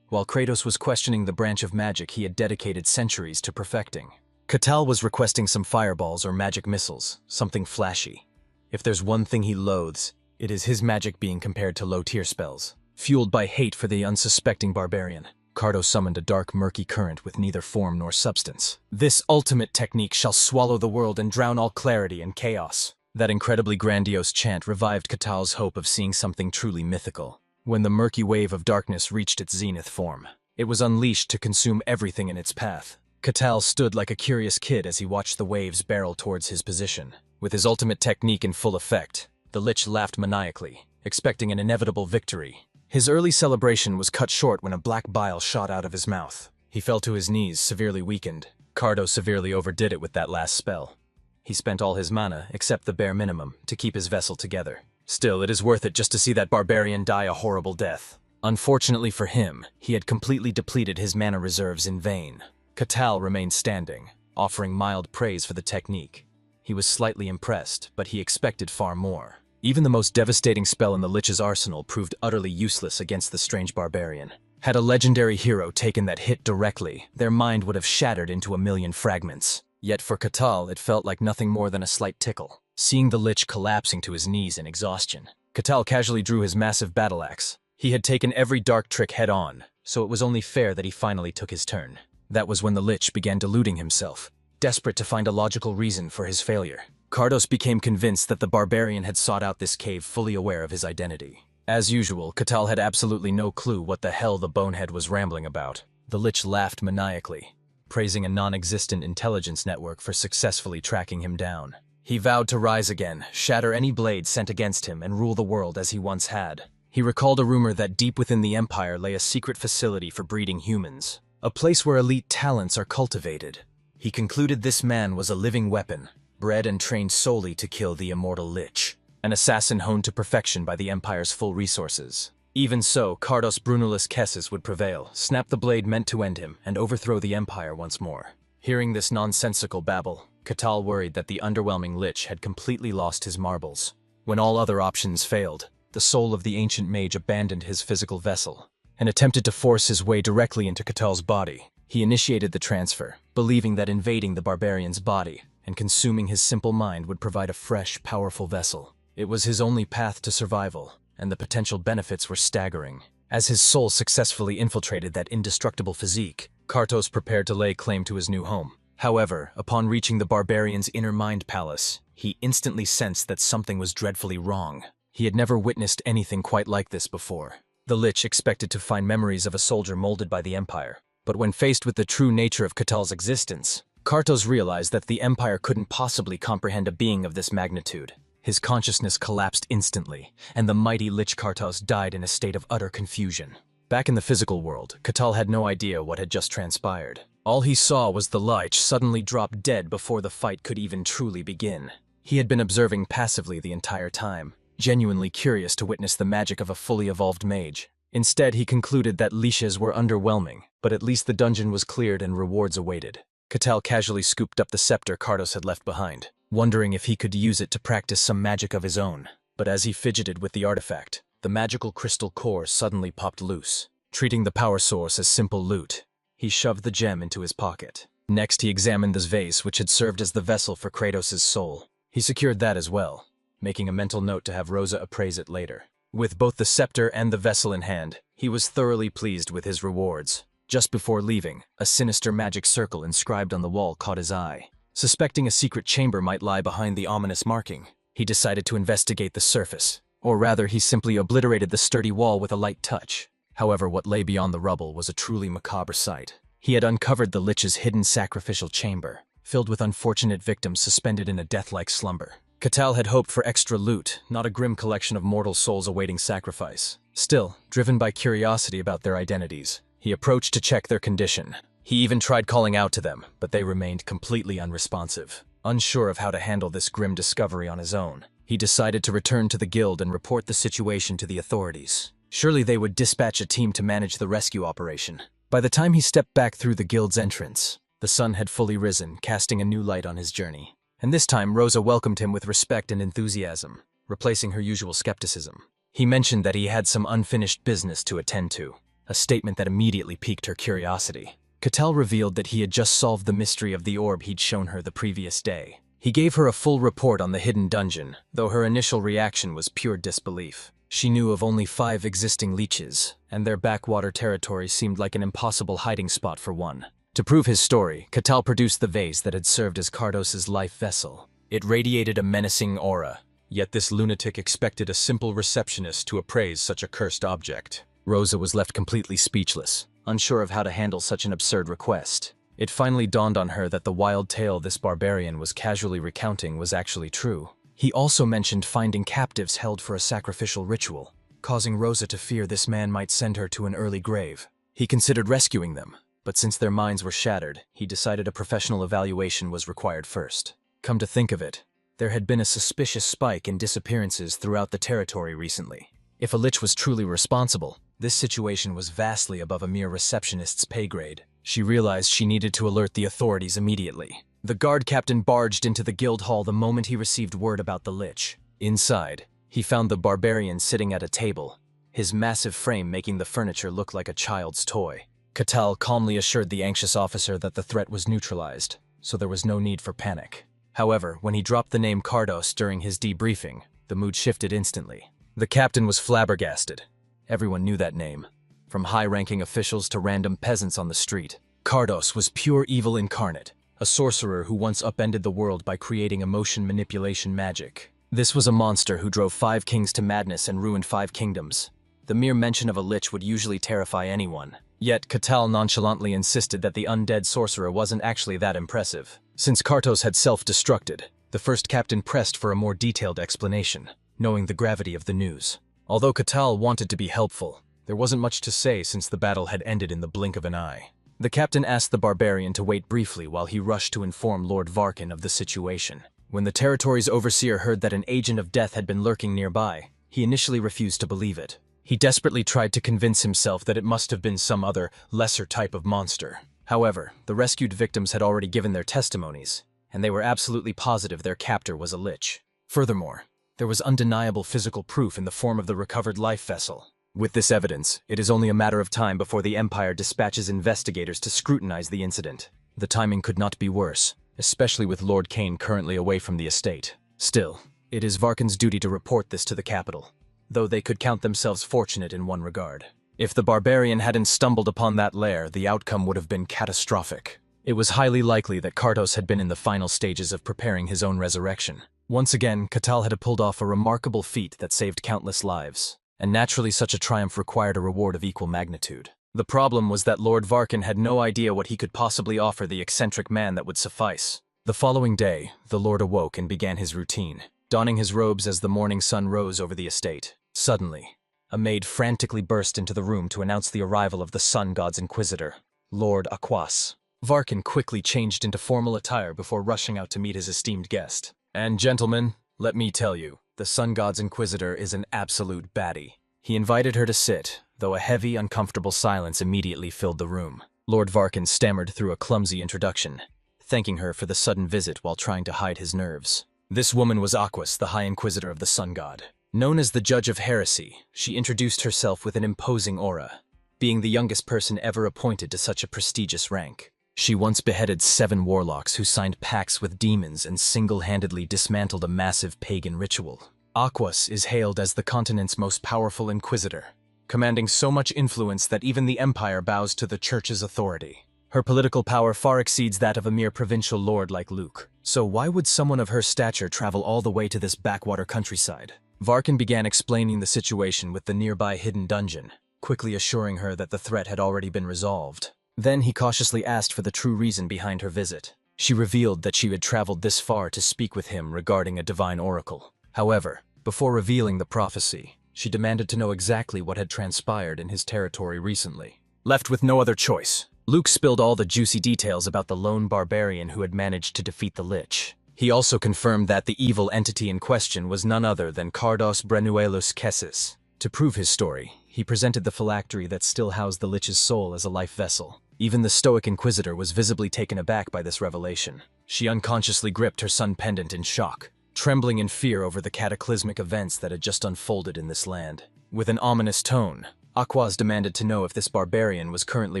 While Kratos was questioning the branch of magic he had dedicated centuries to perfecting, Katal was requesting some fireballs or magic missiles, something flashy. If there's one thing he loathes, it is his magic being compared to low-tier spells. Fueled by hate for the unsuspecting barbarian, Kartos summoned a dark, murky current with neither form nor substance. This ultimate technique shall swallow the world and drown all clarity and chaos. That incredibly grandiose chant revived Katal's hope of seeing something truly mythical. When the murky wave of darkness reached its zenith form, it was unleashed to consume everything in its path. Katal stood like a curious kid as he watched the waves barrel towards his position. With his ultimate technique in full effect, the Lich laughed maniacally, expecting an inevitable victory. His early celebration was cut short when a black bile shot out of his mouth. He fell to his knees, severely weakened. Kartos severely overdid it with that last spell. He spent all his mana, except the bare minimum, to keep his vessel together. Still, it is worth it just to see that barbarian die a horrible death. Unfortunately for him, he had completely depleted his mana reserves in vain. Katal remained standing, offering mild praise for the technique. He was slightly impressed, but he expected far more. Even the most devastating spell in the Lich's arsenal proved utterly useless against the strange barbarian. Had a legendary hero taken that hit directly, their mind would have shattered into a million fragments. Yet for Katal, it felt like nothing more than a slight tickle. Seeing the Lich collapsing to his knees in exhaustion, Katal casually drew his massive battle axe. He had taken every dark trick head-on, so it was only fair that he finally took his turn. That was when the Lich began deluding himself, desperate to find a logical reason for his failure. Kartos became convinced that the barbarian had sought out this cave fully aware of his identity. As usual, Katal had absolutely no clue what the hell the bonehead was rambling about. The Lich laughed maniacally, praising a non-existent intelligence network for successfully tracking him down. He vowed to rise again, shatter any blade sent against him, and rule the world as he once had. He recalled a rumor that deep within the Empire lay a secret facility for breeding humans, a place where elite talents are cultivated. He concluded this man was a living weapon, bred and trained solely to kill the immortal Lich. an assassin honed to perfection by the Empire's full resources. Even so, Cardos Brunellus Kessis would prevail, snap the blade meant to end him, and overthrow the Empire once more. Hearing this nonsensical babble, Catal worried that the underwhelming Lich had completely lost his marbles. When all other options failed, the soul of the ancient mage abandoned his physical vessel and attempted to force his way directly into Catal's body. He initiated the transfer, believing that invading the barbarian's body and consuming his simple mind would provide a fresh, powerful vessel. It was his only path to survival, and the potential benefits were staggering. As his soul successfully infiltrated that indestructible physique, Cartos prepared to lay claim to his new home. However, upon reaching the barbarian's inner mind palace, he instantly sensed that something was dreadfully wrong. He had never witnessed anything quite like this before. The Lich expected to find memories of a soldier molded by the Empire, but when faced with the true nature of Catal's existence, Cartos realized that the Empire couldn't possibly comprehend a being of this magnitude. His consciousness collapsed instantly, and the mighty Lich Cartos died in a state of utter confusion. Back in the physical world, Catal had no idea what had just transpired. All he saw was the Lich suddenly drop dead before the fight could even truly begin. He had been observing passively the entire time, genuinely curious to witness the magic of a fully evolved mage. Instead, he concluded that leashes were underwhelming, but at least the dungeon was cleared and rewards awaited. Catal casually scooped up the scepter Cardos had left behind, wondering if he could use it to practice some magic of his own. But as he fidgeted with the artifact, the magical crystal core suddenly popped loose. Treating the power source as simple loot, he shoved the gem into his pocket. Next, he examined the vase which had served as the vessel for Kratos' soul. He secured that as well, making a mental note to have Rosa appraise it later. With both the scepter and the vessel in hand, he was thoroughly pleased with his rewards. Just before leaving, a sinister magic circle inscribed on the wall caught his eye. Suspecting a secret chamber might lie behind the ominous marking, he decided to investigate the surface. Or rather, he simply obliterated the sturdy wall with a light touch. However, what lay beyond the rubble was a truly macabre sight. He had uncovered the Lich's hidden sacrificial chamber, filled with unfortunate victims suspended in a death-like slumber. Catal had hoped for extra loot, not a grim collection of mortal souls awaiting sacrifice. Still, driven by curiosity about their identities, he approached to check their condition. He even tried calling out to them, but they remained completely unresponsive. Unsure of how to handle this grim discovery on his own, he decided to return to the guild and report the situation to the authorities. Surely they would dispatch a team to manage the rescue operation. By the time he stepped back through the guild's entrance, the sun had fully risen, casting a new light on his journey. And this time, Rosa welcomed him with respect and enthusiasm, replacing her usual skepticism. He mentioned that he had some unfinished business to attend to, a statement that immediately piqued her curiosity. Catal revealed that he had just solved the mystery of the orb he'd shown her the previous day. He gave her a full report on the hidden dungeon, though her initial reaction was pure disbelief. She knew of only 5 existing leeches, and their backwater territory seemed like an impossible hiding spot for one. To prove his story, Catal produced the vase that had served as Cardos' life vessel. It radiated a menacing aura, yet this lunatic expected a simple receptionist to appraise such a cursed object. Rosa was left completely speechless, unsure of how to handle such an absurd request. It finally dawned on her that the wild tale this barbarian was casually recounting was actually true. He also mentioned finding captives held for a sacrificial ritual, causing Rosa to fear this man might send her to an early grave. He considered rescuing them, but since their minds were shattered, he decided a professional evaluation was required first. Come to think of it, there had been a suspicious spike in disappearances throughout the territory recently. If a lich was truly responsible, this situation was vastly above a mere receptionist's pay grade. She realized she needed to alert the authorities immediately. The guard captain barged into the guild hall the moment he received word about the lich. Inside, he found the barbarian sitting at a table, his massive frame making the furniture look like a child's toy. Catal calmly assured the anxious officer that the threat was neutralized, so there was no need for panic. However, when he dropped the name Cardos during his debriefing, the mood shifted instantly. The captain was flabbergasted. Everyone knew that name, from high-ranking officials to random peasants on the street. Cardos was pure evil incarnate, a sorcerer who once upended the world by creating emotion manipulation magic. This was a monster who drove 5 kings to madness and ruined 5 kingdoms. The mere mention of a lich would usually terrify anyone. Yet, Catal nonchalantly insisted that the undead sorcerer wasn't actually that impressive. Since Cartos had self-destructed, the first captain pressed for a more detailed explanation, knowing the gravity of the news. Although Catal wanted to be helpful, there wasn't much to say since the battle had ended in the blink of an eye. The captain asked the barbarian to wait briefly while he rushed to inform Lord Varkin of the situation. When the territory's overseer heard that an agent of death had been lurking nearby, he initially refused to believe it. He desperately tried to convince himself that it must have been some other, lesser type of monster. However, the rescued victims had already given their testimonies, and they were absolutely positive their captor was a lich. Furthermore, there was undeniable physical proof in the form of the recovered life vessel. With this evidence, it is only a matter of time before the Empire dispatches investigators to scrutinize the incident. The timing could not be worse, especially with Lord Kane currently away from the estate. Still, it is Varkin's duty to report this to the capital, though they could count themselves fortunate in one regard. If the barbarian hadn't stumbled upon that lair, the outcome would have been catastrophic. It was highly likely that Kardos had been in the final stages of preparing his own resurrection. Once again, Katal had pulled off a remarkable feat that saved countless lives, and naturally such a triumph required a reward of equal magnitude. The problem was that Lord Varkin had no idea what he could possibly offer the eccentric man that would suffice. The following day, the Lord awoke and began his routine, donning his robes as the morning sun rose over the estate. Suddenly, a maid frantically burst into the room to announce the arrival of the Sun God's Inquisitor, Lord Aquas. Varkin quickly changed into formal attire before rushing out to meet his esteemed guest. "And gentlemen, let me tell you, the Sun God's Inquisitor is an absolute baddie." He invited her to sit, though a heavy, uncomfortable silence immediately filled the room. Lord Varkin stammered through a clumsy introduction, thanking her for the sudden visit while trying to hide his nerves. This woman was Aquas, the High Inquisitor of the Sun God. Known as the Judge of Heresy, she introduced herself with an imposing aura, being the youngest person ever appointed to such a prestigious rank. She once beheaded 7 warlocks who signed pacts with demons and single-handedly dismantled a massive pagan ritual. Aquas is hailed as the continent's most powerful inquisitor, commanding so much influence that even the Empire bows to the Church's authority. Her political power far exceeds that of a mere provincial lord like Luke. So why would someone of her stature travel all the way to this backwater countryside? Varkin began explaining the situation with the nearby hidden dungeon, quickly assuring her that the threat had already been resolved. Then he cautiously asked for the true reason behind her visit. She revealed that she had traveled this far to speak with him regarding a divine oracle. However, before revealing the prophecy, she demanded to know exactly what had transpired in his territory recently. Left with no other choice, Luke spilled all the juicy details about the lone barbarian who had managed to defeat the Lich. He also confirmed that the evil entity in question was none other than Kardos Brenuelus Kessis. To prove his story, he presented the phylactery that still housed the Lich's soul as a life vessel. Even the Stoic Inquisitor was visibly taken aback by this revelation. She unconsciously gripped her sun pendant in shock, trembling in fear over the cataclysmic events that had just unfolded in this land. With an ominous tone, Aquas demanded to know if this barbarian was currently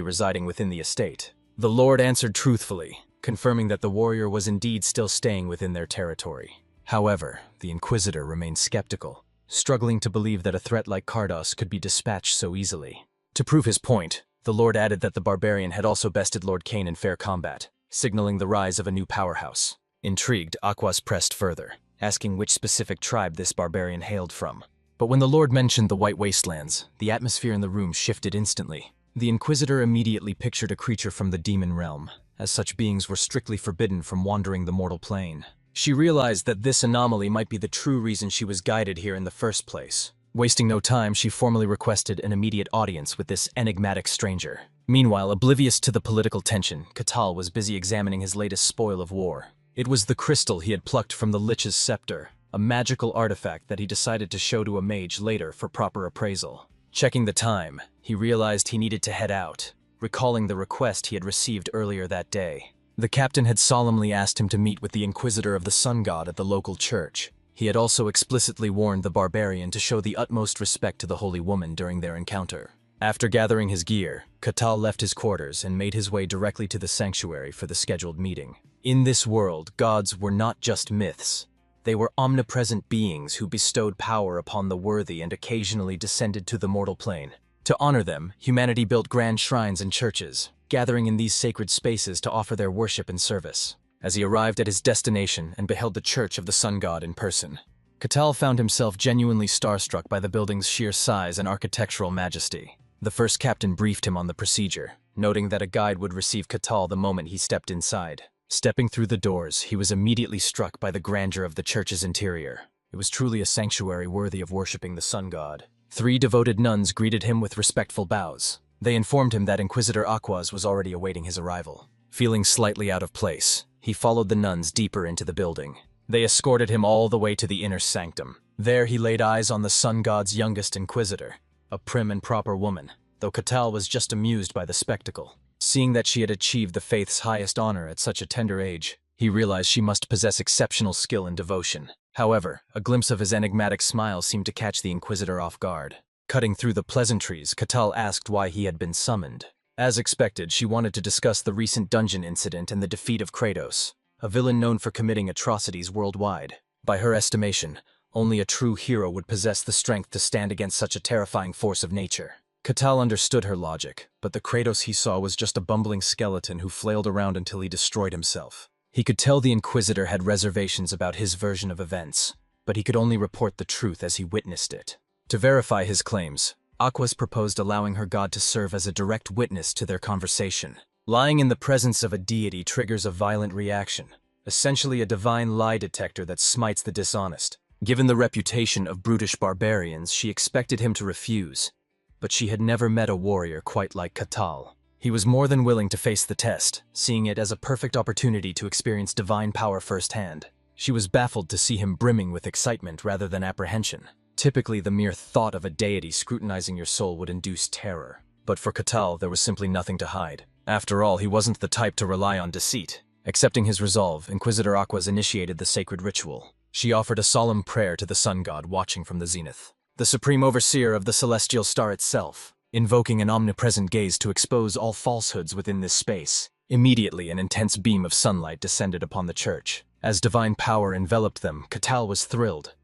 residing within the estate. The Lord answered truthfully, confirming that the warrior was indeed still staying within their territory. However, the Inquisitor remained skeptical, struggling to believe that a threat like Kardos could be dispatched so easily. To prove his point, the Lord added that the barbarian had also bested Lord Kane in fair combat, signaling the rise of a new powerhouse. Intrigued, Aquas pressed further, asking which specific tribe this barbarian hailed from. But when the Lord mentioned the White Wastelands, the atmosphere in the room shifted instantly. The Inquisitor immediately pictured a creature from the demon realm, as such beings were strictly forbidden from wandering the mortal plane. She realized that this anomaly might be the true reason she was guided here in the first place. Wasting no time, she formally requested an immediate audience with this enigmatic stranger. Meanwhile, oblivious to the political tension, Katal was busy examining his latest spoil of war. It was the crystal he had plucked from the Lich's scepter, a magical artifact that he decided to show to a mage later for proper appraisal. Checking the time, he realized he needed to head out, recalling the request he had received earlier that day. The captain had solemnly asked him to meet with the Inquisitor of the Sun God at the local church. He had also explicitly warned the barbarian to show the utmost respect to the holy woman during their encounter. After gathering his gear, Katal left his quarters and made his way directly to the sanctuary for the scheduled meeting. In this world, gods were not just myths. They were omnipresent beings who bestowed power upon the worthy and occasionally descended to the mortal plane. To honor them, humanity built grand shrines and churches, gathering in these sacred spaces to offer their worship and service. As he arrived at his destination and beheld the Church of the Sun God in person, Katal found himself genuinely starstruck by the building's sheer size and architectural majesty. The first captain briefed him on the procedure, noting that a guide would receive Katal the moment he stepped inside. Stepping through the doors, he was immediately struck by the grandeur of the church's interior. It was truly a sanctuary worthy of worshipping the Sun God. 3 devoted nuns greeted him with respectful bows. They informed him that Inquisitor Aquas was already awaiting his arrival. Feeling slightly out of place, he followed the nuns deeper into the building. They escorted him all the way to the inner sanctum. There he laid eyes on the sun god's youngest inquisitor, a prim and proper woman, though Katal was just amused by the spectacle. Seeing that she had achieved the faith's highest honor at such a tender age, he realized she must possess exceptional skill and devotion. However, a glimpse of his enigmatic smile seemed to catch the inquisitor off guard. Cutting through the pleasantries, Katal asked why he had been summoned. As expected, she wanted to discuss the recent dungeon incident and the defeat of Kratos, a villain known for committing atrocities worldwide. By her estimation, only a true hero would possess the strength to stand against such a terrifying force of nature. Katal understood her logic, but the Kratos he saw was just a bumbling skeleton who flailed around until he destroyed himself. He could tell the Inquisitor had reservations about his version of events, but he could only report the truth as he witnessed it. To verify his claims, Aquas proposed allowing her god to serve as a direct witness to their conversation. Lying in the presence of a deity triggers a violent reaction, essentially a divine lie detector that smites the dishonest. Given the reputation of brutish barbarians, she expected him to refuse, but she had never met a warrior quite like Katal. He was more than willing to face the test, seeing it as a perfect opportunity to experience divine power firsthand. She was baffled to see him brimming with excitement rather than apprehension. Typically, the mere thought of a deity scrutinizing your soul would induce terror. But for Katal, there was simply nothing to hide. After all, he wasn't the type to rely on deceit. Accepting his resolve, Inquisitor Aquas initiated the sacred ritual. She offered a solemn prayer to the sun god watching from the zenith, the supreme overseer of the celestial star itself, invoking an omnipresent gaze to expose all falsehoods within this space. Immediately, an intense beam of sunlight descended upon the church. As divine power enveloped them, Katal was thrilled.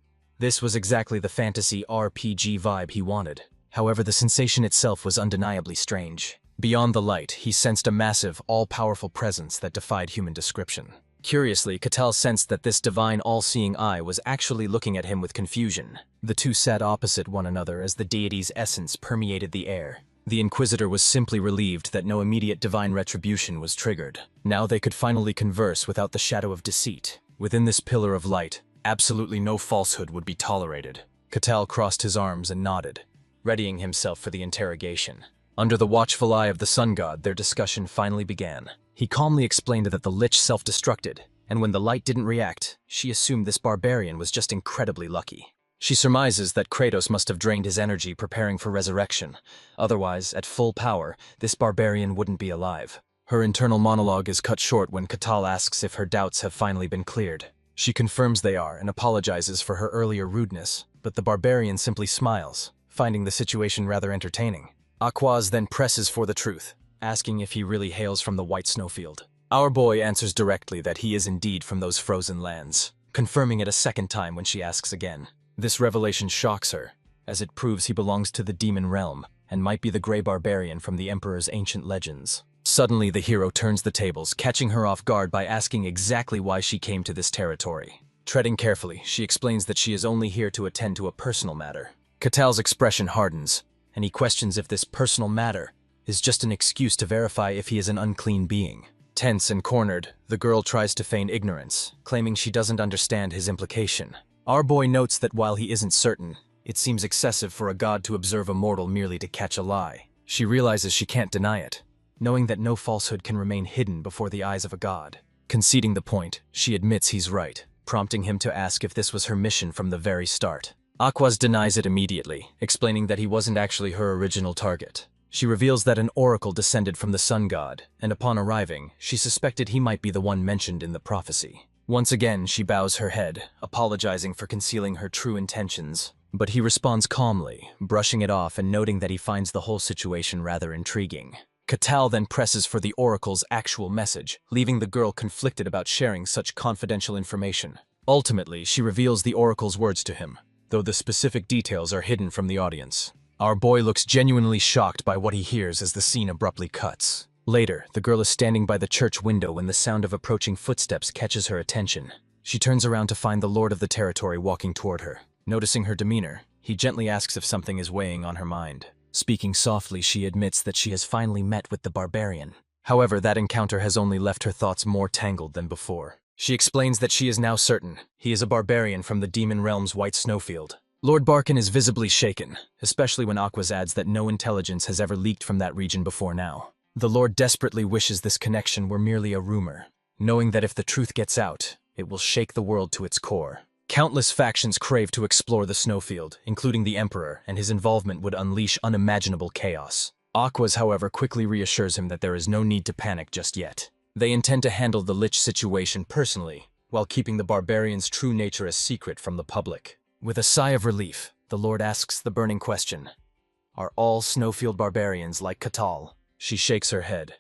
This was exactly the fantasy RPG vibe he wanted. However, the sensation itself was undeniably strange. Beyond the light, he sensed a massive, all-powerful presence that defied human description. Curiously, Katal sensed that this divine all-seeing eye was actually looking at him with confusion. The two sat opposite one another as the deity's essence permeated the air. The Inquisitor was simply relieved that no immediate divine retribution was triggered. Now they could finally converse without the shadow of deceit. Within this pillar of light, absolutely no falsehood would be tolerated. Katal crossed his arms and nodded, readying himself for the interrogation. Under the watchful eye of the sun god, their discussion finally began. He calmly explained that the lich self-destructed, and when the light didn't react, she assumed this barbarian was just incredibly lucky. She surmises that Kratos must have drained his energy preparing for resurrection. Otherwise, at full power, this barbarian wouldn't be alive. Her internal monologue is cut short when Katal asks if her doubts have finally been cleared. She confirms they are and apologizes for her earlier rudeness, but the barbarian simply smiles, finding the situation rather entertaining. Aquas then presses for the truth, asking if he really hails from the white snowfield. Our boy answers directly that he is indeed from those frozen lands, confirming it a second time when she asks again. This revelation shocks her, as it proves he belongs to the demon realm and might be the Grey Barbarian from the Emperor's ancient legends. Suddenly, the hero turns the tables, catching her off guard by asking exactly why she came to this territory. Treading carefully, she explains that she is only here to attend to a personal matter. Katal's expression hardens, and he questions if this personal matter is just an excuse to verify if he is an unclean being. Tense and cornered, the girl tries to feign ignorance, claiming she doesn't understand his implication. Our boy notes that while he isn't certain, it seems excessive for a god to observe a mortal merely to catch a lie. She realizes she can't deny it, knowing that no falsehood can remain hidden before the eyes of a god. Conceding the point, she admits he's right, prompting him to ask if this was her mission from the very start. Aquas denies it immediately, explaining that he wasn't actually her original target. She reveals that an oracle descended from the sun god, and upon arriving, she suspected he might be the one mentioned in the prophecy. Once again, she bows her head, apologizing for concealing her true intentions. But he responds calmly, brushing it off and noting that he finds the whole situation rather intriguing. Katal then presses for the oracle's actual message, leaving the girl conflicted about sharing such confidential information. Ultimately, she reveals the oracle's words to him, though the specific details are hidden from the audience. Our boy looks genuinely shocked by what he hears as the scene abruptly cuts. Later, the girl is standing by the church window when the sound of approaching footsteps catches her attention. She turns around to find the lord of the territory walking toward her. Noticing her demeanor, he gently asks if something is weighing on her mind. Speaking softly, she admits that she has finally met with the barbarian. However, that encounter has only left her thoughts more tangled than before. She explains that she is now certain he is a barbarian from the demon realm's white snowfield. Lord Barkin is visibly shaken, especially when Aquas adds that no intelligence has ever leaked from that region before now. The Lord desperately wishes this connection were merely a rumor, knowing that if the truth gets out, It will shake the world to its core. Countless factions crave to explore the snowfield, including the Emperor, and his involvement would unleash unimaginable chaos. Aquas, however, quickly reassures him that there is no need to panic just yet. They intend to handle the Lich situation personally, while keeping the Barbarians' true nature a secret from the public. With a sigh of relief, the Lord asks the burning question: are all Snowfield Barbarians like Katal? She shakes her head.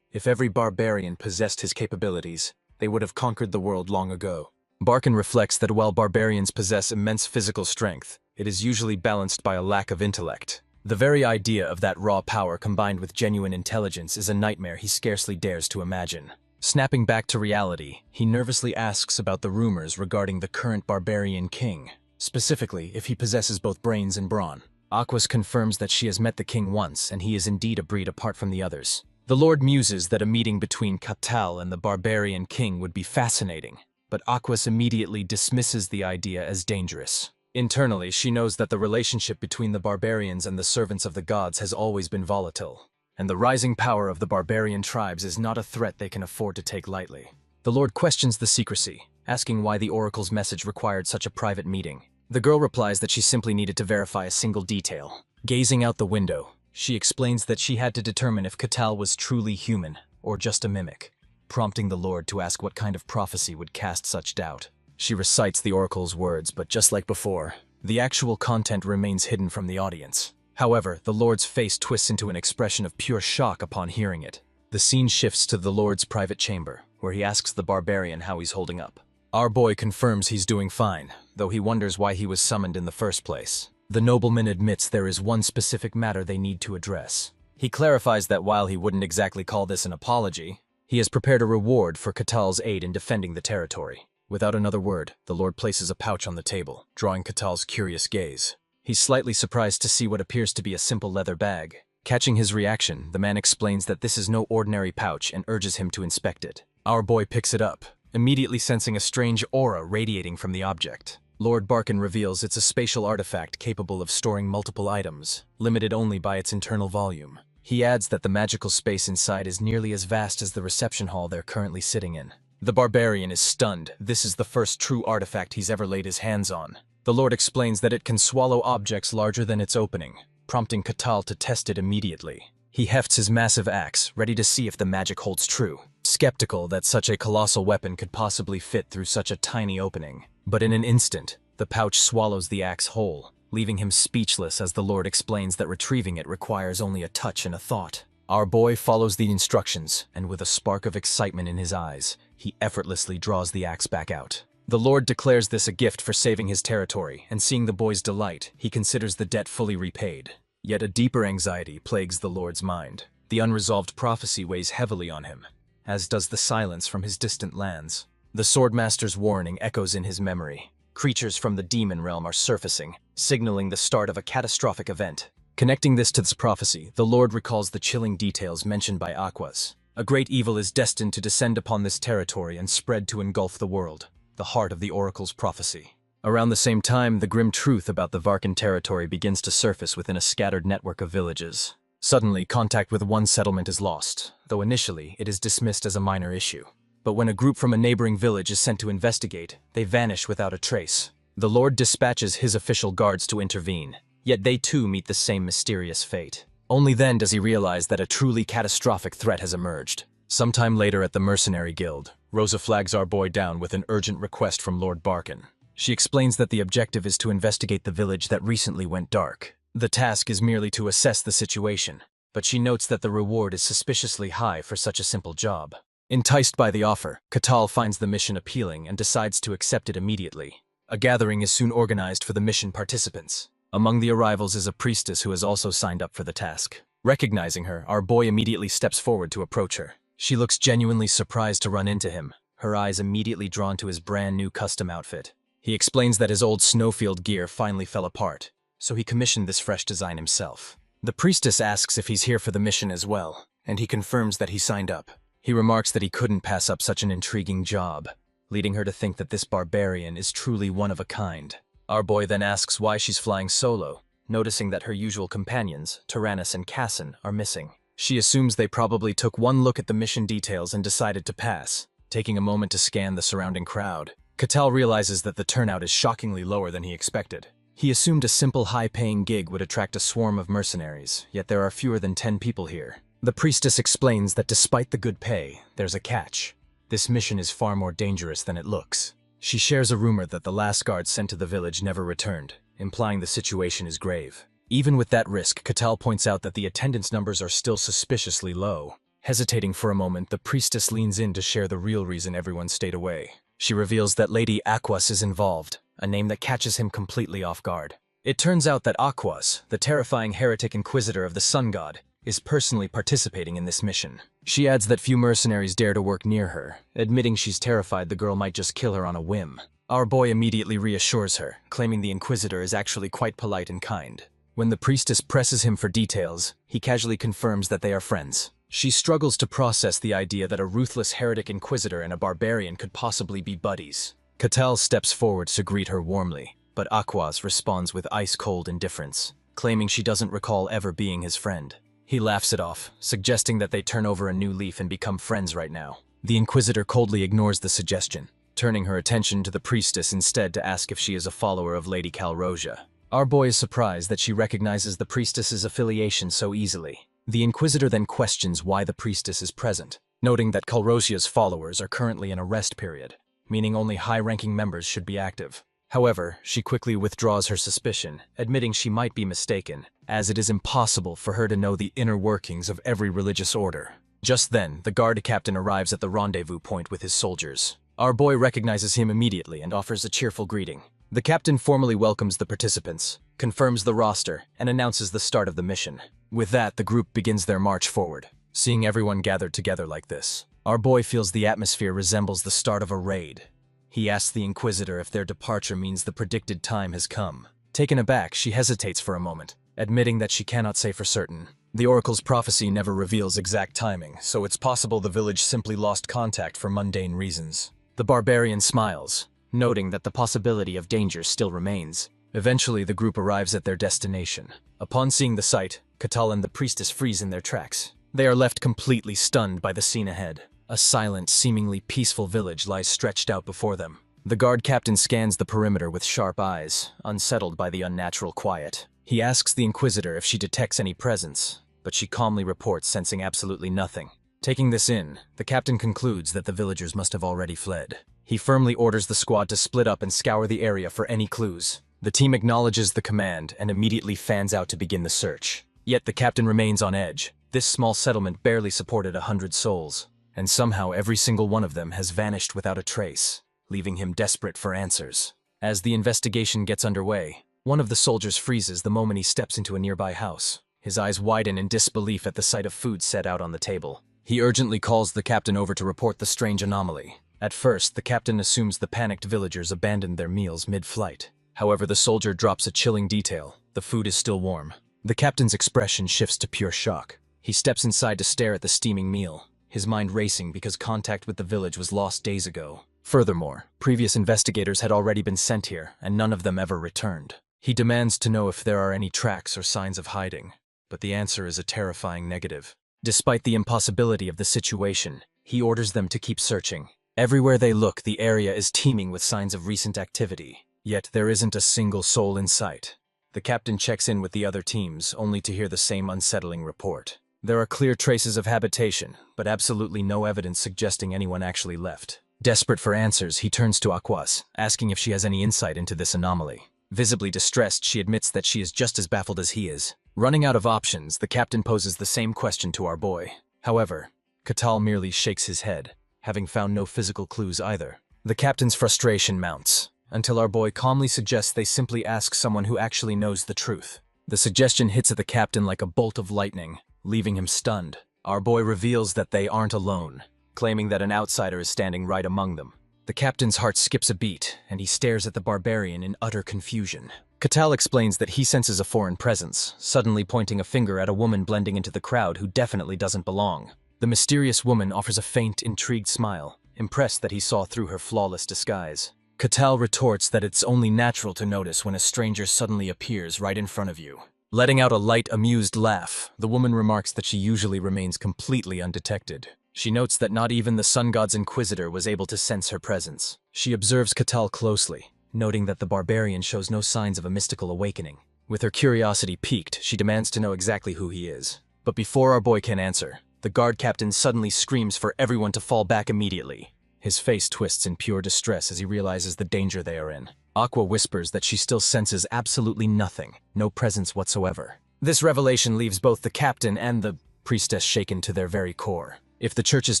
If every barbarian possessed his capabilities, they would have conquered the world long ago. Barkin reflects that while barbarians possess immense physical strength, it is usually balanced by a lack of intellect. The very idea of that raw power combined with genuine intelligence is a nightmare he scarcely dares to imagine. Snapping back to reality, he nervously asks about the rumors regarding the current barbarian king, specifically if he possesses both brains and brawn. Aquas confirms that she has met the king once, and he is indeed a breed apart from the others. The Lord muses that a meeting between Katal and the barbarian king would be fascinating, but Aquas immediately dismisses the idea as dangerous. Internally, she knows that the relationship between the barbarians and the servants of the gods has always been volatile, and the rising power of the barbarian tribes is not a threat they can afford to take lightly. The Lord questions the secrecy, asking why the oracle's message required such a private meeting. The girl replies that she simply needed to verify a single detail. Gazing out the window, she explains that she had to determine if Katal was truly human, or just a mimic, prompting the Lord to ask what kind of prophecy would cast such doubt. She recites the oracle's words, but just like before, the actual content remains hidden from the audience. However, the Lord's face twists into an expression of pure shock upon hearing it. The scene shifts to the Lord's private chamber, where he asks the barbarian how he's holding up. Our boy confirms he's doing fine, though he wonders why he was summoned in the first place. The nobleman admits there is one specific matter they need to address. He clarifies that while he wouldn't exactly call this an apology, he has prepared a reward for Katal's aid in defending the territory. Without another word, the Lord places a pouch on the table, drawing Katal's curious gaze. He's slightly surprised to see what appears to be a simple leather bag. Catching his reaction, the man explains that this is no ordinary pouch and urges him to inspect it. Our boy picks it up, immediately sensing a strange aura radiating from the object. Lord Barkin reveals it's a spatial artifact capable of storing multiple items, limited only by its internal volume. He adds that the magical space inside is nearly as vast as the reception hall they're currently sitting in. The barbarian is stunned. This is the first true artifact he's ever laid his hands on. The Lord explains that it can swallow objects larger than its opening, prompting Katal to test it immediately. He hefts his massive axe, ready to see if the magic holds true, skeptical that such a colossal weapon could possibly fit through such a tiny opening. But in an instant, the pouch swallows the axe whole, leaving him speechless as the Lord explains that retrieving it requires only a touch and a thought. Our boy follows the instructions, and with a spark of excitement in his eyes, he effortlessly draws the axe back out. The Lord declares this a gift for saving his territory, and seeing the boy's delight, he considers the debt fully repaid. Yet a deeper anxiety plagues the Lord's mind. The unresolved prophecy weighs heavily on him, as does the silence from his distant lands. The Swordmaster's warning echoes in his memory. Creatures from the demon realm are surfacing, signaling the start of a catastrophic event. Connecting this to this prophecy, the Lord recalls the chilling details mentioned by Aquas. A great evil is destined to descend upon this territory and spread to engulf the world, the heart of the oracle's prophecy. Around the same time, the grim truth about the Varkan territory begins to surface within a scattered network of villages. Suddenly, contact with one settlement is lost, though initially it is dismissed as a minor issue. But when a group from a neighboring village is sent to investigate, they vanish without a trace. The Lord dispatches his official guards to intervene, yet they too meet the same mysterious fate. Only then does he realize that a truly catastrophic threat has emerged. Sometime later at the Mercenary Guild, Rosa flags our boy down with an urgent request from Lord Barkin. She explains that the objective is to investigate the village that recently went dark. The task is merely to assess the situation, but she notes that the reward is suspiciously high for such a simple job. Enticed by the offer, Katal finds the mission appealing and decides to accept it immediately. A gathering is soon organized for the mission participants. Among the arrivals is a priestess who has also signed up for the task. Recognizing her, our boy immediately steps forward to approach her. She looks genuinely surprised to run into him, her eyes immediately drawn to his brand new custom outfit. He explains that his old snowfield gear finally fell apart, so he commissioned this fresh design himself. The priestess asks if he's here for the mission as well, and he confirms that he signed up. He remarks that he couldn't pass up such an intriguing job, leading her to think that this barbarian is truly one of a kind. Our boy then asks why she's flying solo, noticing that her usual companions, Tyrannus and Cassin, are missing. She assumes they probably took one look at the mission details and decided to pass, Taking a moment to scan the surrounding crowd, Cattell realizes that the turnout is shockingly lower than he expected. He assumed a simple high-paying gig would attract a swarm of mercenaries, yet there are fewer than 10 people here. The priestess explains that despite the good pay, there's a catch. This mission is far more dangerous than it looks. She shares a rumor that the last guard sent to the village never returned, implying the situation is grave. Even with that risk, Cattell points out that the attendance numbers are still suspiciously low. Hesitating for a moment, the priestess leans in to share the real reason everyone stayed away. She reveals that Lady Aquas is involved, a name that catches him completely off guard. It turns out that Aquas, the terrifying heretic inquisitor of the sun god, is personally participating in this mission. She adds that few mercenaries dare to work near her, admitting she's terrified the girl might just kill her on a whim. Our boy immediately reassures her, claiming the inquisitor is actually quite polite and kind. When the priestess presses him for details, he casually confirms that they are friends. She struggles to process the idea that a ruthless heretic inquisitor and a barbarian could possibly be buddies. Cattell steps forward to greet her warmly, but Aquas responds with ice-cold indifference, claiming she doesn't recall ever being his friend. He laughs it off, suggesting that they turn over a new leaf and become friends right now. The inquisitor coldly ignores the suggestion, turning her attention to the priestess instead to ask if she is a follower of Lady Calrosia. Our boy is surprised that she recognizes the priestess's affiliation so easily. The inquisitor then questions why the priestess is present, noting that Calrosia's followers are currently in a rest period, meaning only high-ranking members should be active. However, she quickly withdraws her suspicion, admitting she might be mistaken, as it is impossible for her to know the inner workings of every religious order. Just then, the guard captain arrives at the rendezvous point with his soldiers. Our boy recognizes him immediately and offers a cheerful greeting. The captain formally welcomes the participants, confirms the roster, and announces the start of the mission. With that, the group begins their march forward. Seeing everyone gathered together like this, our boy feels the atmosphere resembles the start of a raid. He asks the inquisitor if their departure means the predicted time has come. Taken aback, she hesitates for a moment, admitting that she cannot say for certain. The oracle's prophecy never reveals exact timing, so it's possible the village simply lost contact for mundane reasons. The barbarian smiles, noting that the possibility of danger still remains. Eventually, the group arrives at their destination. Upon seeing the sight, Cattell and the priestess freeze in their tracks. They are left completely stunned by the scene ahead. A silent, seemingly peaceful village lies stretched out before them. The guard captain scans the perimeter with sharp eyes, unsettled by the unnatural quiet. He asks the inquisitor if she detects any presence, but she calmly reports sensing absolutely nothing. Taking this in, the captain concludes that the villagers must have already fled. He firmly orders the squad to split up and scour the area for any clues. The team acknowledges the command and immediately fans out to begin the search. Yet the captain remains on edge. This small settlement barely supported 100 souls, and somehow every single one of them has vanished without a trace, leaving him desperate for answers. As the investigation gets underway, one of the soldiers freezes the moment he steps into a nearby house. His eyes widen in disbelief at the sight of food set out on the table. He urgently calls the captain over to report the strange anomaly. At first, the captain assumes the panicked villagers abandoned their meals mid-flight. However, the soldier drops a chilling detail. The food is still warm. The captain's expression shifts to pure shock. He steps inside to stare at the steaming meal, his mind racing because contact with the village was lost days ago. Furthermore, previous investigators had already been sent here, and none of them ever returned. He demands to know if there are any tracks or signs of hiding, but the answer is a terrifying negative. Despite the impossibility of the situation, he orders them to keep searching. Everywhere they look, the area is teeming with signs of recent activity. Yet there isn't a single soul in sight. The captain checks in with the other teams, only to hear the same unsettling report. There are clear traces of habitation, but absolutely no evidence suggesting anyone actually left. Desperate for answers, he turns to Aquas, asking if she has any insight into this anomaly. Visibly distressed, she admits that she is just as baffled as he is. Running out of options, the captain poses the same question to our boy. However, Cattell merely shakes his head, having found no physical clues either. The captain's frustration mounts, until our boy calmly suggests they simply ask someone who actually knows the truth. The suggestion hits at the captain like a bolt of lightning, leaving him stunned. Our boy reveals that they aren't alone, claiming that an outsider is standing right among them. The captain's heart skips a beat, and he stares at the barbarian in utter confusion. Cattell explains that he senses a foreign presence, suddenly pointing a finger at a woman blending into the crowd who definitely doesn't belong. The mysterious woman offers a faint, intrigued smile, impressed that he saw through her flawless disguise. Cattell retorts that it's only natural to notice when a stranger suddenly appears right in front of you. Letting out a light, amused laugh, the woman remarks that she usually remains completely undetected. She notes that not even the sun god's inquisitor was able to sense her presence. She observes Catal closely, noting that the barbarian shows no signs of a mystical awakening. With her curiosity piqued, she demands to know exactly who he is. But before our boy can answer, the guard captain suddenly screams for everyone to fall back immediately. His face twists in pure distress as he realizes the danger they are in. Aqua whispers that she still senses absolutely nothing, no presence whatsoever. This revelation leaves both the captain and the priestess shaken to their very core. If the church's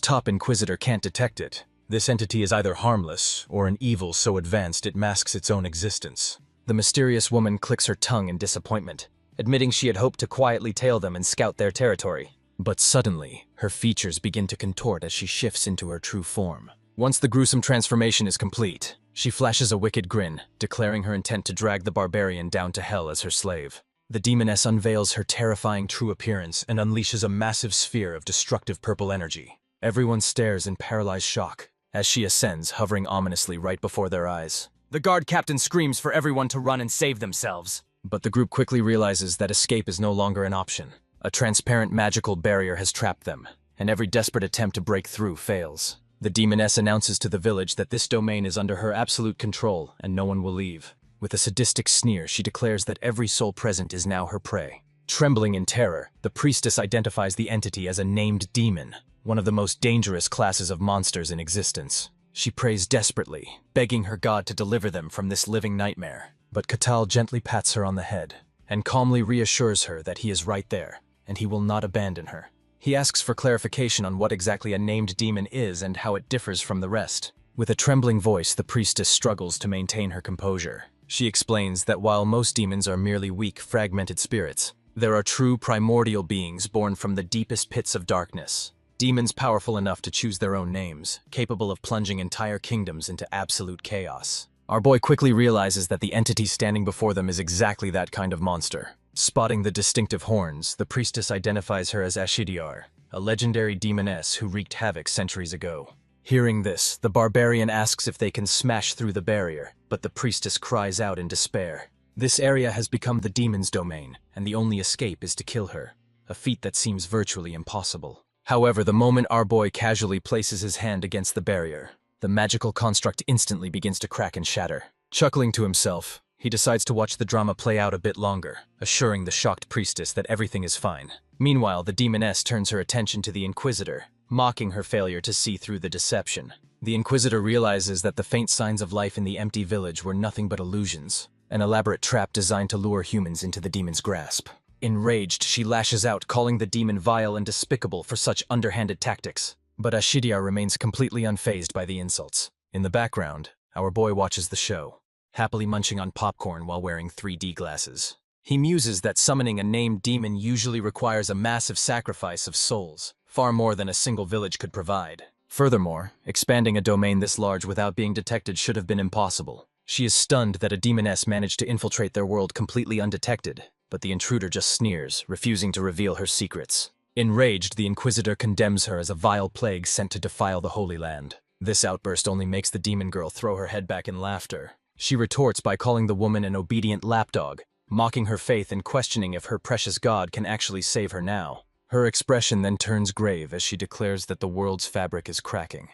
top inquisitor can't detect it, this entity is either harmless or an evil so advanced it masks its own existence. The mysterious woman clicks her tongue in disappointment, admitting she had hoped to quietly tail them and scout their territory. But suddenly, her features begin to contort as she shifts into her true form. Once the gruesome transformation is complete, she flashes a wicked grin, declaring her intent to drag the barbarian down to hell as her slave. The demoness unveils her terrifying true appearance and unleashes a massive sphere of destructive purple energy. Everyone stares in paralyzed shock as she ascends, hovering ominously right before their eyes. The guard captain screams for everyone to run and save themselves. But the group quickly realizes that escape is no longer an option. A transparent magical barrier has trapped them, and every desperate attempt to break through fails. The demoness announces to the village that this domain is under her absolute control and no one will leave. With a sadistic sneer, she declares that every soul present is now her prey. Trembling in terror, the priestess identifies the entity as a named demon, one of the most dangerous classes of monsters in existence. She prays desperately, begging her god to deliver them from this living nightmare. But Catal gently pats her on the head and calmly reassures her that he is right there and he will not abandon her. He asks for clarification on what exactly a named demon is and how it differs from the rest. With a trembling voice, the priestess struggles to maintain her composure. She explains that while most demons are merely weak, fragmented spirits, there are true primordial beings born from the deepest pits of darkness. Demons powerful enough to choose their own names, capable of plunging entire kingdoms into absolute chaos. Our boy quickly realizes that the entity standing before them is exactly that kind of monster. Spotting the distinctive horns, the priestess identifies her as Ashidiar, a legendary demoness who wreaked havoc centuries ago. Hearing this, the barbarian asks if they can smash through the barrier, but the priestess cries out in despair. This area has become the demon's domain, and the only escape is to kill her, a feat that seems virtually impossible. However, the moment our boy casually places his hand against the barrier, the magical construct instantly begins to crack and shatter. Chuckling to himself, he decides to watch the drama play out a bit longer, assuring the shocked priestess that everything is fine. Meanwhile, the demoness turns her attention to the Inquisitor, mocking her failure to see through the deception. The Inquisitor realizes that the faint signs of life in the empty village were nothing but illusions, an elaborate trap designed to lure humans into the demon's grasp. Enraged, she lashes out, calling the demon vile and despicable for such underhanded tactics. But Ashidiar remains completely unfazed by the insults. In the background, our boy watches the show, happily munching on popcorn while wearing 3D glasses. He muses that summoning a named demon usually requires a massive sacrifice of souls, far more than a single village could provide. Furthermore, expanding a domain this large without being detected should have been impossible. She is stunned that a demoness managed to infiltrate their world completely undetected, but the intruder just sneers, refusing to reveal her secrets. Enraged, the Inquisitor condemns her as a vile plague sent to defile the Holy Land. This outburst only makes the demon girl throw her head back in laughter. She retorts by calling the woman an obedient lapdog, mocking her faith and questioning if her precious god can actually save her now. Her expression then turns grave as she declares that the world's fabric is cracking,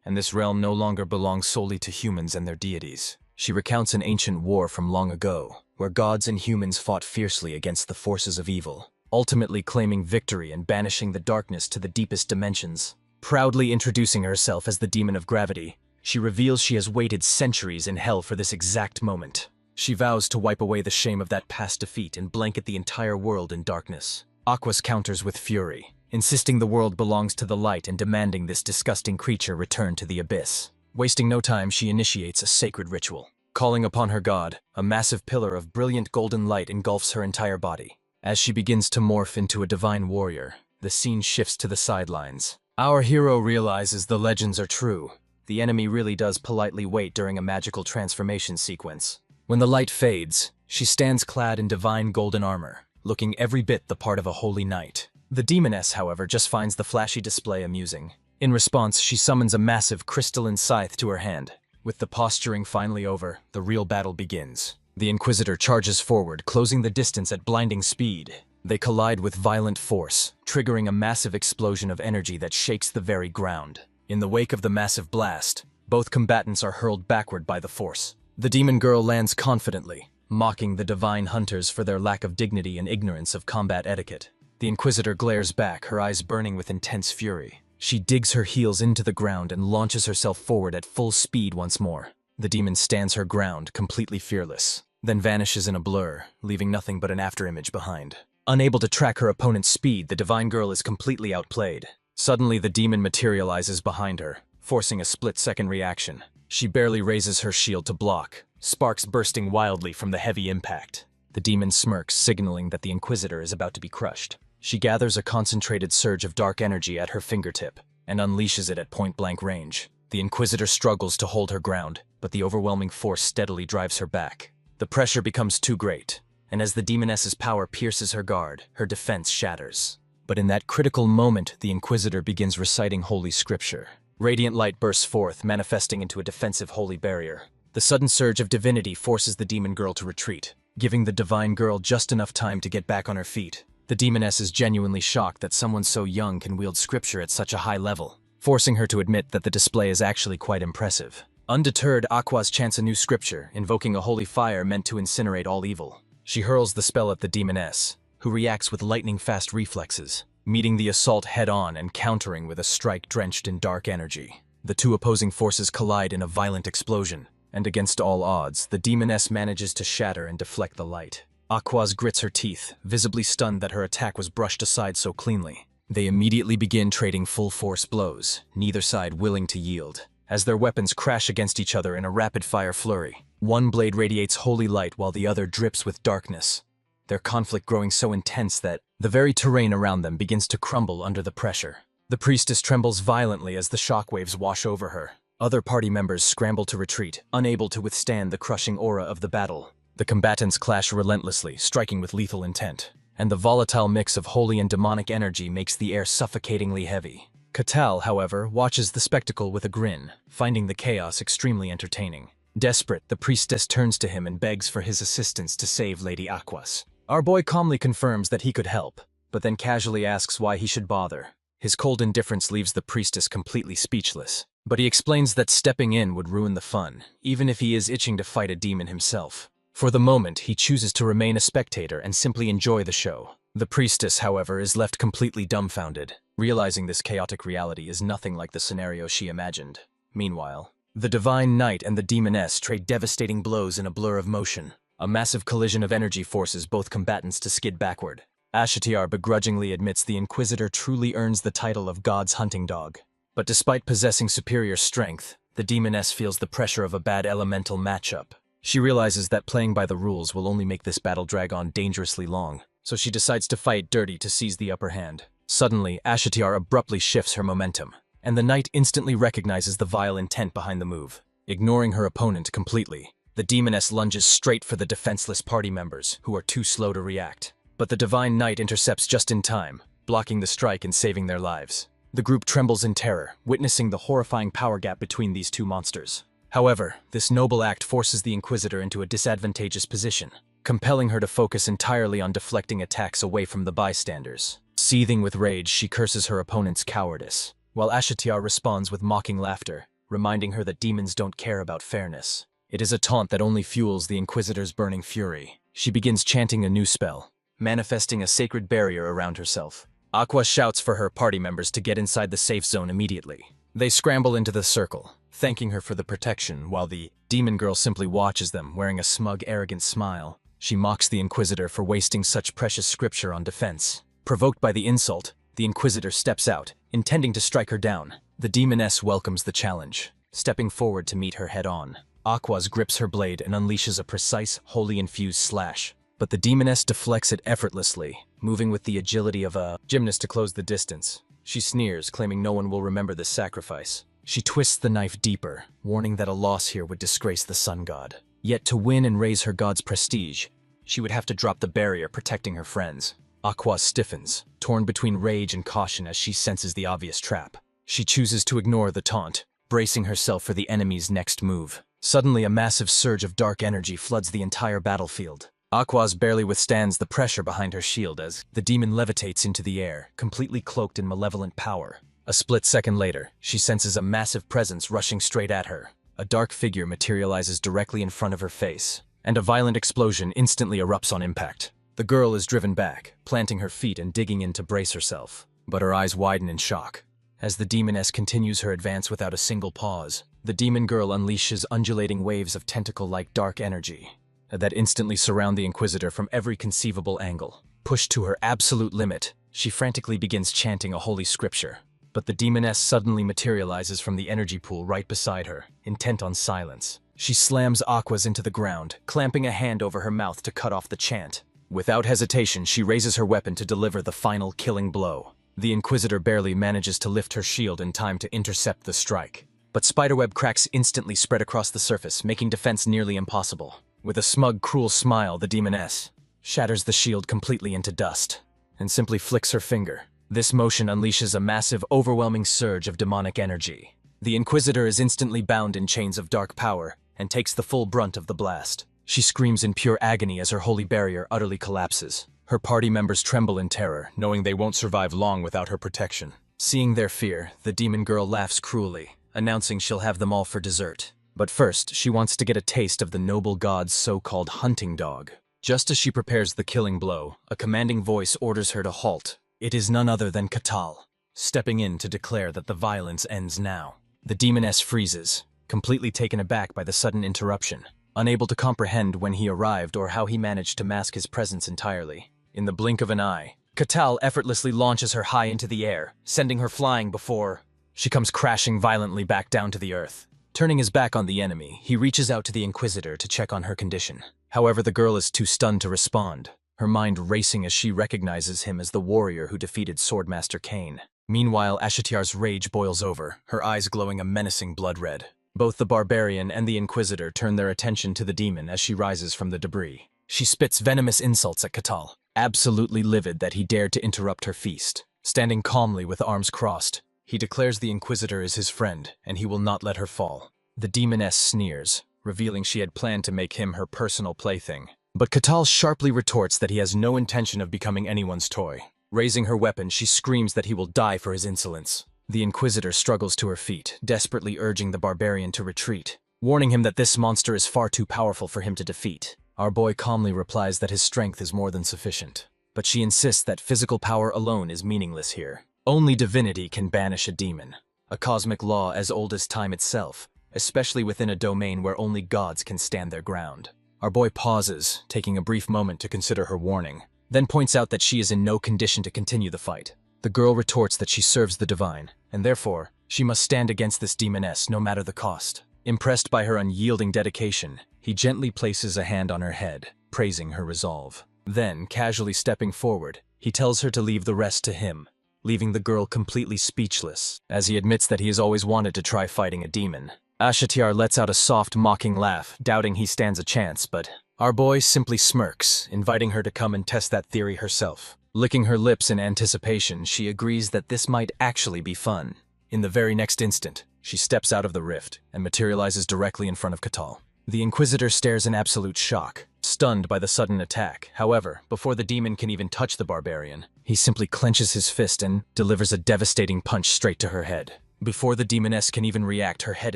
and this realm no longer belongs solely to humans and their deities. She recounts an ancient war from long ago, where gods and humans fought fiercely against the forces of evil, ultimately claiming victory and banishing the darkness to the deepest dimensions. Proudly introducing herself as the Demon of Gravity, she reveals she has waited centuries in hell for this exact moment. She vows to wipe away the shame of that past defeat and blanket the entire world in darkness. Aquas counters with fury, insisting the world belongs to the light and demanding this disgusting creature return to the abyss. Wasting no time, she initiates a sacred ritual. Calling upon her god, a massive pillar of brilliant golden light engulfs her entire body. As she begins to morph into a divine warrior, the scene shifts to the sidelines. Our hero realizes the legends are true. The enemy really does politely wait during a magical transformation sequence. When the light fades, she stands clad in divine golden armor, looking every bit the part of a holy knight. The demoness, however, just finds the flashy display amusing. In response, she summons a massive crystalline scythe to her hand. With the posturing finally over, the real battle begins. The Inquisitor charges forward, closing the distance at blinding speed. They collide with violent force, triggering a massive explosion of energy that shakes the very ground. In the wake of the massive blast, both combatants are hurled backward by the force. The demon girl lands confidently, mocking the divine hunters for their lack of dignity and ignorance of combat etiquette. The Inquisitor glares back, her eyes burning with intense fury. She digs her heels into the ground and launches herself forward at full speed once more. The demon stands her ground, completely fearless, then vanishes in a blur, leaving nothing but an afterimage behind. Unable to track her opponent's speed, the divine girl is completely outplayed. Suddenly, the demon materializes behind her, forcing a split-second reaction. She barely raises her shield to block, sparks bursting wildly from the heavy impact. The demon smirks, signaling that the Inquisitor is about to be crushed. She gathers a concentrated surge of dark energy at her fingertip and unleashes it at point-blank range. The Inquisitor struggles to hold her ground, but the overwhelming force steadily drives her back. The pressure becomes too great, and as the demoness's power pierces her guard, her defense shatters. But in that critical moment, the Inquisitor begins reciting Holy Scripture. Radiant light bursts forth, manifesting into a defensive holy barrier. The sudden surge of divinity forces the demon girl to retreat, giving the divine girl just enough time to get back on her feet. The demoness is genuinely shocked that someone so young can wield scripture at such a high level, forcing her to admit that the display is actually quite impressive. Undeterred, Aquas chants a new scripture, invoking a holy fire meant to incinerate all evil. She hurls the spell at the demoness, who reacts with lightning-fast reflexes, meeting the assault head-on and countering with a strike drenched in dark energy. The two opposing forces collide in a violent explosion, and against all odds, the demoness manages to shatter and deflect the light. Aquas grits her teeth, visibly stunned that her attack was brushed aside so cleanly. They immediately begin trading full-force blows, neither side willing to yield. As their weapons crash against each other in a rapid-fire flurry, one blade radiates holy light while the other drips with darkness, their conflict growing so intense that the very terrain around them begins to crumble under the pressure. The priestess trembles violently as the shockwaves wash over her. Other party members scramble to retreat, unable to withstand the crushing aura of the battle. The combatants clash relentlessly, striking with lethal intent, and the volatile mix of holy and demonic energy makes the air suffocatingly heavy. Catal, however, watches the spectacle with a grin, finding the chaos extremely entertaining. Desperate, the priestess turns to him and begs for his assistance to save Lady Aquas. Our boy calmly confirms that he could help, but then casually asks why he should bother. His cold indifference leaves the priestess completely speechless, but he explains that stepping in would ruin the fun, even if he is itching to fight a demon himself. For the moment, he chooses to remain a spectator and simply enjoy the show. The priestess, however, is left completely dumbfounded, realizing this chaotic reality is nothing like the scenario she imagined. Meanwhile, the Divine Knight and the Demoness trade devastating blows in a blur of motion. A massive collision of energy forces both combatants to skid backward. Ashtiar begrudgingly admits the Inquisitor truly earns the title of God's hunting dog. But despite possessing superior strength, the Demoness feels the pressure of a bad elemental matchup. She realizes that playing by the rules will only make this battle drag on dangerously long, so she decides to fight dirty to seize the upper hand. Suddenly, Ashtiar abruptly shifts her momentum, and the knight instantly recognizes the vile intent behind the move. Ignoring her opponent completely, the demoness lunges straight for the defenseless party members, who are too slow to react. But the Divine Knight intercepts just in time, blocking the strike and saving their lives. The group trembles in terror, witnessing the horrifying power gap between these two monsters. However, this noble act forces the Inquisitor into a disadvantageous position, compelling her to focus entirely on deflecting attacks away from the bystanders. Seething with rage, she curses her opponent's cowardice, while Ashtiar responds with mocking laughter, reminding her that demons don't care about fairness. It is a taunt that only fuels the Inquisitor's burning fury. She begins chanting a new spell, manifesting a sacred barrier around herself. Aqua shouts for her party members to get inside the safe zone immediately. They scramble into the circle, thanking her for the protection, while the demon girl simply watches them, wearing a smug, arrogant smile. She mocks the Inquisitor for wasting such precious scripture on defense. Provoked by the insult, the Inquisitor steps out, intending to strike her down. The demoness welcomes the challenge, stepping forward to meet her head-on. Aquas grips her blade and unleashes a precise, holy infused slash, but the demoness deflects it effortlessly, moving with the agility of a gymnast to close the distance. She sneers, claiming no one will remember this sacrifice. She twists the knife deeper, warning that a loss here would disgrace the sun god. Yet to win and raise her god's prestige, she would have to drop the barrier protecting her friends. Aqua stiffens, torn between rage and caution as she senses the obvious trap. She chooses to ignore the taunt, bracing herself for the enemy's next move. Suddenly, a massive surge of dark energy floods the entire battlefield. Aquaz barely withstands the pressure behind her shield as the demon levitates into the air, completely cloaked in malevolent power. A split second later, she senses a massive presence rushing straight at her. A dark figure materializes directly in front of her face, and a violent explosion instantly erupts on impact. The girl is driven back, planting her feet and digging in to brace herself, but her eyes widen in shock. As the demoness continues her advance without a single pause, the demon girl unleashes undulating waves of tentacle-like dark energy that instantly surround the Inquisitor from every conceivable angle. Pushed to her absolute limit, she frantically begins chanting a holy scripture. But the demoness suddenly materializes from the energy pool right beside her, intent on silence. She slams Aquaz into the ground, clamping a hand over her mouth to cut off the chant. Without hesitation, she raises her weapon to deliver the final killing blow. The Inquisitor barely manages to lift her shield in time to intercept the strike. But spiderweb cracks instantly spread across the surface, making defense nearly impossible. With a smug, cruel smile, the demoness shatters the shield completely into dust and simply flicks her finger. This motion unleashes a massive, overwhelming surge of demonic energy. The Inquisitor is instantly bound in chains of dark power and takes the full brunt of the blast. She screams in pure agony as her holy barrier utterly collapses. Her party members tremble in terror, knowing they won't survive long without her protection. Seeing their fear, the demon girl laughs cruelly, announcing she'll have them all for dessert. But first, she wants to get a taste of the noble god's so-called hunting dog. Just as she prepares the killing blow, a commanding voice orders her to halt. It is none other than Catal, stepping in to declare that the violence ends now. The demoness freezes, completely taken aback by the sudden interruption, unable to comprehend when he arrived or how he managed to mask his presence entirely. In the blink of an eye, Catal effortlessly launches her high into the air, sending her flying before she comes crashing violently back down to the earth. Turning his back on the enemy, he reaches out to the Inquisitor to check on her condition. However, the girl is too stunned to respond, her mind racing as she recognizes him as the warrior who defeated Swordmaster Cain. Meanwhile, Ashatiar's rage boils over, her eyes glowing a menacing blood red. Both the Barbarian and the Inquisitor turn their attention to the demon as she rises from the debris. She spits venomous insults at Catal, absolutely livid that he dared to interrupt her feast. Standing calmly with arms crossed, he declares the Inquisitor is his friend, and he will not let her fall. The demoness sneers, revealing she had planned to make him her personal plaything. But Catal sharply retorts that he has no intention of becoming anyone's toy. Raising her weapon, she screams that he will die for his insolence. The Inquisitor struggles to her feet, desperately urging the Barbarian to retreat, warning him that this monster is far too powerful for him to defeat. Our boy calmly replies that his strength is more than sufficient, but she insists that physical power alone is meaningless here. Only divinity can banish a demon, a cosmic law as old as time itself, especially within a domain where only gods can stand their ground. Our boy pauses, taking a brief moment to consider her warning, then points out that she is in no condition to continue the fight. The girl retorts that she serves the divine, and therefore, she must stand against this demoness no matter the cost. Impressed by her unyielding dedication, he gently places a hand on her head, praising her resolve. Then, casually stepping forward, he tells her to leave the rest to him, leaving the girl completely speechless, as he admits that he has always wanted to try fighting a demon. Ashatiar lets out a soft, mocking laugh, doubting he stands a chance, but our boy simply smirks, inviting her to come and test that theory herself. Licking her lips in anticipation, she agrees that this might actually be fun. In the very next instant, she steps out of the rift and materializes directly in front of Catal. The Inquisitor stares in absolute shock, stunned by the sudden attack. However, before the demon can even touch the Barbarian, he simply clenches his fist and delivers a devastating punch straight to her head. Before the demoness can even react, her head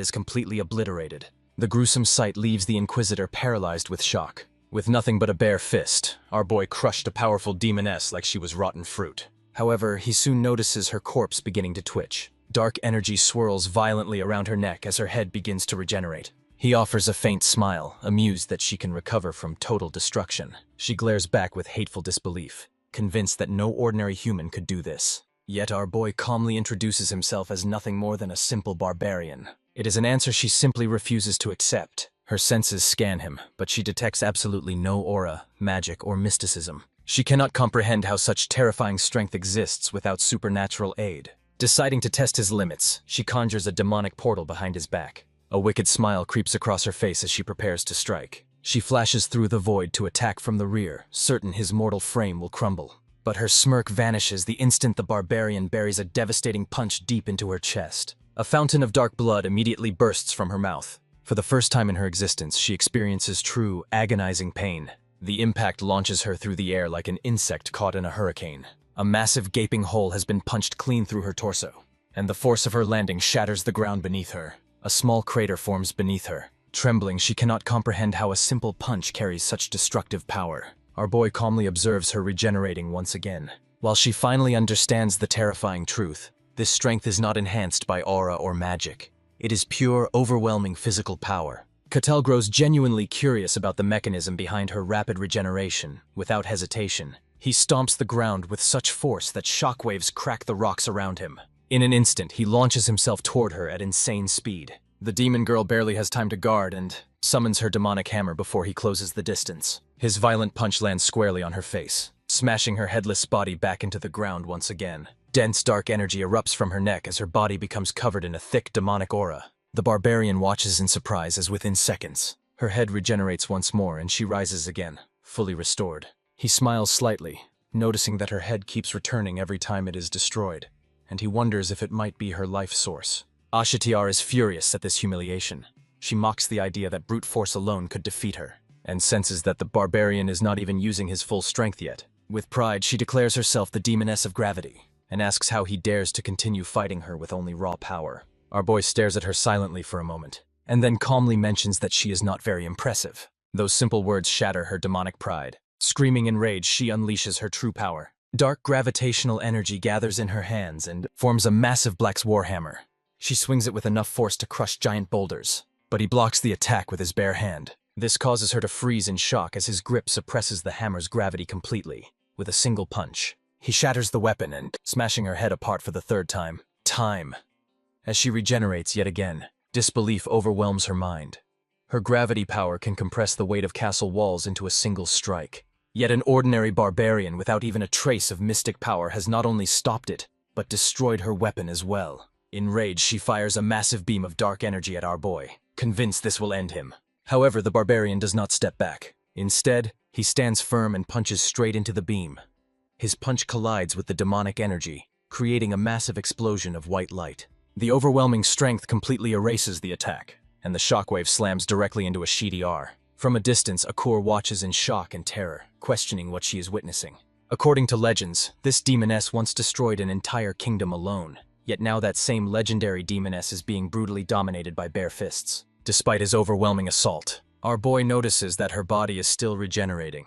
is completely obliterated. The gruesome sight leaves the Inquisitor paralyzed with shock. With nothing but a bare fist, our boy crushed a powerful demoness like she was rotten fruit. However, he soon notices her corpse beginning to twitch. Dark energy swirls violently around her neck as her head begins to regenerate. He offers a faint smile, amused that she can recover from total destruction. She glares back with hateful disbelief, convinced that no ordinary human could do this. Yet our boy calmly introduces himself as nothing more than a simple barbarian. It is an answer she simply refuses to accept. Her senses scan him, but she detects absolutely no aura, magic, or mysticism. She cannot comprehend how such terrifying strength exists without supernatural aid. Deciding to test his limits, she conjures a demonic portal behind his back. A wicked smile creeps across her face as she prepares to strike. She flashes through the void to attack from the rear, certain his mortal frame will crumble. But her smirk vanishes the instant the Barbarian buries a devastating punch deep into her chest. A fountain of dark blood immediately bursts from her mouth. For the first time in her existence, she experiences true, agonizing pain. The impact launches her through the air like an insect caught in a hurricane. A massive gaping hole has been punched clean through her torso, and the force of her landing shatters the ground beneath her. A small crater forms beneath her. Trembling, she cannot comprehend how a simple punch carries such destructive power. Our boy calmly observes her regenerating once again. While she finally understands the terrifying truth, this strength is not enhanced by aura or magic. It is pure, overwhelming physical power. Cattell grows genuinely curious about the mechanism behind her rapid regeneration. Without hesitation, he stomps the ground with such force that shockwaves crack the rocks around him. In an instant, he launches himself toward her at insane speed. The demon girl barely has time to guard and summons her demonic hammer before he closes the distance. His violent punch lands squarely on her face, smashing her headless body back into the ground once again. Dense dark energy erupts from her neck as her body becomes covered in a thick demonic aura. The barbarian watches in surprise as within seconds, her head regenerates once more and she rises again, fully restored. He smiles slightly, noticing that her head keeps returning every time it is destroyed, and he wonders if it might be her life source. Ashtiar is furious at this humiliation. She mocks the idea that brute force alone could defeat her, and senses that the barbarian is not even using his full strength yet. With pride, she declares herself the demoness of gravity, and asks how he dares to continue fighting her with only raw power. Our boy stares at her silently for a moment, and then calmly mentions that she is not very impressive. Those simple words shatter her demonic pride. Screaming in rage, she unleashes her true power. Dark gravitational energy gathers in her hands and forms a massive black warhammer. She swings it with enough force to crush giant boulders, but he blocks the attack with his bare hand. This causes her to freeze in shock as his grip suppresses the hammer's gravity completely. With a single punch, he shatters the weapon and smashing her head apart for the third time. As she regenerates yet again, disbelief overwhelms her mind. Her gravity power can compress the weight of castle walls into a single strike. Yet an ordinary barbarian without even a trace of mystic power has not only stopped it, but destroyed her weapon as well. In rage, she fires a massive beam of dark energy at our boy, convinced this will end him. However, the barbarian does not step back. Instead, he stands firm and punches straight into the beam. His punch collides with the demonic energy, creating a massive explosion of white light. The overwhelming strength completely erases the attack, and the shockwave slams directly into a Ashtiar. From a distance, Akur watches in shock and terror, questioning what she is witnessing. According to legends, this demoness once destroyed an entire kingdom alone, yet now that same legendary demoness is being brutally dominated by bare fists. Despite his overwhelming assault, our boy notices that her body is still regenerating.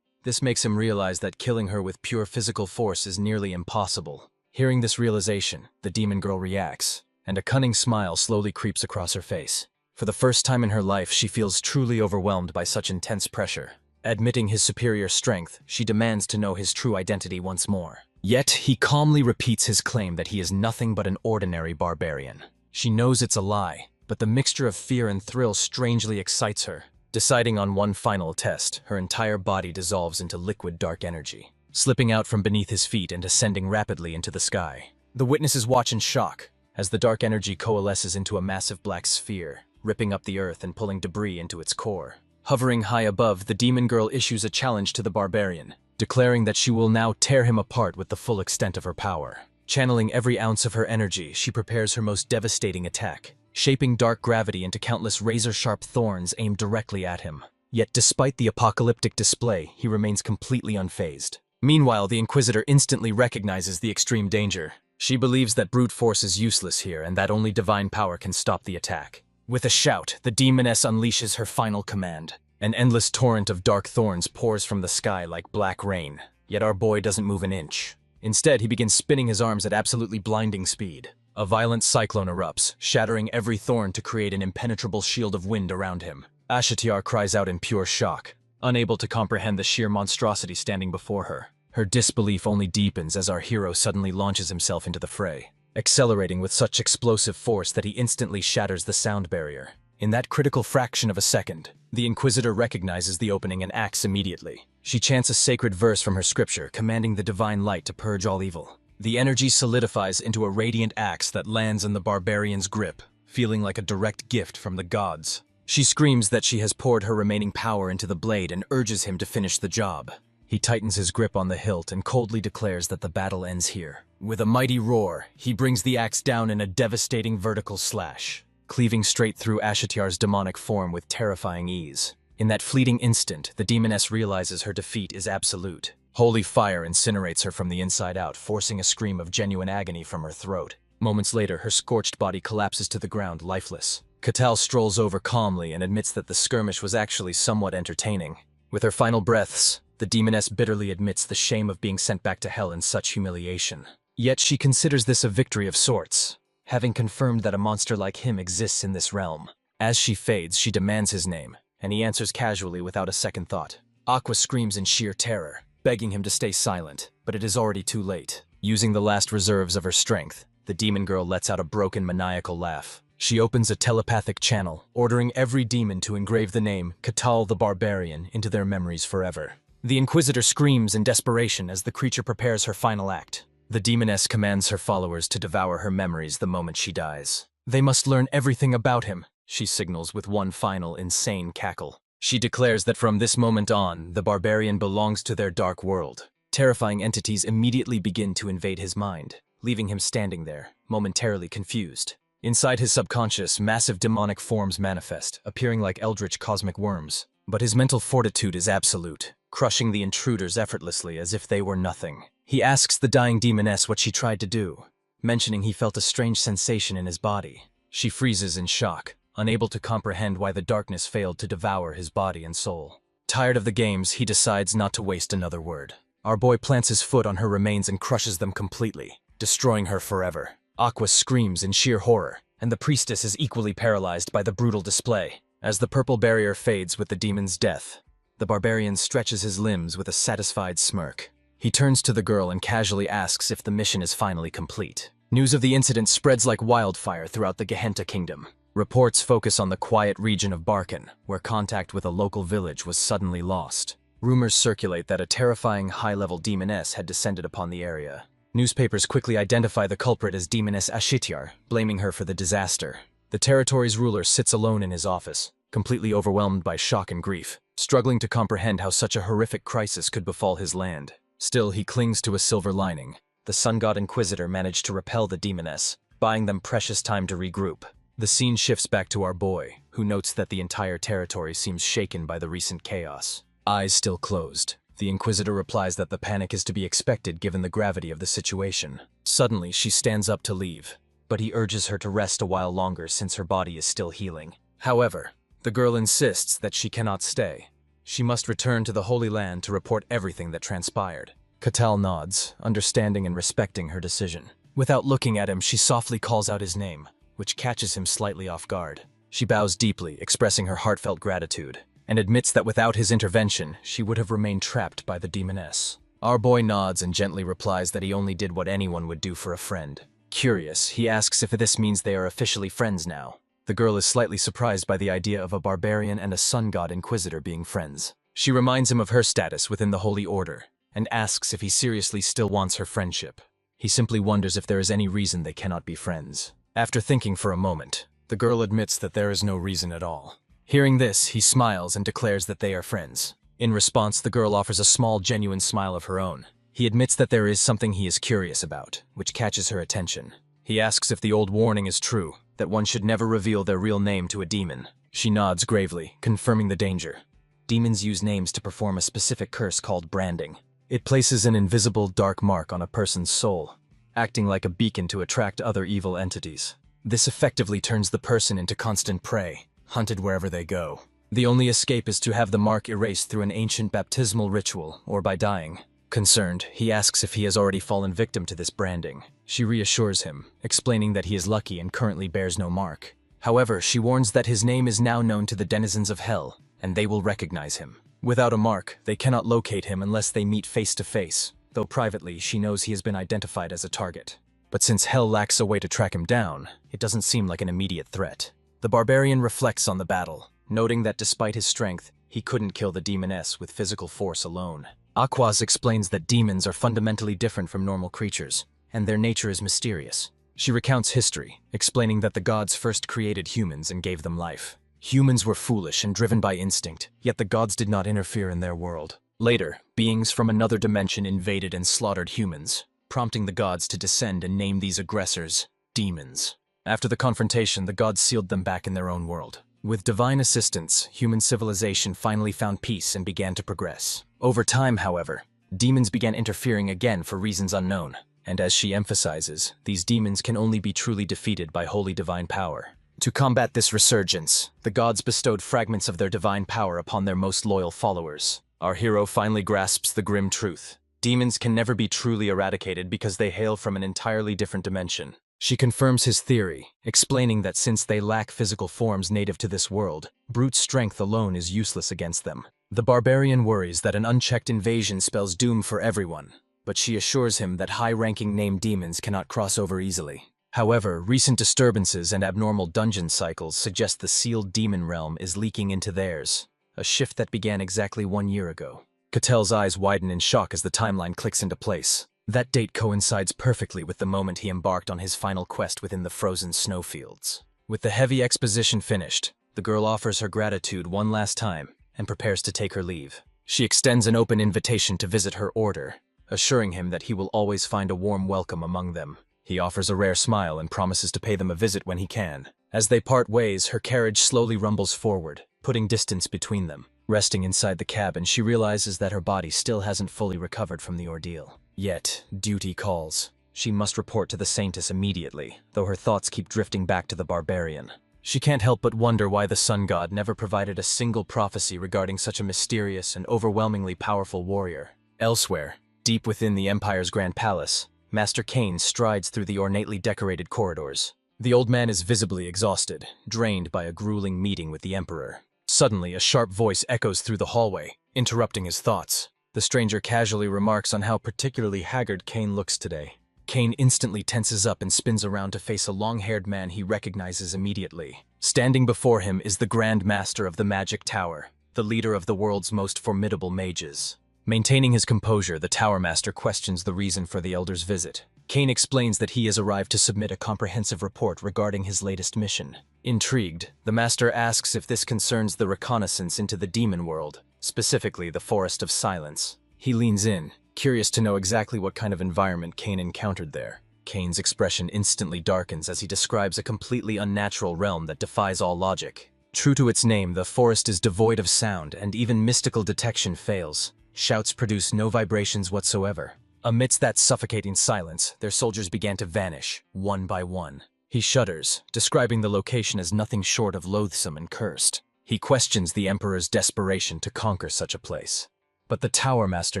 This makes him realize that killing her with pure physical force is nearly impossible. Hearing this realization, the demon girl reacts, and a cunning smile slowly creeps across her face. For the first time in her life, she feels truly overwhelmed by such intense pressure. Admitting his superior strength, she demands to know his true identity once more. Yet, he calmly repeats his claim that he is nothing but an ordinary barbarian. She knows it's a lie, but the mixture of fear and thrill strangely excites her. Deciding on one final test, her entire body dissolves into liquid dark energy, slipping out from beneath his feet and ascending rapidly into the sky. The witnesses watch in shock as the dark energy coalesces into a massive black sphere, ripping up the earth and pulling debris into its core. Hovering high above, the demon girl issues a challenge to the barbarian, declaring that she will now tear him apart with the full extent of her power. Channeling every ounce of her energy, she prepares her most devastating attack, shaping dark gravity into countless razor-sharp thorns aimed directly at him. Yet despite the apocalyptic display, he remains completely unfazed. Meanwhile, the Inquisitor instantly recognizes the extreme danger. She believes that brute force is useless here and that only divine power can stop the attack. With a shout, the demoness unleashes her final command. An endless torrent of dark thorns pours from the sky like black rain. Yet our boy doesn't move an inch. Instead, he begins spinning his arms at absolutely blinding speed. A violent cyclone erupts, shattering every thorn to create an impenetrable shield of wind around him. Ashtiar cries out in pure shock, unable to comprehend the sheer monstrosity standing before her. Her disbelief only deepens as our hero suddenly launches himself into the fray, accelerating with such explosive force that he instantly shatters the sound barrier. In that critical fraction of a second, the Inquisitor recognizes the opening and acts immediately. She chants a sacred verse from her scripture, commanding the divine light to purge all evil. The energy solidifies into a radiant axe that lands in the barbarian's grip, feeling like a direct gift from the gods. She screams that she has poured her remaining power into the blade and urges him to finish the job. He tightens his grip on the hilt and coldly declares that the battle ends here. With a mighty roar, he brings the axe down in a devastating vertical slash, cleaving straight through Ashtiar's demonic form with terrifying ease. In that fleeting instant, the demoness realizes her defeat is absolute. Holy fire incinerates her from the inside out, forcing a scream of genuine agony from her throat. Moments later, her scorched body collapses to the ground, lifeless. Catal strolls over calmly and admits that the skirmish was actually somewhat entertaining. With her final breaths, the demoness bitterly admits the shame of being sent back to hell in such humiliation. Yet she considers this a victory of sorts, having confirmed that a monster like him exists in this realm. As she fades, she demands his name, and he answers casually without a second thought. Aqua screams in sheer terror, begging him to stay silent, but it is already too late. Using the last reserves of her strength, the demon girl lets out a broken, maniacal laugh. She opens a telepathic channel, ordering every demon to engrave the name Catal the Barbarian into their memories forever. The Inquisitor screams in desperation as the creature prepares her final act. The demoness commands her followers to devour her memories the moment she dies. They must learn everything about him, she signals with one final insane cackle. She declares that from this moment on, the barbarian belongs to their dark world. Terrifying entities immediately begin to invade his mind, leaving him standing there, momentarily confused. Inside his subconscious, massive demonic forms manifest, appearing like eldritch cosmic worms. But his mental fortitude is absolute, crushing the intruders effortlessly as if they were nothing. He asks the dying demoness what she tried to do, mentioning he felt a strange sensation in his body. She freezes in shock, unable to comprehend why the darkness failed to devour his body and soul. Tired of the games, he decides not to waste another word. Our boy plants his foot on her remains and crushes them completely, destroying her forever. Aqua screams in sheer horror, and the priestess is equally paralyzed by the brutal display. As the purple barrier fades with the demon's death, the barbarian stretches his limbs with a satisfied smirk. He turns to the girl and casually asks if the mission is finally complete. News of the incident spreads like wildfire throughout the Gehenta kingdom. Reports focus on the quiet region of Barkan, where contact with a local village was suddenly lost. Rumors circulate that a terrifying high-level demoness had descended upon the area. Newspapers quickly identify the culprit as Demoness Ashityar, blaming her for the disaster. The territory's ruler sits alone in his office, completely overwhelmed by shock and grief, struggling to comprehend how such a horrific crisis could befall his land. Still, he clings to a silver lining. The Sun God Inquisitor managed to repel the demoness, buying them precious time to regroup. The scene shifts back to our boy, who notes that the entire territory seems shaken by the recent chaos. Eyes still closed, the Inquisitor replies that the panic is to be expected given the gravity of the situation. Suddenly, she stands up to leave, but he urges her to rest a while longer since her body is still healing. However, the girl insists that she cannot stay. She must return to the Holy Land to report everything that transpired. Catal nods, understanding and respecting her decision. Without looking at him, she softly calls out his name, which catches him slightly off guard. She bows deeply, expressing her heartfelt gratitude, and admits that without his intervention, she would have remained trapped by the demoness. Our boy nods and gently replies that he only did what anyone would do for a friend. Curious, he asks if this means they are officially friends now. The girl is slightly surprised by the idea of a barbarian and a sun god inquisitor being friends. She reminds him of her status within the Holy Order, and asks if he seriously still wants her friendship. He simply wonders if there is any reason they cannot be friends. After thinking for a moment, the girl admits that there is no reason at all. Hearing this, he smiles and declares that they are friends. In response, the girl offers a small, genuine smile of her own. He admits that there is something he is curious about, which catches her attention. He asks if the old warning is true, that one should never reveal their real name to a demon. She nods gravely, confirming the danger. Demons use names to perform a specific curse called branding. It places an invisible, dark mark on a person's soul, acting like a beacon to attract other evil entities. This effectively turns the person into constant prey, hunted wherever they go. The only escape is to have the mark erased through an ancient baptismal ritual or by dying. Concerned, he asks if he has already fallen victim to this branding. She reassures him, explaining that he is lucky and currently bears no mark. However, she warns that his name is now known to the denizens of Hell, and they will recognize him. Without a mark, they cannot locate him unless they meet face to face, though privately she knows he has been identified as a target. But since Hell lacks a way to track him down, it doesn't seem like an immediate threat. The barbarian reflects on the battle, noting that despite his strength, he couldn't kill the demoness with physical force alone. Aquaz explains that demons are fundamentally different from normal creatures, and their nature is mysterious. She recounts history, explaining that the gods first created humans and gave them life. Humans were foolish and driven by instinct, yet the gods did not interfere in their world. Later, beings from another dimension invaded and slaughtered humans, prompting the gods to descend and name these aggressors demons. After the confrontation, the gods sealed them back in their own world. With divine assistance, human civilization finally found peace and began to progress. Over time, however, demons began interfering again for reasons unknown, and as she emphasizes, these demons can only be truly defeated by holy divine power. To combat this resurgence, the gods bestowed fragments of their divine power upon their most loyal followers. Our hero finally grasps the grim truth. Demons can never be truly eradicated because they hail from an entirely different dimension. She confirms his theory, explaining that since they lack physical forms native to this world, brute strength alone is useless against them. The barbarian worries that an unchecked invasion spells doom for everyone, but she assures him that high-ranking named demons cannot cross over easily. However, recent disturbances and abnormal dungeon cycles suggest the sealed demon realm is leaking into theirs, a shift that began exactly 1 year ago. Catel's eyes widen in shock as the timeline clicks into place. That date coincides perfectly with the moment he embarked on his final quest within the frozen snowfields. With the heavy exposition finished, the girl offers her gratitude one last time and prepares to take her leave. She extends an open invitation to visit her order, assuring him that he will always find a warm welcome among them. He offers a rare smile and promises to pay them a visit when he can. As they part ways, her carriage slowly rumbles forward, putting distance between them. Resting inside the cabin, she realizes that her body still hasn't fully recovered from the ordeal. Yet, duty calls. She must report to the Saintess immediately, though her thoughts keep drifting back to the barbarian. She can't help but wonder why the sun god never provided a single prophecy regarding such a mysterious and overwhelmingly powerful warrior. Elsewhere, deep within the Empire's Grand Palace, Master Cain strides through the ornately decorated corridors. The old man is visibly exhausted, drained by a grueling meeting with the Emperor. Suddenly, a sharp voice echoes through the hallway, interrupting his thoughts. The stranger casually remarks on how particularly haggard Cain looks today. Cain instantly tenses up and spins around to face a long-haired man he recognizes immediately. Standing before him is the Grand Master of the Magic Tower, the leader of the world's most formidable mages. Maintaining his composure, the Tower Master questions the reason for the Elder's visit. Cain explains that he has arrived to submit a comprehensive report regarding his latest mission. Intrigued, the Master asks if this concerns the reconnaissance into the demon world, specifically the Forest of Silence. He leans in, curious to know exactly what kind of environment Cain encountered there. Cain's expression instantly darkens as he describes a completely unnatural realm that defies all logic. True to its name, the forest is devoid of sound, and even mystical detection fails. Shouts produce no vibrations whatsoever. Amidst that suffocating silence, their soldiers began to vanish, one by one. He shudders, describing the location as nothing short of loathsome and cursed. He questions the Emperor's desperation to conquer such a place. But the Tower Master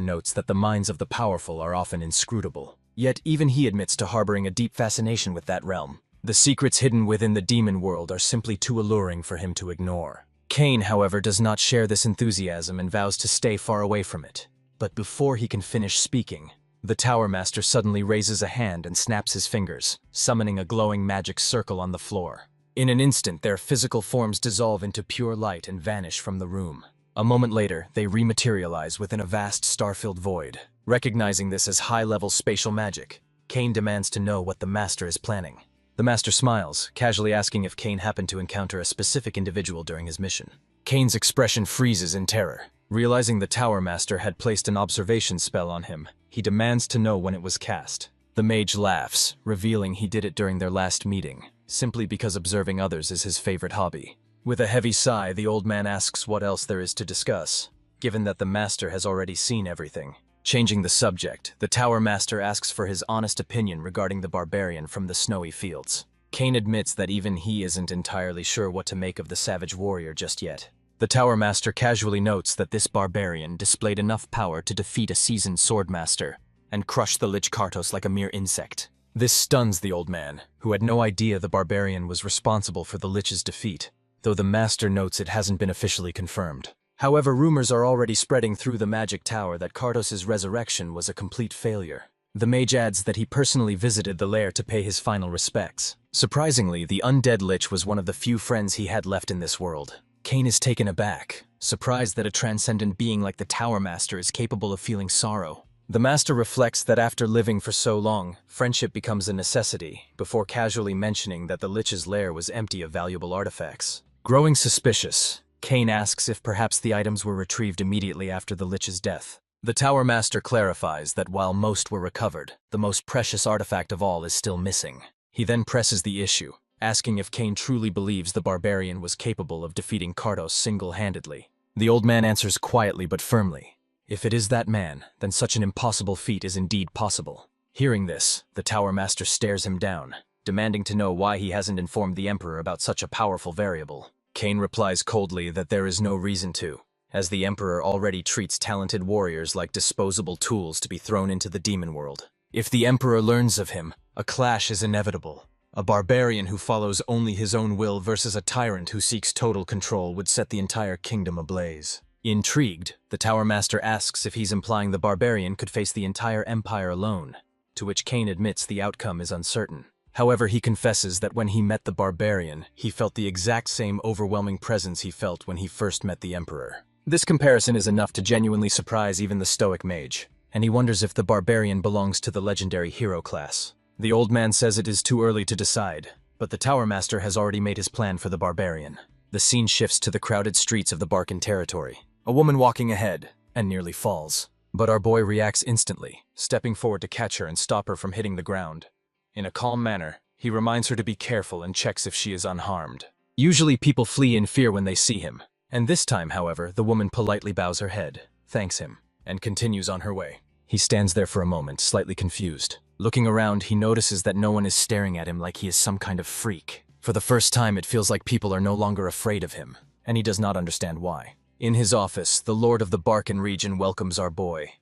notes that the minds of the powerful are often inscrutable. Yet even he admits to harboring a deep fascination with that realm. The secrets hidden within the demon world are simply too alluring for him to ignore. Cain, however, does not share this enthusiasm and vows to stay far away from it. But before he can finish speaking, the Tower Master suddenly raises a hand and snaps his fingers, summoning a glowing magic circle on the floor. In an instant, their physical forms dissolve into pure light and vanish from the room. A moment later, they rematerialize within a vast star-filled void. Recognizing this as high-level spatial magic, Cain demands to know what the Master is planning. The Master smiles, casually asking if Cain happened to encounter a specific individual during his mission. Cain's expression freezes in terror. Realizing the Tower Master had placed an observation spell on him, he demands to know when it was cast. The mage laughs, revealing he did it during their last meeting, simply because observing others is his favorite hobby. With a heavy sigh, the old man asks what else there is to discuss, given that the Master has already seen everything. Changing the subject, the Tower Master asks for his honest opinion regarding the barbarian from the snowy fields. Cain admits that even he isn't entirely sure what to make of the savage warrior just yet. The Tower Master casually notes that this barbarian displayed enough power to defeat a seasoned swordmaster and crush the Lich Kartos like a mere insect. This stuns the old man, who had no idea the barbarian was responsible for the Lich's defeat, though the Master notes it hasn't been officially confirmed. However, rumors are already spreading through the Magic Tower that Kartos' resurrection was a complete failure. The mage adds that he personally visited the lair to pay his final respects. Surprisingly, the undead Lich was one of the few friends he had left in this world. Cain is taken aback, surprised that a transcendent being like the Tower Master is capable of feeling sorrow. The Master reflects that after living for so long, friendship becomes a necessity, before casually mentioning that the Lich's lair was empty of valuable artifacts. Growing suspicious, Cain asks if perhaps the items were retrieved immediately after the Lich's death. The Tower Master clarifies that while most were recovered, the most precious artifact of all is still missing. He then presses the issue, asking if Kane truly believes the barbarian was capable of defeating Kardos single-handedly. The old man answers quietly but firmly, "If it is that man, then such an impossible feat is indeed possible." Hearing this, the Tower Master stares him down, demanding to know why he hasn't informed the Emperor about such a powerful variable. Kane replies coldly that there is no reason to, as the Emperor already treats talented warriors like disposable tools to be thrown into the demon world. If the Emperor learns of him, a clash is inevitable. A barbarian who follows only his own will versus a tyrant who seeks total control would set the entire kingdom ablaze. Intrigued, the Tower Master asks if he's implying the barbarian could face the entire empire alone, to which Kane admits the outcome is uncertain. However, he confesses that when he met the barbarian, he felt the exact same overwhelming presence he felt when he first met the Emperor. This comparison is enough to genuinely surprise even the stoic mage, and he wonders if the barbarian belongs to the legendary hero class. The old man says it is too early to decide, but the Tower Master has already made his plan for the barbarian. The scene shifts to the crowded streets of the Barcan territory. A woman walking ahead, and nearly falls. But our boy reacts instantly, stepping forward to catch her and stop her from hitting the ground. In a calm manner, he reminds her to be careful and checks if she is unharmed. Usually people flee in fear when they see him, and this time, however, the woman politely bows her head, thanks him, and continues on her way. He stands there for a moment, slightly confused. Looking around, he notices that no one is staring at him like he is some kind of freak. For the first time, it feels like people are no longer afraid of him, and he does not understand why. In his office, the Lord of the Barcan region welcomes our boy.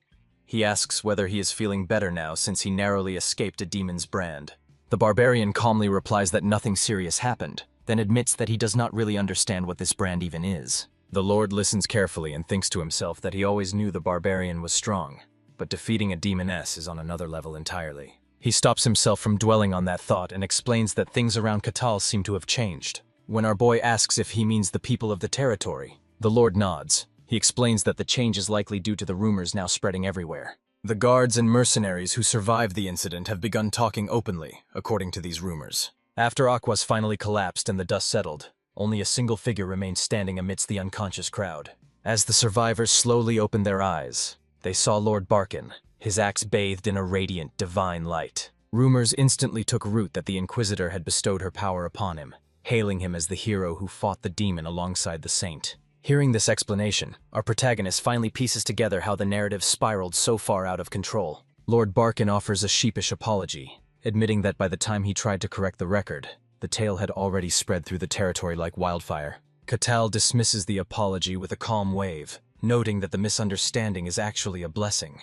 He asks whether he is feeling better now since he narrowly escaped a demon's brand. The barbarian calmly replies that nothing serious happened, then admits that he does not really understand what this brand even is. The Lord listens carefully and thinks to himself that he always knew the barbarian was strong, but defeating a demoness is on another level entirely. He stops himself from dwelling on that thought and explains that things around Katal seem to have changed. When our boy asks if he means the people of the territory, the Lord nods. He explains that the change is likely due to the rumors now spreading everywhere. The guards and mercenaries who survived the incident have begun talking openly, according to these rumors. After Aquas finally collapsed and the dust settled, only a single figure remained standing amidst the unconscious crowd. As the survivors slowly opened their eyes, they saw Lord Barcan, his axe bathed in a radiant, divine light. Rumors instantly took root that the Inquisitor had bestowed her power upon him, hailing him as the hero who fought the demon alongside the saint. Hearing this explanation, our protagonist finally pieces together how the narrative spiraled so far out of control. Lord Barcan offers a sheepish apology, admitting that by the time he tried to correct the record, the tale had already spread through the territory like wildfire. Katal dismisses the apology with a calm wave, noting that the misunderstanding is actually a blessing.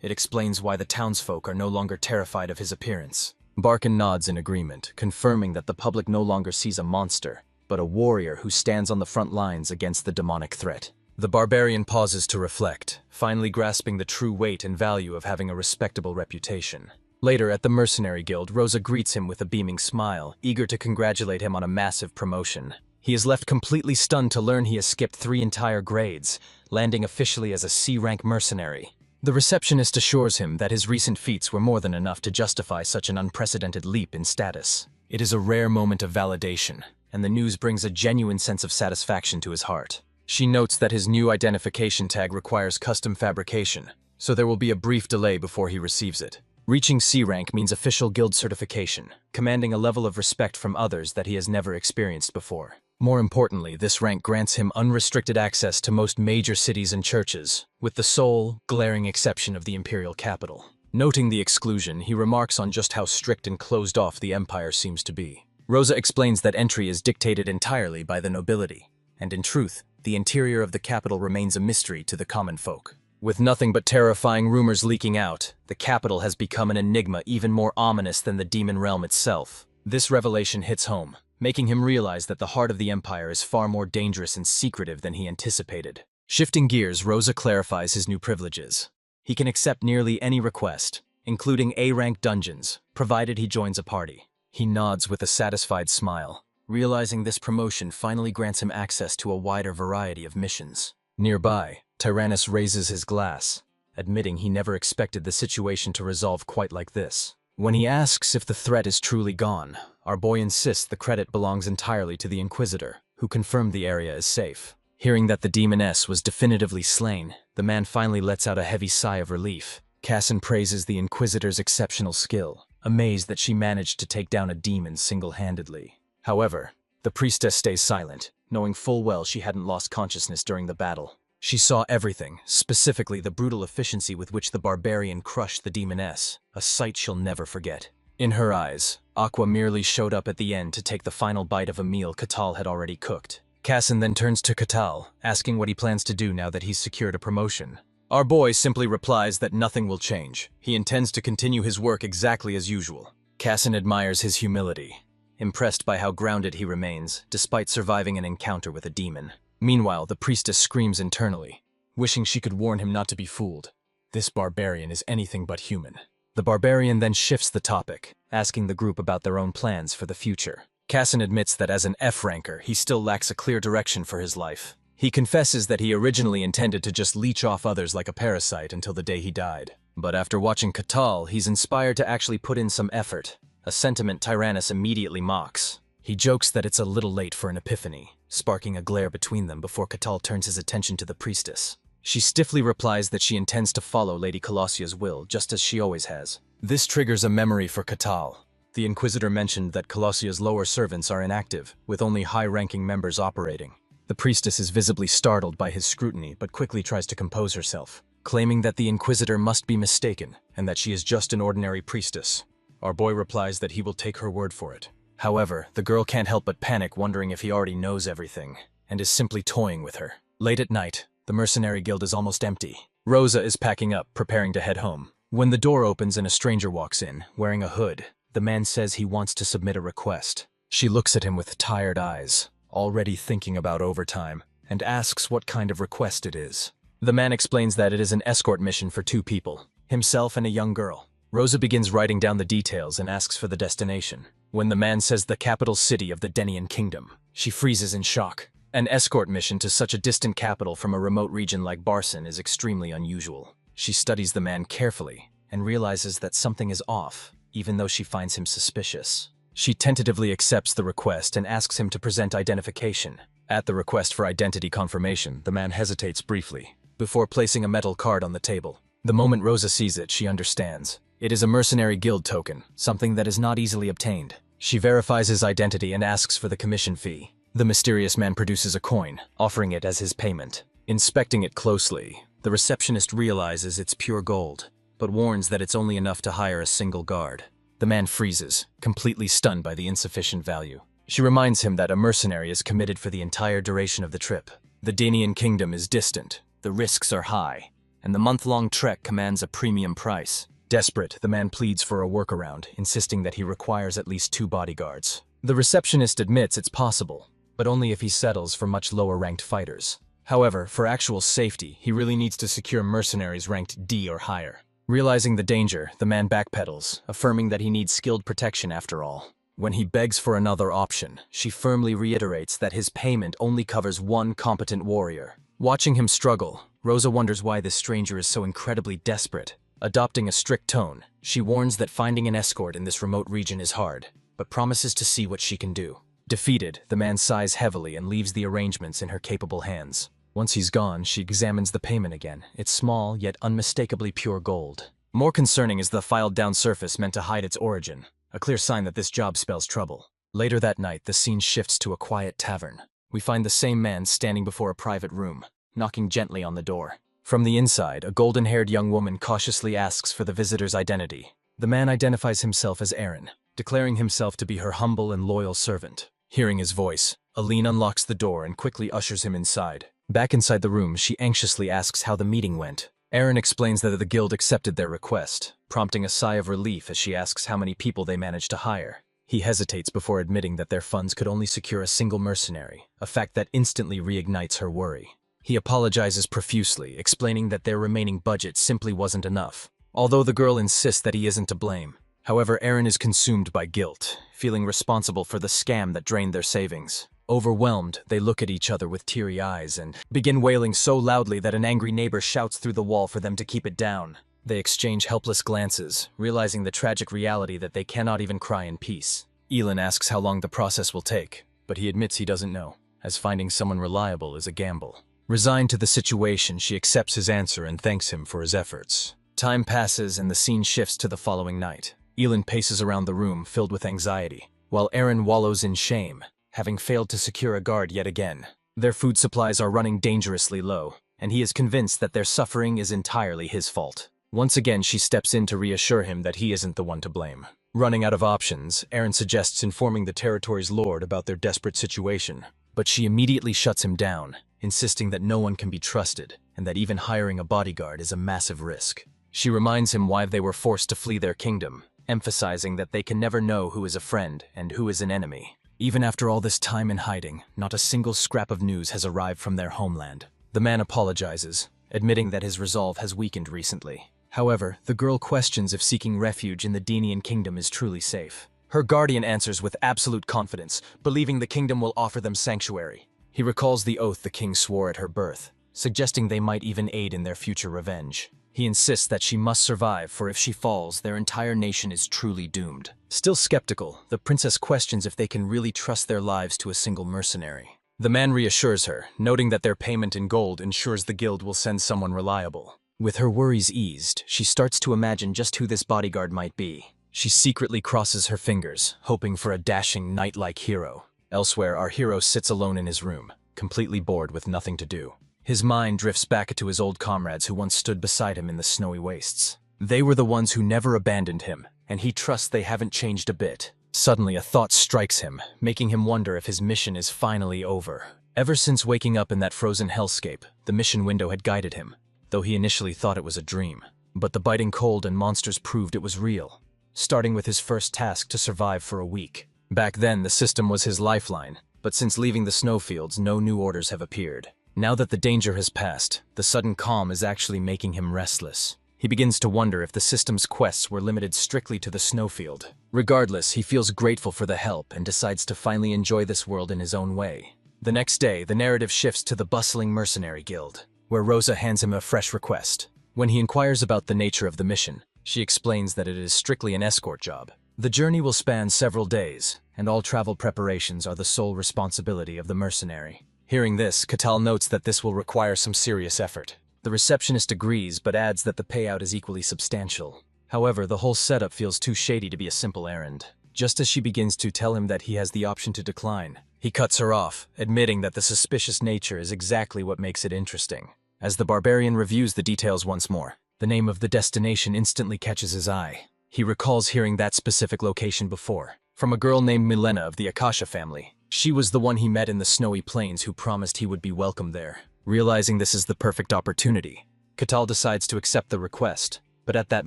It explains why the townsfolk are no longer terrified of his appearance. Barcan nods in agreement, confirming that the public no longer sees a monster, but a warrior who stands on the front lines against the demonic threat. The barbarian pauses to reflect, finally grasping the true weight and value of having a respectable reputation. Later, at the Mercenary Guild, Rosa greets him with a beaming smile, eager to congratulate him on a massive promotion. He is left completely stunned to learn he has skipped 3 entire grades, landing officially as a C-rank mercenary. The receptionist assures him that his recent feats were more than enough to justify such an unprecedented leap in status. It is a rare moment of validation, and the news brings a genuine sense of satisfaction to his heart. She notes that his new identification tag requires custom fabrication, so there will be a brief delay before he receives it. Reaching C rank means official guild certification, commanding a level of respect from others that he has never experienced before. More importantly, this rank grants him unrestricted access to most major cities and churches, with the sole, glaring exception of the imperial capital. Noting the exclusion, he remarks on just how strict and closed off the empire seems to be. Rosa explains that entry is dictated entirely by the nobility, and in truth, the interior of the capital remains a mystery to the common folk. With nothing but terrifying rumors leaking out, the capital has become an enigma even more ominous than the demon realm itself. This revelation hits home, making him realize that the heart of the empire is far more dangerous and secretive than he anticipated. Shifting gears, Rosa clarifies his new privileges. He can accept nearly any request, including A-rank dungeons, provided he joins a party. He nods with a satisfied smile, realizing this promotion finally grants him access to a wider variety of missions. Nearby, Tyrannus raises his glass, admitting he never expected the situation to resolve quite like this. When he asks if the threat is truly gone, our boy insists the credit belongs entirely to the Inquisitor, who confirmed the area is safe. Hearing that the demoness was definitively slain, the man finally lets out a heavy sigh of relief. Casson praises the Inquisitor's exceptional skill, amazed that she managed to take down a demon single-handedly. However, the priestess stays silent, knowing full well she hadn't lost consciousness during the battle. She saw everything, specifically the brutal efficiency with which the barbarian crushed the demoness, a sight she'll never forget. In her eyes, Aqua merely showed up at the end to take the final bite of a meal Catal had already cooked. Cassin then turns to Catal, asking what he plans to do now that he's secured a promotion. Our boy simply replies that nothing will change. He intends to continue his work exactly as usual. Cassin admires his humility, impressed by how grounded he remains, despite surviving an encounter with a demon. Meanwhile, the priestess screams internally, wishing she could warn him not to be fooled. This barbarian is anything but human. The barbarian then shifts the topic, asking the group about their own plans for the future. Cassin admits that as an F-ranker, he still lacks a clear direction for his life. He confesses that he originally intended to just leech off others like a parasite until the day he died. But after watching Catal, he's inspired to actually put in some effort, a sentiment Tyrannus immediately mocks. He jokes that it's a little late for an epiphany, sparking a glare between them before Catal turns his attention to the priestess. She stiffly replies that she intends to follow Lady Colossia's will, just as she always has. This triggers a memory for Catal. The Inquisitor mentioned that Colossia's lower servants are inactive, with only high-ranking members operating. The priestess is visibly startled by his scrutiny, but quickly tries to compose herself, claiming that the Inquisitor must be mistaken, and that she is just an ordinary priestess. Our boy replies that he will take her word for it. However, the girl can't help but panic, wondering if he already knows everything, and is simply toying with her. Late at night, the mercenary guild is almost empty. Rosa is packing up, preparing to head home. When the door opens and a stranger walks in, wearing a hood, the man says he wants to submit a request. She looks at him with tired eyes, already thinking about overtime, and asks what kind of request it is. The man explains that it is an escort mission for 2 people, himself and a young girl. Rosa begins writing down the details and asks for the destination. When the man says the capital city of the Denian Kingdom, she freezes in shock. An escort mission to such a distant capital from a remote region like Barson is extremely unusual. She studies the man carefully and realizes that something is off, even though she finds him suspicious. She tentatively accepts the request and asks him to present identification. At the request for identity confirmation, the man hesitates briefly, before placing a metal card on the table. The moment Rosa sees it, she understands. It is a mercenary guild token, something that is not easily obtained. She verifies his identity and asks for the commission fee. The mysterious man produces a coin, offering it as his payment. Inspecting it closely, the receptionist realizes it's pure gold, but warns that it's only enough to hire a single guard. The man freezes, completely stunned by the insufficient value. She reminds him that a mercenary is committed for the entire duration of the trip. The Denian Kingdom is distant, the risks are high, and the month-long trek commands a premium price. Desperate, the man pleads for a workaround, insisting that he requires at least 2 bodyguards. The receptionist admits it's possible, but only if he settles for much lower-ranked fighters. However, for actual safety, he really needs to secure mercenaries ranked D or higher. Realizing the danger, the man backpedals, affirming that he needs skilled protection after all. When he begs for another option, she firmly reiterates that his payment only covers 1 competent warrior. Watching him struggle, Rosa wonders why this stranger is so incredibly desperate. Adopting a strict tone, she warns that finding an escort in this remote region is hard, but promises to see what she can do. Defeated, the man sighs heavily and leaves the arrangements in her capable hands. Once he's gone, she examines the payment again. It's small, yet unmistakably pure gold. More concerning is the filed-down surface meant to hide its origin, a clear sign that this job spells trouble. Later that night, the scene shifts to a quiet tavern. We find the same man standing before a private room, knocking gently on the door. From the inside, a golden-haired young woman cautiously asks for the visitor's identity. The man identifies himself as Aaron, declaring himself to be her humble and loyal servant. Hearing his voice, Aline unlocks the door and quickly ushers him inside. Back inside the room, she anxiously asks how the meeting went. Aaron explains that the guild accepted their request, prompting a sigh of relief as she asks how many people they managed to hire. He hesitates before admitting that their funds could only secure a single mercenary, a fact that instantly reignites her worry. He apologizes profusely, explaining that their remaining budget simply wasn't enough, although the girl insists that he isn't to blame. However, Aaron is consumed by guilt, feeling responsible for the scam that drained their savings. Overwhelmed, they look at each other with teary eyes and begin wailing so loudly that an angry neighbor shouts through the wall for them to keep it down. They exchange helpless glances, realizing the tragic reality that they cannot even cry in peace. Elin asks how long the process will take, but he admits he doesn't know, as finding someone reliable is a gamble. Resigned to the situation, she accepts his answer and thanks him for his efforts. Time passes and the scene shifts to the following night. Elin paces around the room, filled with anxiety. while Aaron wallows in shame, having failed to secure a guard yet again. Their food supplies are running dangerously low, and he is convinced that their suffering is entirely his fault. Once again, she steps in to reassure him that he isn't the one to blame. Running out of options, Aaron suggests informing the territory's lord about their desperate situation, but she immediately shuts him down, insisting that no one can be trusted and that even hiring a bodyguard is a massive risk. She reminds him why they were forced to flee their kingdom, emphasizing that they can never know who is a friend and who is an enemy. Even after all this time in hiding, not a single scrap of news has arrived from their homeland. The man apologizes, admitting that his resolve has weakened recently. However, the girl questions if seeking refuge in the Denian kingdom is truly safe. Her guardian answers with absolute confidence, believing the kingdom will offer them sanctuary. He recalls the oath the king swore at her birth, suggesting they might even aid in their future revenge. He insists that she must survive, for if she falls, their entire nation is truly doomed. Still skeptical, the princess questions if they can really trust their lives to a single mercenary. The man reassures her, noting that their payment in gold ensures the guild will send someone reliable. With her worries eased, she starts to imagine just who this bodyguard might be. She secretly crosses her fingers, hoping for a dashing knight-like hero. Elsewhere, our hero sits alone in his room, completely bored with nothing to do. His mind drifts back to his old comrades who once stood beside him in the snowy wastes. They were the ones who never abandoned him, and he trusts they haven't changed a bit. Suddenly, a thought strikes him, making him wonder if his mission is finally over. Ever since waking up in that frozen hellscape, the mission window had guided him, though he initially thought it was a dream. But the biting cold and monsters proved it was real, starting with his first task to survive for a week. Back then, the system was his lifeline, but since leaving the snowfields, no new orders have appeared. Now that the danger has passed, the sudden calm is actually making him restless. He begins to wonder if the system's quests were limited strictly to the snowfield. Regardless, he feels grateful for the help and decides to finally enjoy this world in his own way. The next day, the narrative shifts to the bustling mercenary guild, where Rosa hands him a fresh request. When he inquires about the nature of the mission, she explains that it is strictly an escort job. The journey will span several days, and all travel preparations are the sole responsibility of the mercenary. Hearing this, Catal notes that this will require some serious effort. The receptionist agrees, but adds that the payout is equally substantial. However, the whole setup feels too shady to be a simple errand. Just as she begins to tell him that he has the option to decline, he cuts her off, admitting that the suspicious nature is exactly what makes it interesting. As the barbarian reviews the details once more, the name of the destination instantly catches his eye. He recalls hearing that specific location before, from a girl named Milena of the Akasha family. She was the one he met in the snowy plains who promised he would be welcome there. Realizing this is the perfect opportunity, Catal decides to accept the request, but at that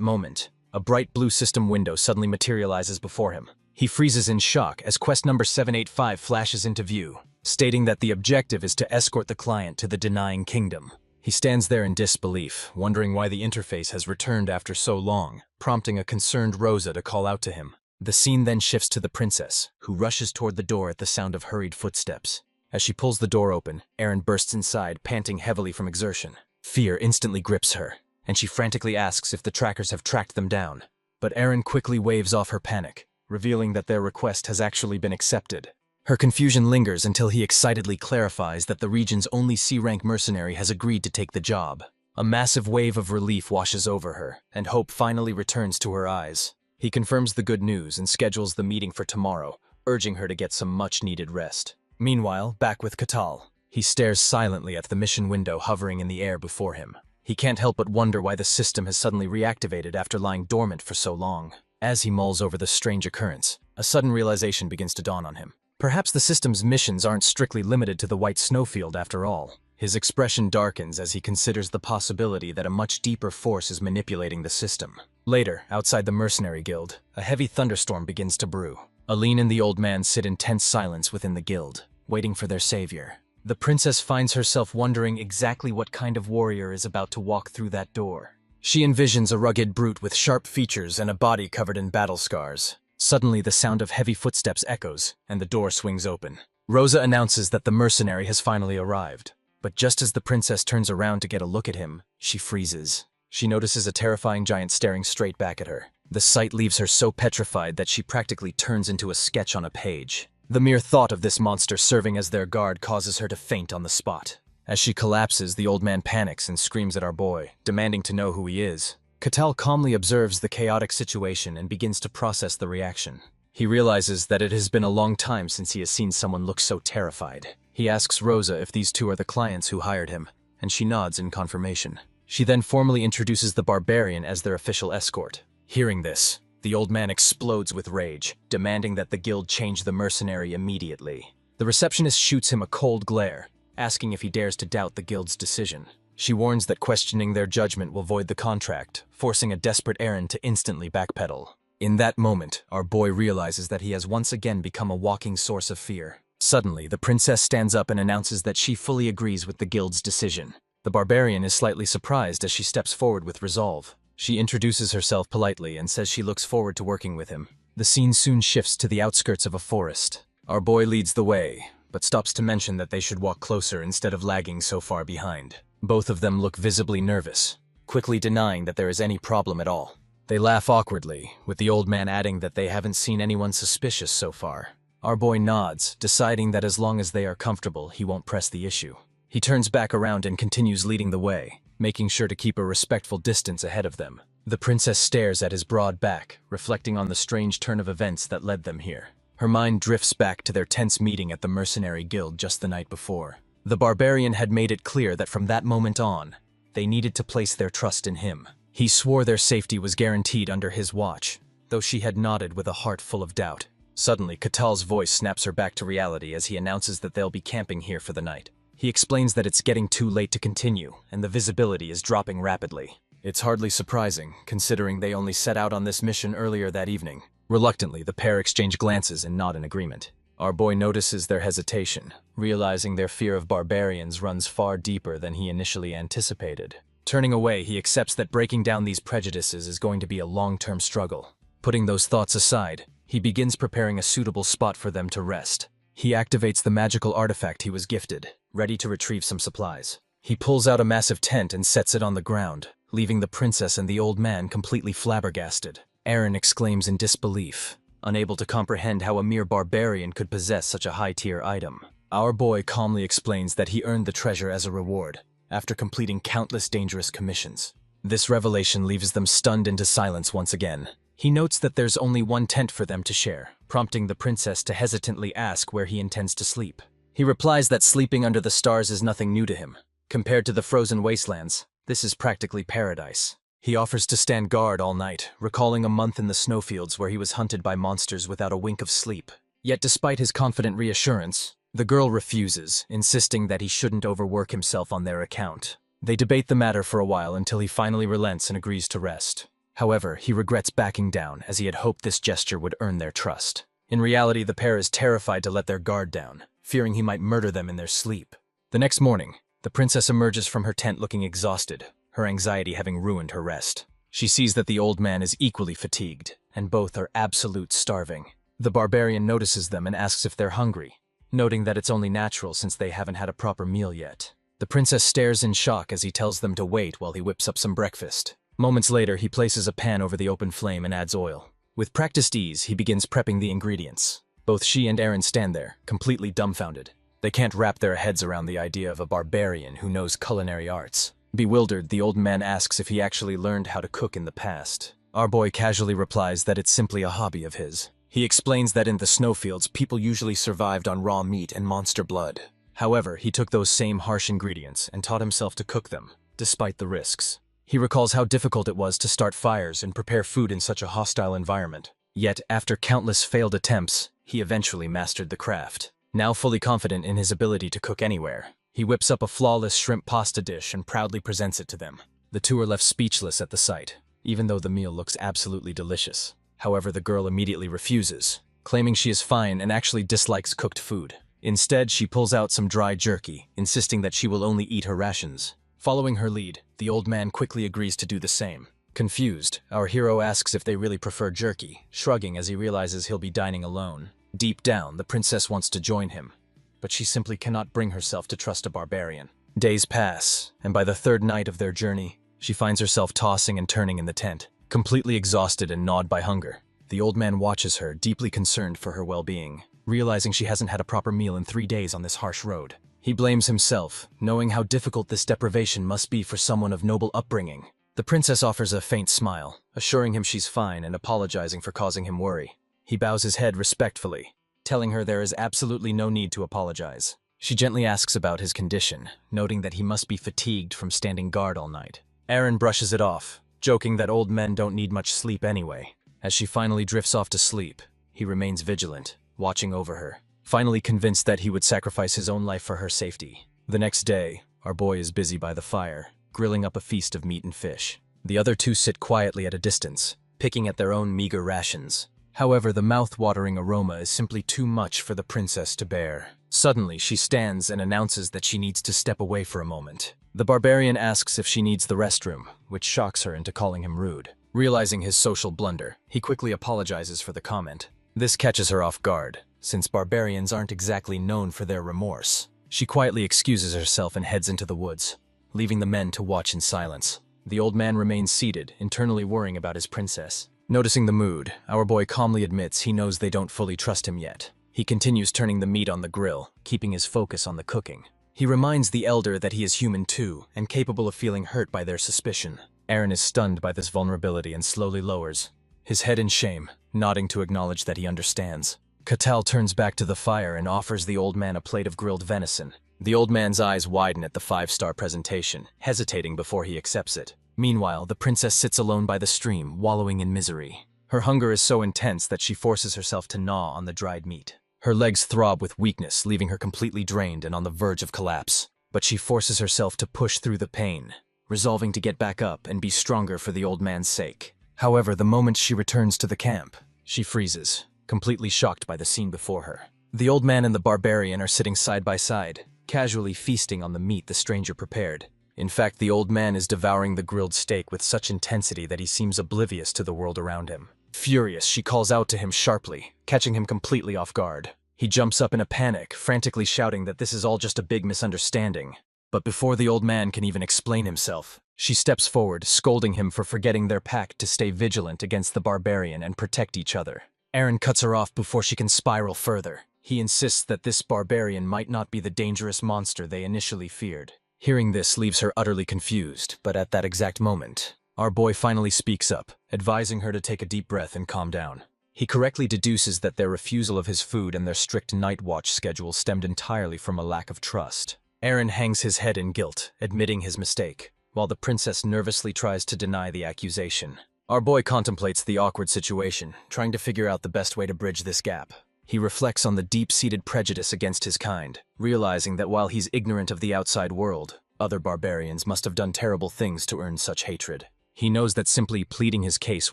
moment, a bright blue system window suddenly materializes before him. He freezes in shock as quest number 785 flashes into view, stating that the objective is to escort the client to the Denying Kingdom. He stands there in disbelief, wondering why the interface has returned after so long, prompting a concerned Rosa to call out to him. The scene then shifts to the princess, who rushes toward the door at the sound of hurried footsteps. As she pulls the door open, Aaron bursts inside, panting heavily from exertion. Fear instantly grips her, and she frantically asks if the trackers have tracked them down. But Aaron quickly waves off her panic, revealing that their request has actually been accepted. Her confusion lingers until he excitedly clarifies that the region's only C-rank mercenary has agreed to take the job. A massive wave of relief washes over her, and hope finally returns to her eyes. He confirms the good news and schedules the meeting for tomorrow, urging her to get some much-needed rest. Meanwhile, back with Catal, he stares silently at the mission window hovering in the air before him. He can't help but wonder why the system has suddenly reactivated after lying dormant for so long. As he mulls over the strange occurrence, a sudden realization begins to dawn on him. Perhaps the system's missions aren't strictly limited to the white snowfield after all. His expression darkens as he considers the possibility that a much deeper force is manipulating the system. Later, outside the mercenary guild, a heavy thunderstorm begins to brew. Aline and the old man sit in tense silence within the guild, waiting for their savior. The princess finds herself wondering exactly what kind of warrior is about to walk through that door. She envisions a rugged brute with sharp features and a body covered in battle scars. Suddenly, the sound of heavy footsteps echoes, and the door swings open. Rosa announces that the mercenary has finally arrived. But just as the princess turns around to get a look at him, she freezes. She notices a terrifying giant staring straight back at her. The sight leaves her so petrified that she practically turns into a sketch on a page. The mere thought of this monster serving as their guard causes her to faint on the spot. As she collapses, the old man panics and screams at our boy, demanding to know who he is. Catal calmly observes the chaotic situation and begins to process the reaction. He realizes that it has been a long time since he has seen someone look so terrified. He asks Rosa if these two are the clients who hired him, and she nods in confirmation. She then formally introduces the Barbarian as their official escort. Hearing this, the old man explodes with rage, demanding that the guild change the mercenary immediately. The receptionist shoots him a cold glare, asking if he dares to doubt the guild's decision. She warns that questioning their judgment will void the contract, forcing a desperate Aaron to instantly backpedal. In that moment, our boy realizes that he has once again become a walking source of fear. Suddenly, the princess stands up and announces that she fully agrees with the guild's decision. The Barbarian is slightly surprised as she steps forward with resolve. She introduces herself politely and says she looks forward to working with him. The scene soon shifts to the outskirts of a forest. Our boy leads the way, but stops to mention that they should walk closer instead of lagging so far behind. Both of them look visibly nervous, quickly denying that there is any problem at all. They laugh awkwardly, with the old man adding that they haven't seen anyone suspicious so far. Our boy nods, deciding that as long as they are comfortable, he won't press the issue. He turns back around and continues leading the way, making sure to keep a respectful distance ahead of them. The princess stares at his broad back, reflecting on the strange turn of events that led them here. Her mind drifts back to their tense meeting at the mercenary guild just the night before. The Barbarian had made it clear that from that moment on, they needed to place their trust in him. He swore their safety was guaranteed under his watch, though she had nodded with a heart full of doubt. Suddenly, Katal's voice snaps her back to reality as he announces that they'll be camping here for the night. He explains that it's getting too late to continue, and the visibility is dropping rapidly. It's hardly surprising, considering they only set out on this mission earlier that evening. Reluctantly, the pair exchange glances and nod in agreement. Our boy notices their hesitation, realizing their fear of barbarians runs far deeper than he initially anticipated. Turning away, he accepts that breaking down these prejudices is going to be a long-term struggle. Putting those thoughts aside, he begins preparing a suitable spot for them to rest. He activates the magical artifact he was gifted, ready to retrieve some supplies. He pulls out a massive tent and sets it on the ground, leaving the princess and the old man completely flabbergasted. Aaron exclaims in disbelief, unable to comprehend how a mere barbarian could possess such a high-tier item. Our boy calmly explains that he earned the treasure as a reward, after completing countless dangerous commissions. This revelation leaves them stunned into silence once again. He notes that there's only one tent for them to share, prompting the princess to hesitantly ask where he intends to sleep. He replies that sleeping under the stars is nothing new to him. Compared to the frozen wastelands, this is practically paradise. He offers to stand guard all night, recalling a month in the snowfields where he was hunted by monsters without a wink of sleep. Yet despite his confident reassurance, the girl refuses, insisting that he shouldn't overwork himself on their account. They debate the matter for a while until he finally relents and agrees to rest. However, he regrets backing down, as he had hoped this gesture would earn their trust. In reality, the pair is terrified to let their guard down, fearing he might murder them in their sleep. The next morning, the princess emerges from her tent looking exhausted, her anxiety having ruined her rest. She sees that the old man is equally fatigued, and both are absolute starving. The barbarian notices them and asks if they're hungry, noting that it's only natural since they haven't had a proper meal yet. The princess stares in shock as he tells them to wait while he whips up some breakfast. Moments later, he places a pan over the open flame and adds oil. With practiced ease, he begins prepping the ingredients. Both she and Aaron stand there, completely dumbfounded. They can't wrap their heads around the idea of a barbarian who knows culinary arts. Bewildered, the old man asks if he actually learned how to cook in the past. Our boy casually replies that it's simply a hobby of his. He explains that in the snowfields, people usually survived on raw meat and monster blood. However, he took those same harsh ingredients and taught himself to cook them, despite the risks. He recalls how difficult it was to start fires and prepare food in such a hostile environment. Yet, after countless failed attempts, he eventually mastered the craft. Now fully confident in his ability to cook anywhere, he whips up a flawless shrimp pasta dish and proudly presents it to them. The two are left speechless at the sight, even though the meal looks absolutely delicious. However, the girl immediately refuses, claiming she is fine and actually dislikes cooked food. Instead, she pulls out some dry jerky, insisting that she will only eat her rations. Following her lead, the old man quickly agrees to do the same. Confused, our hero asks if they really prefer jerky, shrugging as he realizes he'll be dining alone. Deep down, the princess wants to join him, but she simply cannot bring herself to trust a barbarian. Days pass, and by the third night of their journey, she finds herself tossing and turning in the tent, completely exhausted and gnawed by hunger. The old man watches her, deeply concerned for her well-being, realizing she hasn't had a proper meal in 3 days on this harsh road. He blames himself, knowing how difficult this deprivation must be for someone of noble upbringing. The princess offers a faint smile, assuring him she's fine and apologizing for causing him worry. He bows his head respectfully, telling her there is absolutely no need to apologize. She gently asks about his condition, noting that he must be fatigued from standing guard all night. Eren brushes it off, joking that old men don't need much sleep anyway. As she finally drifts off to sleep, he remains vigilant, watching over her, finally convinced that he would sacrifice his own life for her safety. The next day, our boy is busy by the fire, grilling up a feast of meat and fish. The other two sit quietly at a distance, picking at their own meager rations. However, the mouth-watering aroma is simply too much for the princess to bear. Suddenly, she stands and announces that she needs to step away for a moment. The barbarian asks if she needs the restroom, which shocks her into calling him rude. Realizing his social blunder, he quickly apologizes for the comment. This catches her off guard, since barbarians aren't exactly known for their remorse. She quietly excuses herself and heads into the woods, leaving the men to watch in silence. The old man remains seated, internally worrying about his princess. Noticing the mood, our boy calmly admits he knows they don't fully trust him yet. He continues turning the meat on the grill, keeping his focus on the cooking. He reminds the elder that he is human too, and capable of feeling hurt by their suspicion. Eren is stunned by this vulnerability and slowly lowers his head in shame, nodding to acknowledge that he understands. Katal turns back to the fire and offers the old man a plate of grilled venison. The old man's eyes widen at the 5-star presentation, hesitating before he accepts it. Meanwhile, the princess sits alone by the stream, wallowing in misery. Her hunger is so intense that she forces herself to gnaw on the dried meat. Her legs throb with weakness, leaving her completely drained and on the verge of collapse. But she forces herself to push through the pain, resolving to get back up and be stronger for the old man's sake. However, the moment she returns to the camp, she freezes, completely shocked by the scene before her. The old man and the barbarian are sitting side by side, casually feasting on the meat the stranger prepared. In fact, the old man is devouring the grilled steak with such intensity that he seems oblivious to the world around him. Furious, she calls out to him sharply, catching him completely off guard. He jumps up in a panic, frantically shouting that this is all just a big misunderstanding. But before the old man can even explain himself, she steps forward, scolding him for forgetting their pact to stay vigilant against the barbarian and protect each other. Eren cuts her off before she can spiral further. He insists that this barbarian might not be the dangerous monster they initially feared. Hearing this leaves her utterly confused, but at that exact moment, our boy finally speaks up, advising her to take a deep breath and calm down. He correctly deduces that their refusal of his food and their strict night watch schedule stemmed entirely from a lack of trust. Eren hangs his head in guilt, admitting his mistake, while the princess nervously tries to deny the accusation. Our boy contemplates the awkward situation, trying to figure out the best way to bridge this gap. He reflects on the deep-seated prejudice against his kind, realizing that while he's ignorant of the outside world, other barbarians must have done terrible things to earn such hatred. He knows that simply pleading his case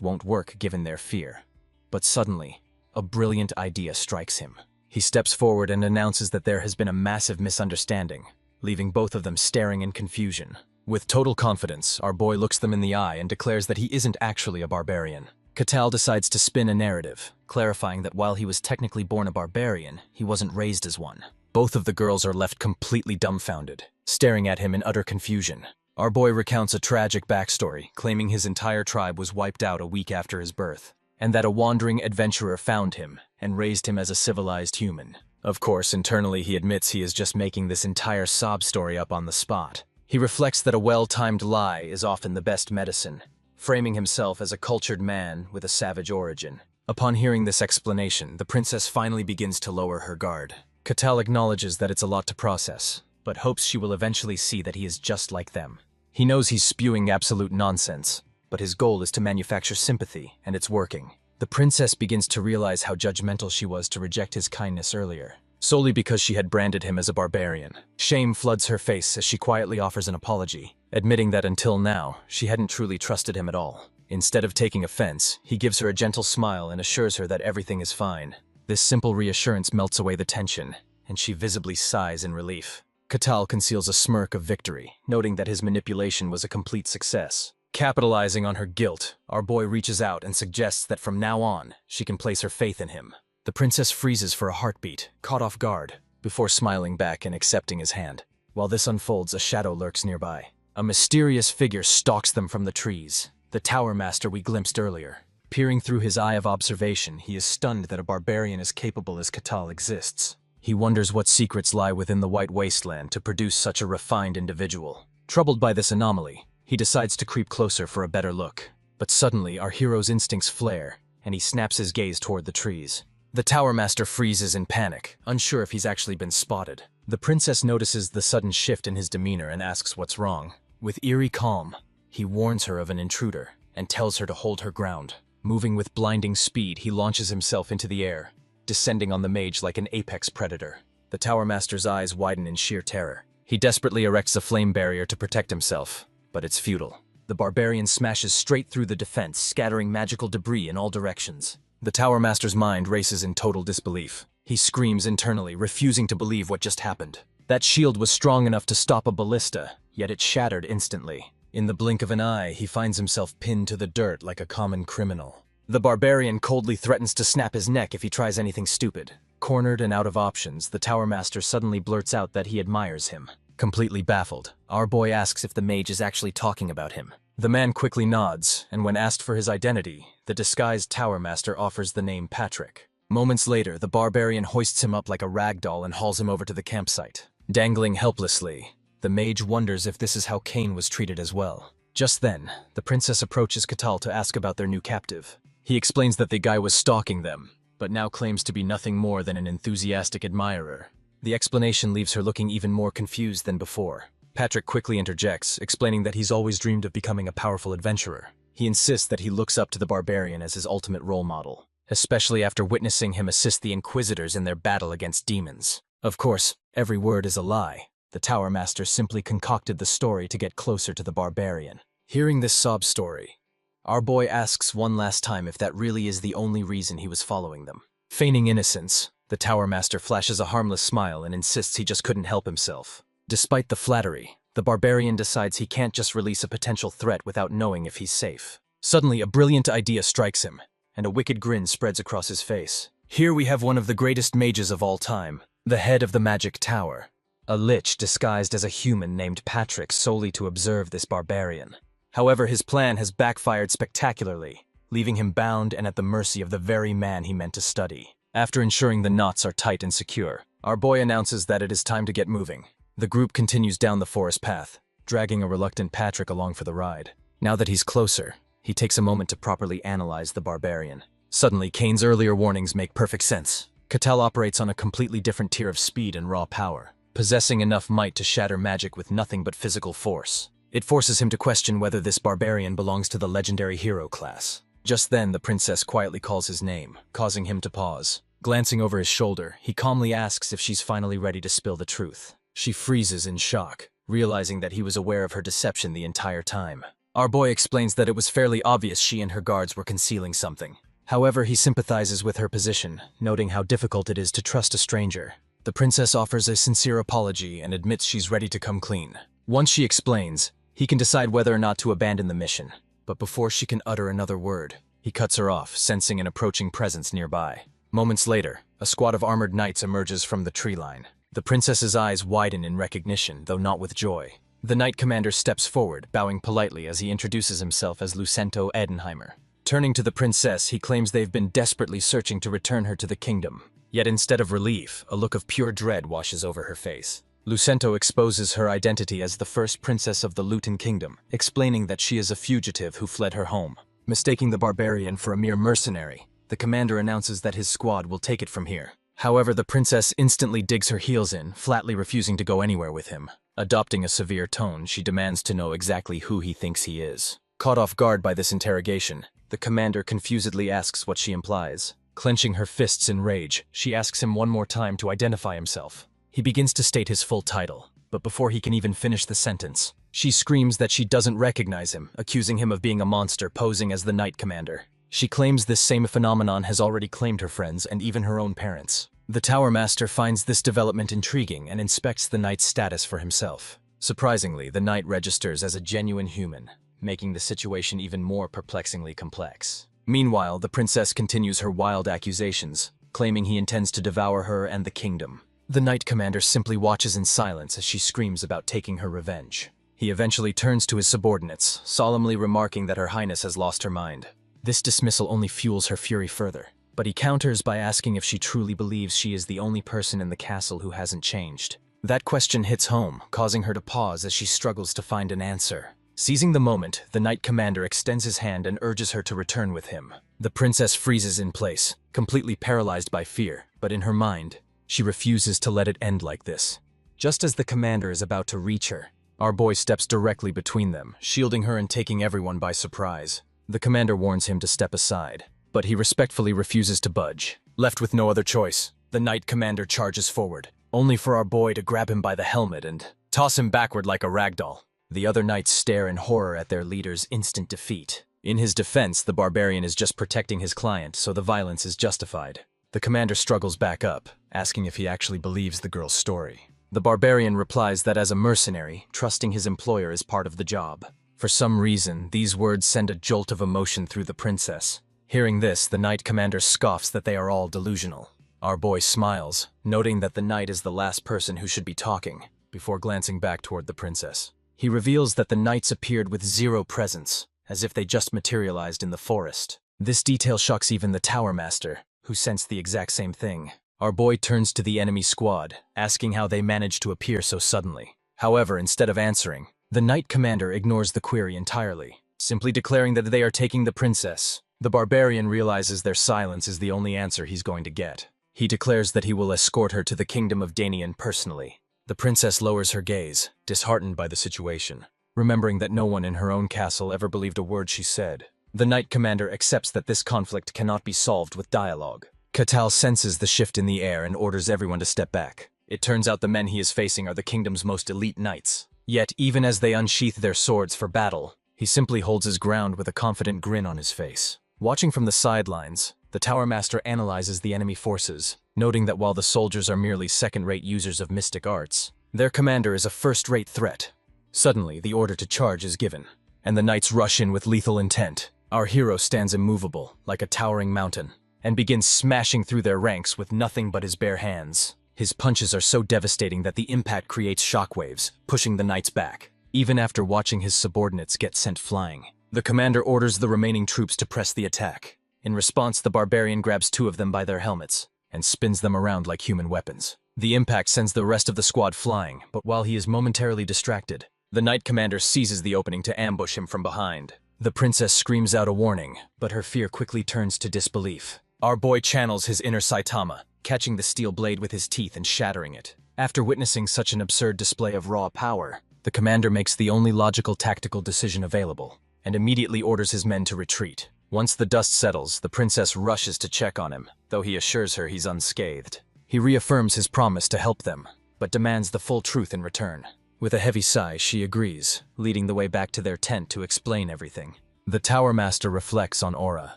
won't work given their fear. But suddenly, a brilliant idea strikes him. He steps forward and announces that there has been a massive misunderstanding, leaving both of them staring in confusion. With total confidence, our boy looks them in the eye and declares that he isn't actually a barbarian. Katal decides to spin a narrative, clarifying that while he was technically born a barbarian, he wasn't raised as one. Both of the girls are left completely dumbfounded, staring at him in utter confusion. Our boy recounts a tragic backstory, claiming his entire tribe was wiped out a week after his birth, and that a wandering adventurer found him and raised him as a civilized human. Of course, internally he admits he is just making this entire sob story up on the spot. He reflects that a well-timed lie is often the best medicine, framing himself as a cultured man with a savage origin. Upon hearing this explanation, the princess finally begins to lower her guard. Katal acknowledges that it's a lot to process, but hopes she will eventually see that he is just like them. He knows he's spewing absolute nonsense, but his goal is to manufacture sympathy, and it's working. The princess begins to realize how judgmental she was to reject his kindness earlier, solely because she had branded him as a barbarian. Shame floods her face as she quietly offers an apology, admitting that until now, she hadn't truly trusted him at all. Instead of taking offense, he gives her a gentle smile and assures her that everything is fine. This simple reassurance melts away the tension, and she visibly sighs in relief. Katal conceals a smirk of victory, noting that his manipulation was a complete success. Capitalizing on her guilt, our boy reaches out and suggests that from now on, she can place her faith in him. The princess freezes for a heartbeat, caught off guard, before smiling back and accepting his hand. While this unfolds, a shadow lurks nearby. A mysterious figure stalks them from the trees, the tower master we glimpsed earlier. Peering through his eye of observation, he is stunned that a barbarian as capable as Katal exists. He wonders what secrets lie within the White Wasteland to produce such a refined individual. Troubled by this anomaly, he decides to creep closer for a better look. But suddenly, our hero's instincts flare. and he snaps his gaze toward the trees. The Tower Master freezes in panic, unsure if he's actually been spotted. The princess notices the sudden shift in his demeanor and asks what's wrong. With eerie calm, he warns her of an intruder and tells her to hold her ground. Moving with blinding speed, he launches himself into the air, descending on the mage like an apex predator. The Tower Master's eyes widen in sheer terror. He desperately erects a flame barrier to protect himself, but it's futile. The barbarian smashes straight through the defense, scattering magical debris in all directions. The Tower Master's mind races in total disbelief. He screams internally, refusing to believe what just happened. That shield was strong enough to stop a ballista, yet it shattered instantly. In the blink of an eye, he finds himself pinned to the dirt like a common criminal. The barbarian coldly threatens to snap his neck if he tries anything stupid. Cornered and out of options, the Tower Master suddenly blurts out that he admires him. Completely baffled, our boy asks if the mage is actually talking about him. The man quickly nods, and when asked for his identity, the disguised Tower Master offers the name Patrick. Moments later, the barbarian hoists him up like a rag doll and hauls him over to the campsite. Dangling helplessly, the mage wonders if this is how Cain was treated as well. Just then, the princess approaches Catal to ask about their new captive. He explains that the guy was stalking them, but now claims to be nothing more than an enthusiastic admirer. The explanation leaves her looking even more confused than before. Patrick quickly interjects, explaining that he's always dreamed of becoming a powerful adventurer. He insists that he looks up to the barbarian as his ultimate role model, especially after witnessing him assist the Inquisitors in their battle against demons. Of course, every word is a lie. The Tower Master simply concocted the story to get closer to the barbarian. Hearing this sob story, our boy asks one last time if that really is the only reason he was following them. Feigning innocence, the Tower Master flashes a harmless smile and insists he just couldn't help himself. Despite the flattery, the barbarian decides he can't just release a potential threat without knowing if he's safe. Suddenly, a brilliant idea strikes him, and a wicked grin spreads across his face. Here we have one of the greatest mages of all time, the head of the Magic Tower, a lich disguised as a human named Patrick solely to observe this barbarian. However, his plan has backfired spectacularly, leaving him bound and at the mercy of the very man he meant to study. After ensuring the knots are tight and secure, our boy announces that it is time to get moving. The group continues down the forest path, dragging a reluctant Patrick along for the ride. Now that he's closer, he takes a moment to properly analyze the barbarian. Suddenly, Cain's earlier warnings make perfect sense. Catal operates on a completely different tier of speed and raw power, possessing enough might to shatter magic with nothing but physical force. It forces him to question whether this barbarian belongs to the legendary hero class. Just then, the princess quietly calls his name, causing him to pause. Glancing over his shoulder, he calmly asks if she's finally ready to spill the truth. She freezes in shock, realizing that he was aware of her deception the entire time. Our boy explains that it was fairly obvious she and her guards were concealing something. However, he sympathizes with her position, noting how difficult it is to trust a stranger. The princess offers a sincere apology and admits she's ready to come clean. Once she explains, he can decide whether or not to abandon the mission. But before she can utter another word, he cuts her off, sensing an approaching presence nearby. Moments later, a squad of armored knights emerges from the tree line. The princess's eyes widen in recognition, though not with joy. The knight commander steps forward, bowing politely as he introduces himself as Lucento Edenheimer. Turning to the princess, he claims they've been desperately searching to return her to the kingdom. Yet instead of relief, a look of pure dread washes over her face. Lucento exposes her identity as the first princess of the Luton Kingdom, explaining that she is a fugitive who fled her home. Mistaking the barbarian for a mere mercenary, the commander announces that his squad will take it from here. However, the princess instantly digs her heels in, flatly refusing to go anywhere with him. Adopting a severe tone, she demands to know exactly who he thinks he is. Caught off guard by this interrogation, the commander confusedly asks what she implies. Clenching her fists in rage, she asks him one more time to identify himself. He begins to state his full title, but before he can even finish the sentence, she screams that she doesn't recognize him, accusing him of being a monster posing as the Knight Commander. She claims this same phenomenon has already claimed her friends and even her own parents. The Tower Master finds this development intriguing and inspects the Knight's status for himself. Surprisingly, the Knight registers as a genuine human, making the situation even more perplexingly complex. Meanwhile, the princess continues her wild accusations, claiming he intends to devour her and the kingdom. The Knight Commander simply watches in silence as she screams about taking her revenge. He eventually turns to his subordinates, solemnly remarking that Her Highness has lost her mind. This dismissal only fuels her fury further, but he counters by asking if she truly believes she is the only person in the castle who hasn't changed. That question hits home, causing her to pause as she struggles to find an answer. Seizing the moment, the Knight Commander extends his hand and urges her to return with him. The princess freezes in place, completely paralyzed by fear, but in her mind, she refuses to let it end like this. Just as the commander is about to reach her, our boy steps directly between them, shielding her and taking everyone by surprise. The commander warns him to step aside, but he respectfully refuses to budge. Left with no other choice, the knight commander charges forward, only for our boy to grab him by the helmet and toss him backward like a ragdoll. The other knights stare in horror at their leader's instant defeat. In his defense, the barbarian is just protecting his client, so the violence is justified. The commander struggles back up, asking if he actually believes the girl's story. The barbarian replies that as a mercenary, trusting his employer is part of the job. For some reason, these words send a jolt of emotion through the princess. Hearing this, the knight commander scoffs that they are all delusional. Our boy smiles, noting that the knight is the last person who should be talking, before glancing back toward the princess. He reveals that the knights appeared with zero presence, as if they just materialized in the forest. This detail shocks even the tower master, who sensed the exact same thing. Our boy turns to the enemy squad, asking how they managed to appear so suddenly. However, instead of answering, the knight commander ignores the query entirely, simply declaring that they are taking the princess. The barbarian realizes their silence is the only answer he's going to get. He declares that he will escort her to the kingdom of Danian personally. The princess lowers her gaze, disheartened by the situation, remembering that no one in her own castle ever believed a word she said. The knight commander accepts that this conflict cannot be solved with dialogue. Katal senses the shift in the air and orders everyone to step back. It turns out the men he is facing are the kingdom's most elite knights. Yet, even as they unsheath their swords for battle, he simply holds his ground with a confident grin on his face. Watching from the sidelines, the Tower Master analyzes the enemy forces, noting that while the soldiers are merely second-rate users of mystic arts, their commander is a first-rate threat. Suddenly, the order to charge is given, and the knights rush in with lethal intent. Our hero stands immovable, like a towering mountain, and begins smashing through their ranks with nothing but his bare hands. His punches are so devastating that the impact creates shockwaves, pushing the knights back. Even after watching his subordinates get sent flying, the commander orders the remaining troops to press the attack. In response, the barbarian grabs two of them by their helmets and spins them around like human weapons. The impact sends the rest of the squad flying, but while he is momentarily distracted, the knight commander seizes the opening to ambush him from behind. The princess screams out a warning, but her fear quickly turns to disbelief. Our boy channels his inner Saitama, catching the steel blade with his teeth and shattering it. After witnessing such an absurd display of raw power, the commander makes the only logical tactical decision available, and immediately orders his men to retreat. Once the dust settles, the princess rushes to check on him, though he assures her he's unscathed. He reaffirms his promise to help them, but demands the full truth in return. With a heavy sigh, she agrees, leading the way back to their tent to explain everything. The Tower Master reflects on aura,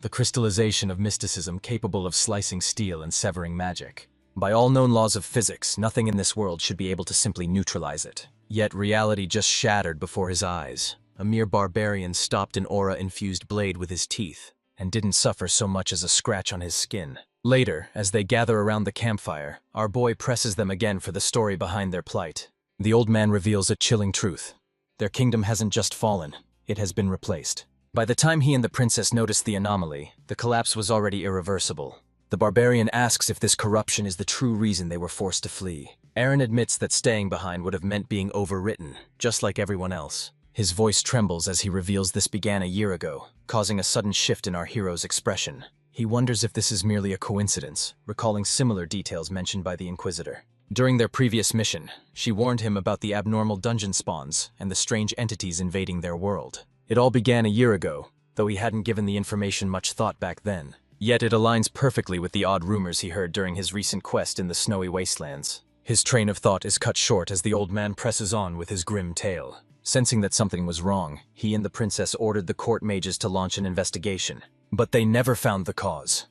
the crystallization of mysticism capable of slicing steel and severing magic. By all known laws of physics, nothing in this world should be able to simply neutralize it. Yet reality just shattered before his eyes. A mere barbarian stopped an aura-infused blade with his teeth, and didn't suffer so much as a scratch on his skin. Later, as they gather around the campfire, our boy presses them again for the story behind their plight. The old man reveals a chilling truth. Their kingdom hasn't just fallen, it has been replaced. By the time he and the princess notice the anomaly, the collapse was already irreversible. The barbarian asks if this corruption is the true reason they were forced to flee. Aaron admits that staying behind would have meant being overwritten, just like everyone else. His voice trembles as he reveals this began a year ago, causing a sudden shift in our hero's expression. He wonders if this is merely a coincidence, recalling similar details mentioned by the Inquisitor. During their previous mission, she warned him about the abnormal dungeon spawns and the strange entities invading their world. It all began a year ago, though he hadn't given the information much thought back then. Yet it aligns perfectly with the odd rumors he heard during his recent quest in the snowy wastelands. His train of thought is cut short as the old man presses on with his grim tale. Sensing that something was wrong, he and the princess ordered the court mages to launch an investigation. But they never found the cause.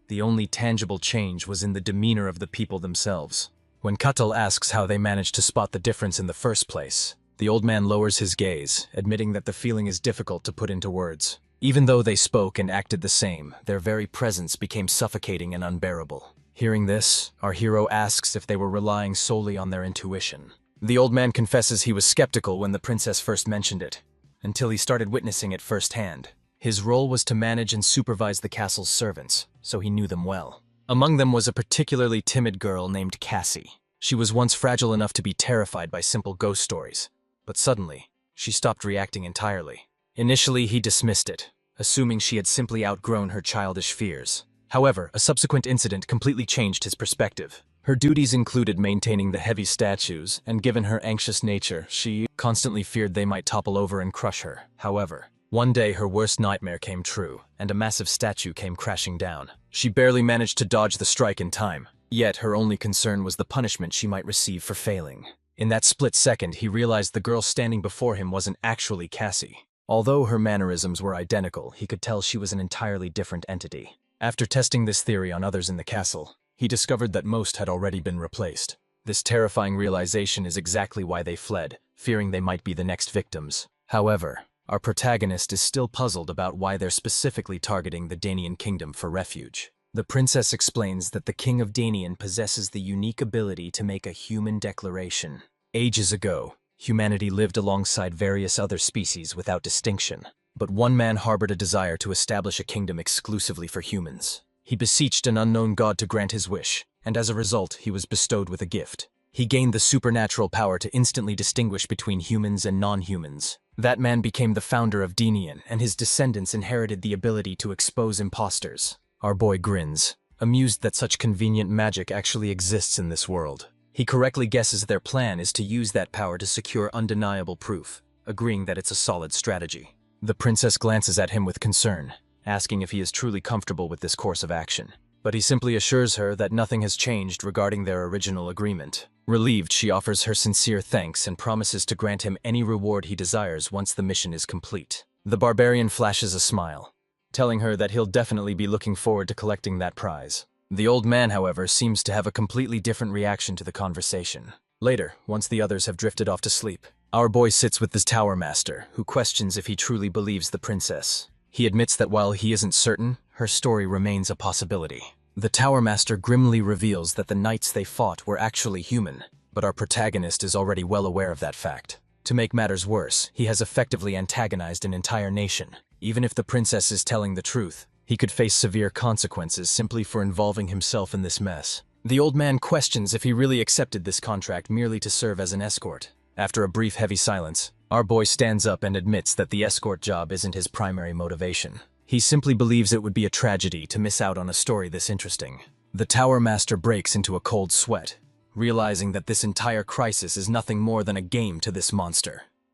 The only tangible change was in the demeanor of the people themselves. When Katal asks how they managed to spot the difference in the first place, the old man lowers his gaze, admitting that the feeling is difficult to put into words. Even though they spoke and acted the same, their very presence became suffocating and unbearable. Hearing this, our hero asks if they were relying solely on their intuition. The old man confesses he was skeptical when the princess first mentioned it, until he started witnessing it firsthand. His role was to manage and supervise the castle's servants, so he knew them well. Among them was a particularly timid girl named Cassie. She was once fragile enough to be terrified by simple ghost stories, but suddenly, she stopped reacting entirely. Initially, he dismissed it, assuming she had simply outgrown her childish fears. However, a subsequent incident completely changed his perspective. Her duties included maintaining the heavy statues, and given her anxious nature, she constantly feared they might topple over and crush her. However, one day her worst nightmare came true, and a massive statue came crashing down. She barely managed to dodge the strike in time, yet her only concern was the punishment she might receive for failing. In that split second, he realized the girl standing before him wasn't actually Cassie. Although her mannerisms were identical, he could tell she was an entirely different entity. After testing this theory on others in the castle, he discovered that most had already been replaced. This terrifying realization is exactly why they fled, fearing they might be the next victims. However, our protagonist is still puzzled about why they're specifically targeting the Danian kingdom for refuge. The princess explains that the king of Danian possesses the unique ability to make a human declaration. Ages ago, humanity lived alongside various other species without distinction. But one man harbored a desire to establish a kingdom exclusively for humans. He beseeched an unknown god to grant his wish, and as a result, he was bestowed with a gift. He gained the supernatural power to instantly distinguish between humans and non-humans. That man became the founder of Danian, and his descendants inherited the ability to expose imposters. Our boy grins, amused that such convenient magic actually exists in this world. He correctly guesses their plan is to use that power to secure undeniable proof, agreeing that it's a solid strategy. The princess glances at him with concern, asking if he is truly comfortable with this course of action. But he simply assures her that nothing has changed regarding their original agreement. Relieved, she offers her sincere thanks and promises to grant him any reward he desires once the mission is complete. The barbarian flashes a smile, telling her that he'll definitely be looking forward to collecting that prize. The old man, however, seems to have a completely different reaction to the conversation. Later, once the others have drifted off to sleep, our boy sits with the Tower Master, who questions if he truly believes the princess. He admits that while he isn't certain, her story remains a possibility. The Tower Master grimly reveals that the knights they fought were actually human, but our protagonist is already well aware of that fact. To make matters worse, he has effectively antagonized an entire nation. Even if the princess is telling the truth, he could face severe consequences simply for involving himself in this mess. The old man questions if he really accepted this contract merely to serve as an escort. After a brief heavy silence, our boy stands up and admits that the escort job isn't his primary motivation. He simply believes it would be a tragedy to miss out on a story this interesting. The Tower Master breaks into a cold sweat, realizing that this entire crisis is nothing more than a game to this monster.